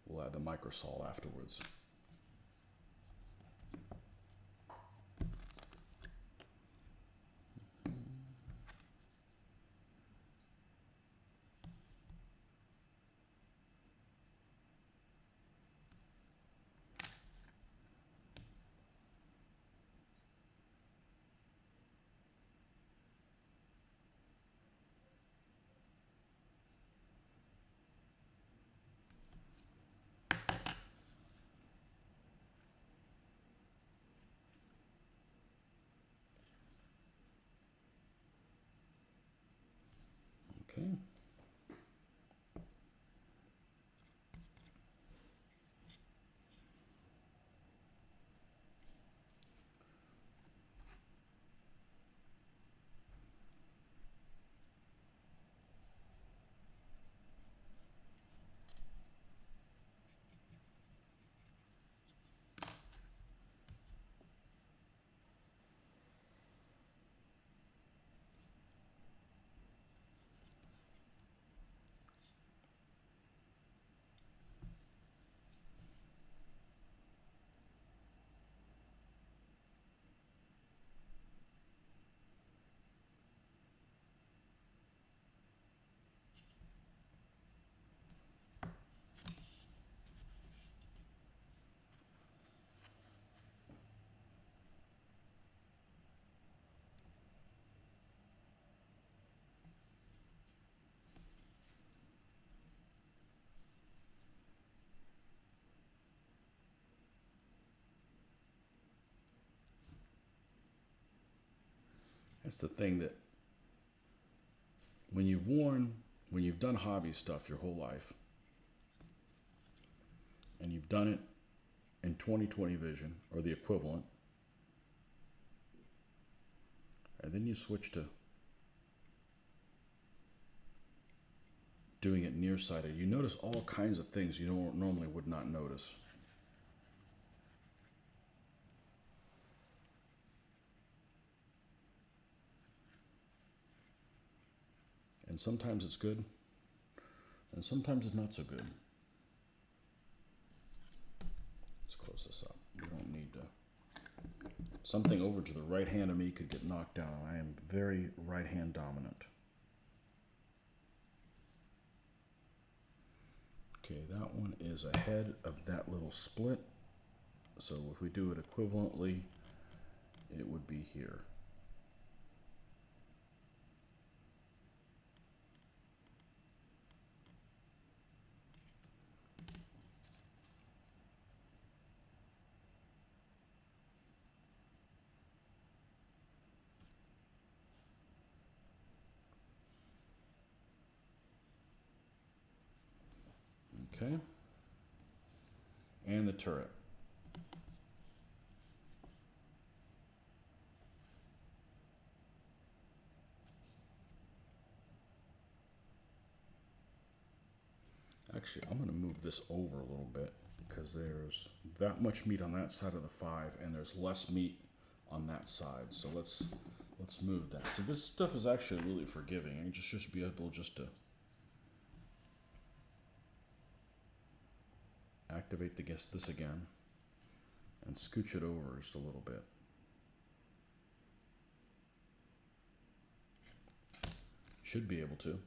[SPEAKER 1] We'll add the microsol afterwards. Okay. That's the thing that when you've done hobby stuff your whole life, and you've done it in 20/20 vision or the equivalent, and then you switch to doing it nearsighted, you notice all kinds of things you normally would not notice. And sometimes it's good, and sometimes it's not so good. Let's close this up. We don't need to. Something over to the right hand of me could get knocked down. I am very right hand dominant. Okay, that one is ahead of that little split. So if we do it equivalently, it would be here. Okay. And the turret. Actually, I'm going to move this over a little bit because there's that much meat on that side of the 5 and there's less meat on that side. So let's move that. So this stuff is actually really forgiving. I just should be able just to activate this again and scooch it over just a little bit. Should be able to.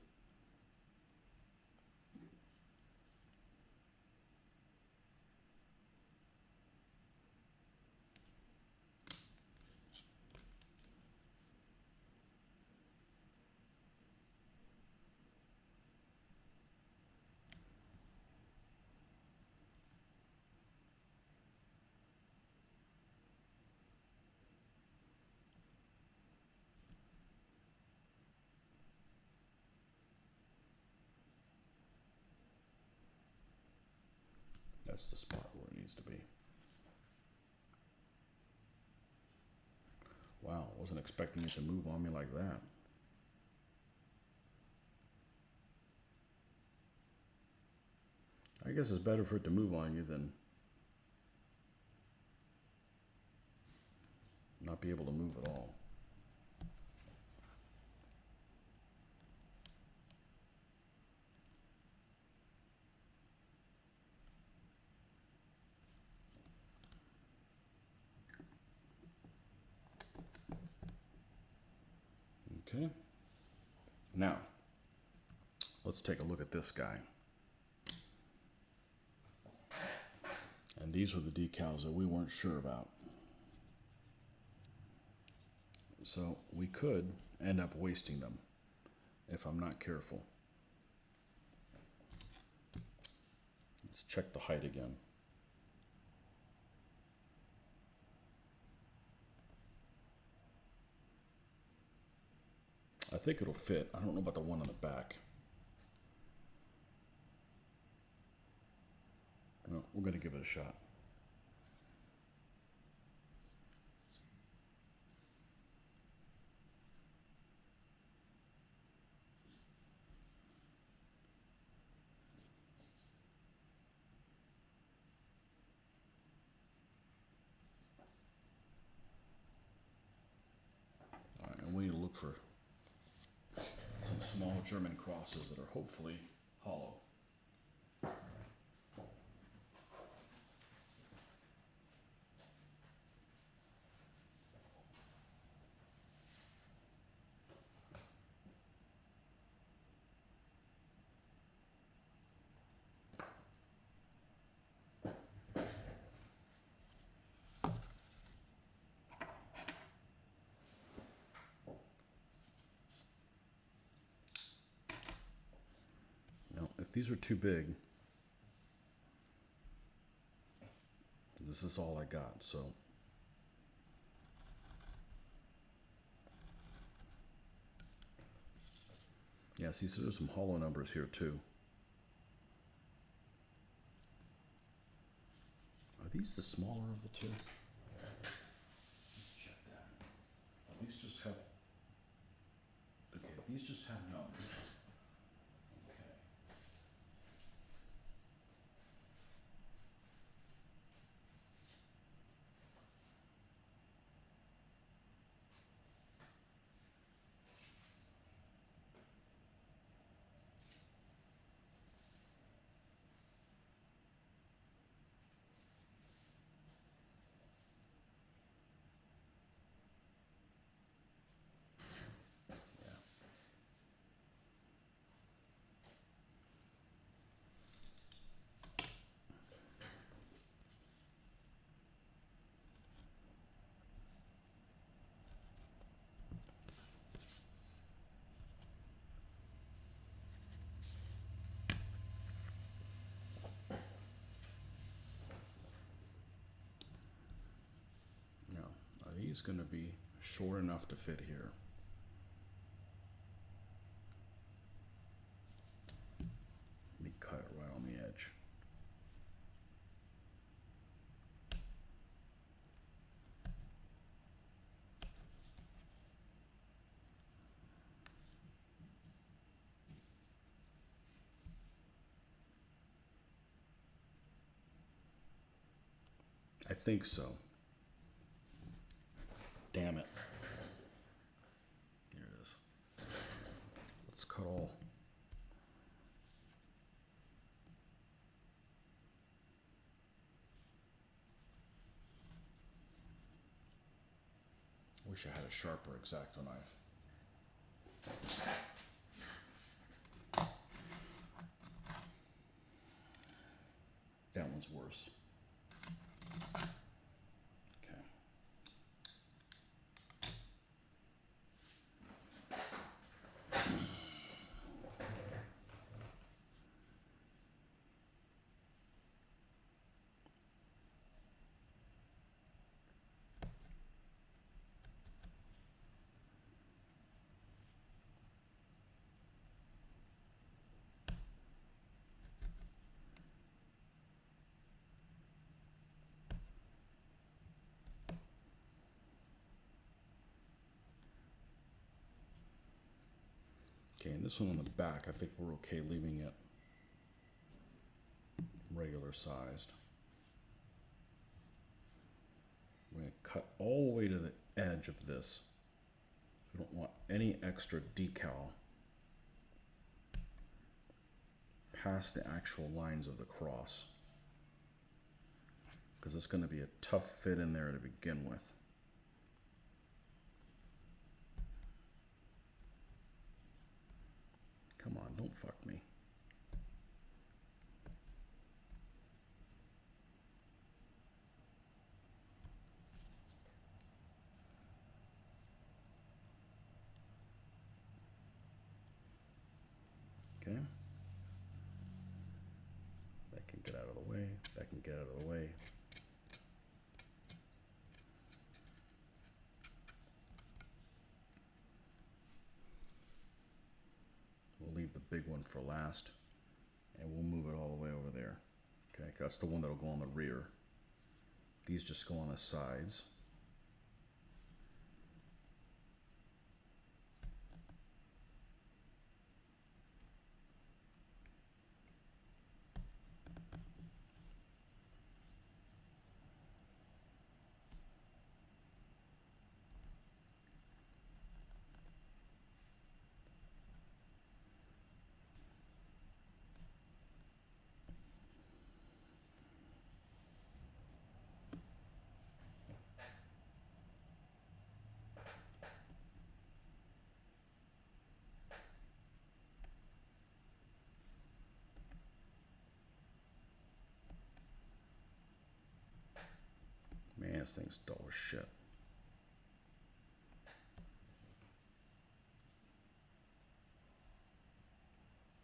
[SPEAKER 1] That's the spot where it needs to be. Wow, wasn't expecting it to move on me like that. I guess it's better for it to move on you than not be able to move at all. Okay. Now, let's take a look at this guy. And these were the decals that we weren't sure about. So we could end up wasting them if I'm not careful. Let's check the height again. I think it'll fit. I don't know about the one on the back. we're gonna give it a shot. All right, and we need to look for some small German crosses that are hopefully hollow. Now, if these are too big, this is all I got, so. Yeah, see, so there's some hollow numbers here too. Are these the smaller of the two? Let's check that. Oh, these just have, okay, these just have numbers. Okay. Yeah. Now, are these going to be short enough to fit here? Let me cut it right on the edge. I think so. Damn it. Here it is. Let's cut all. Wish I had a sharper X-Acto knife. That one's worse. Okay. Okay, and this one on the back, I think we're okay leaving it regular sized. We're going to cut all the way to the edge of this. We don't want any extra decal past the actual lines of the cross, because it's going to be a tough fit in there to begin with. Come on, don't fuck me. Okay. That can get out of the way. That can get out of the way. We'll leave the big one for last, and we'll move it all the way over there. Okay, that's the one that'll go on the rear. These just go on the sides. Man, this thing's dull as shit.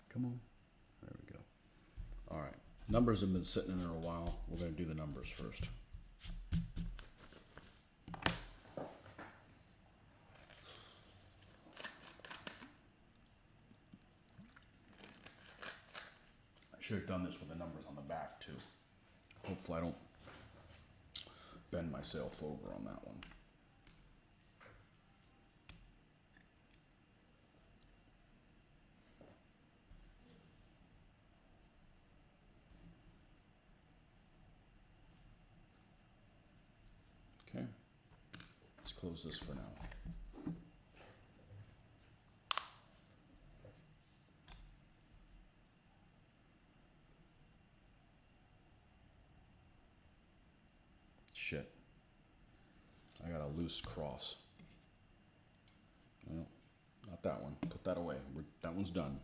[SPEAKER 1] Come on. There we go. All right. Numbers have been sitting in there a while. We're going to do the numbers first. I should have done this with the numbers on the back too. Hopefully I don't bend myself over on that one. Okay, let's close this for now. Shit. I got a loose cross. No, not that one. Put that away. That one's done.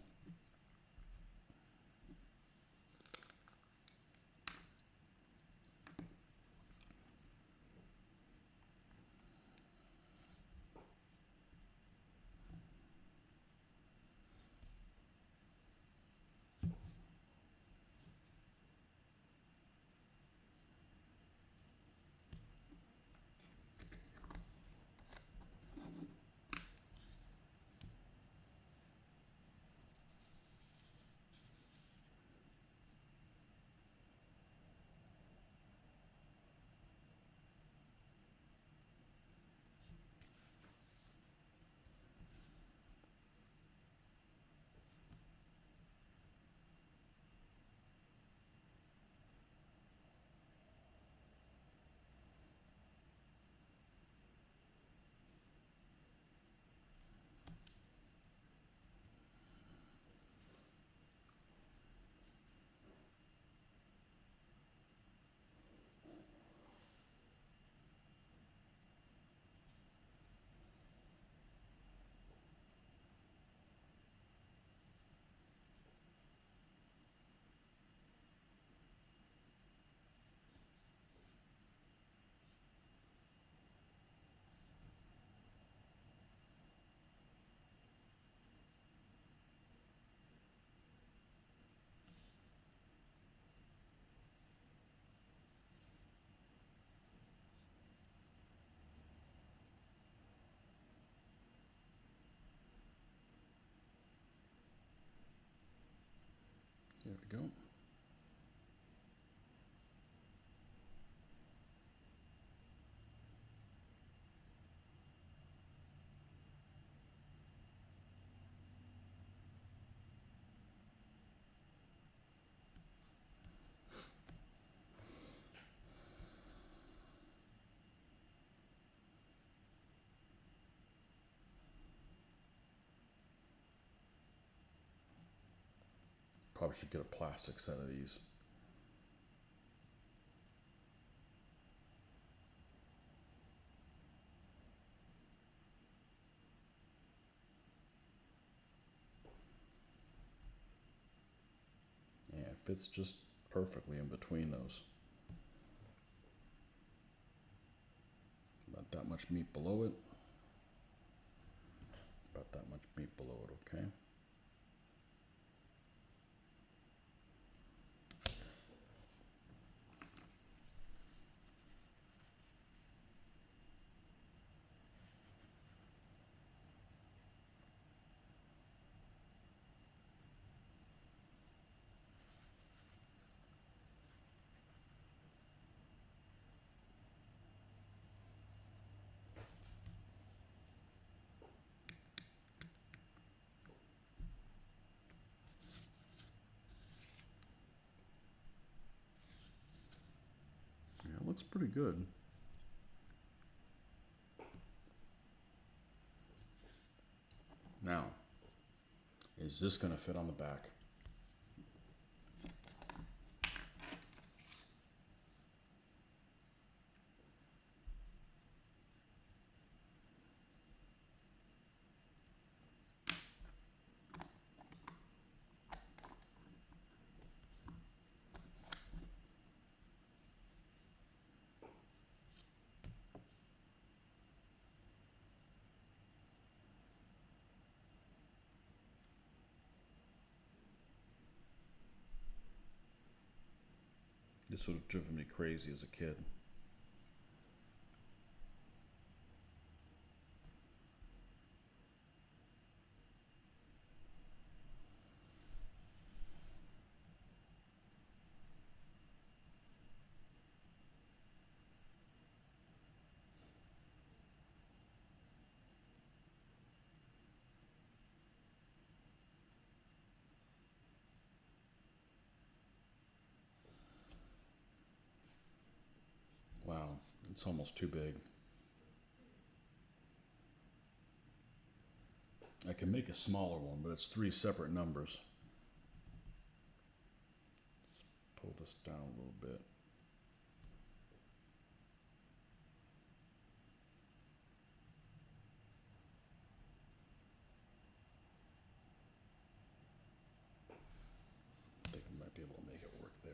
[SPEAKER 1] There we go. Probably should get a plastic set of these. Yeah, it fits just perfectly in between those. About that much meat below it. About that much meat below it, okay? looks pretty good. Now, is this going to fit on the back? This would have driven me crazy as a kid. Wow, it's almost too big. I can make a smaller one, but it's 3 separate numbers. Let's pull this down a little bit. I think I might be able to make it work there.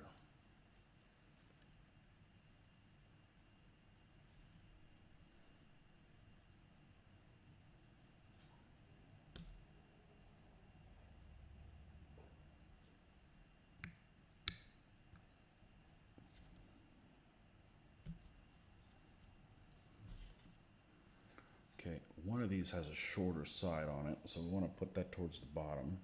[SPEAKER 1] Okay, one of these has a shorter side on it, so we want to put that towards the bottom.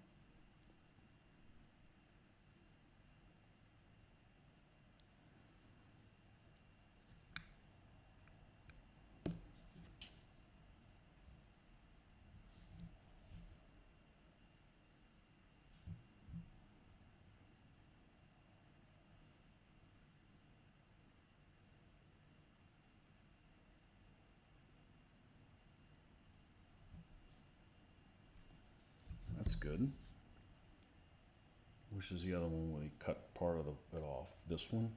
[SPEAKER 1] That's good. Which is the other one where we cut part of it off? This one?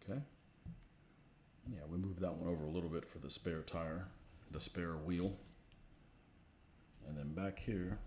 [SPEAKER 1] Okay. Yeah, we moved that one over a little bit for the spare tire, the spare wheel. And then back here,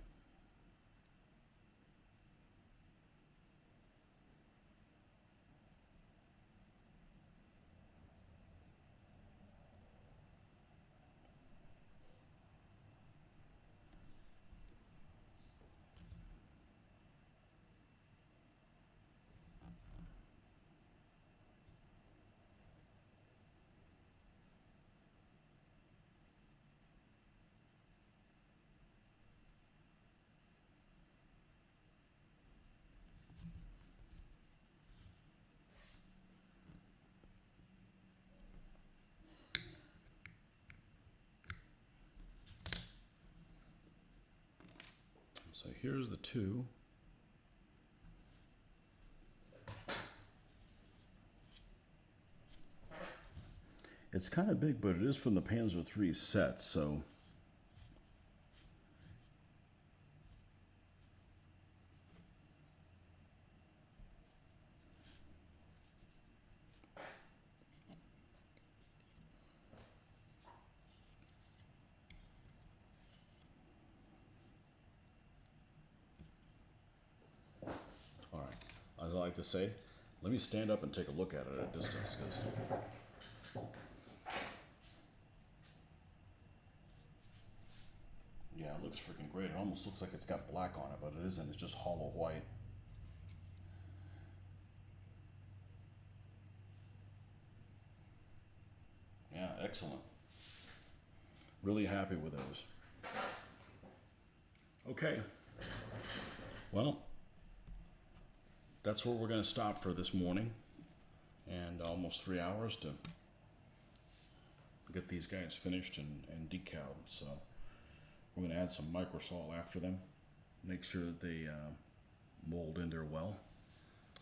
[SPEAKER 1] so here's the 2. It's kind of big, but it is from the Panzer III set, so all right. As I like to say, let me stand up and take a look at it at a distance, because yeah, it looks freaking great. It almost looks like it's got black on it, but it isn't. It's just hollow white. Yeah, excellent. Really happy with those. Okay. Well, that's where we're going to stop for this morning. And almost 3 hours to get these guys finished and decaled. So we're going to add some microsol after them. Make sure that they mold in there well.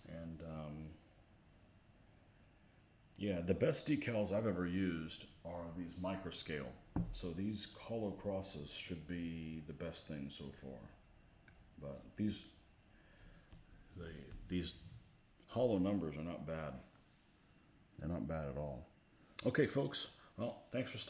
[SPEAKER 1] And yeah, the best decals I've ever used are these microscale. So these hollow crosses should be the best thing so far. But these hollow numbers are not bad. They're not bad at all. Okay, folks. Well, thanks for stopping.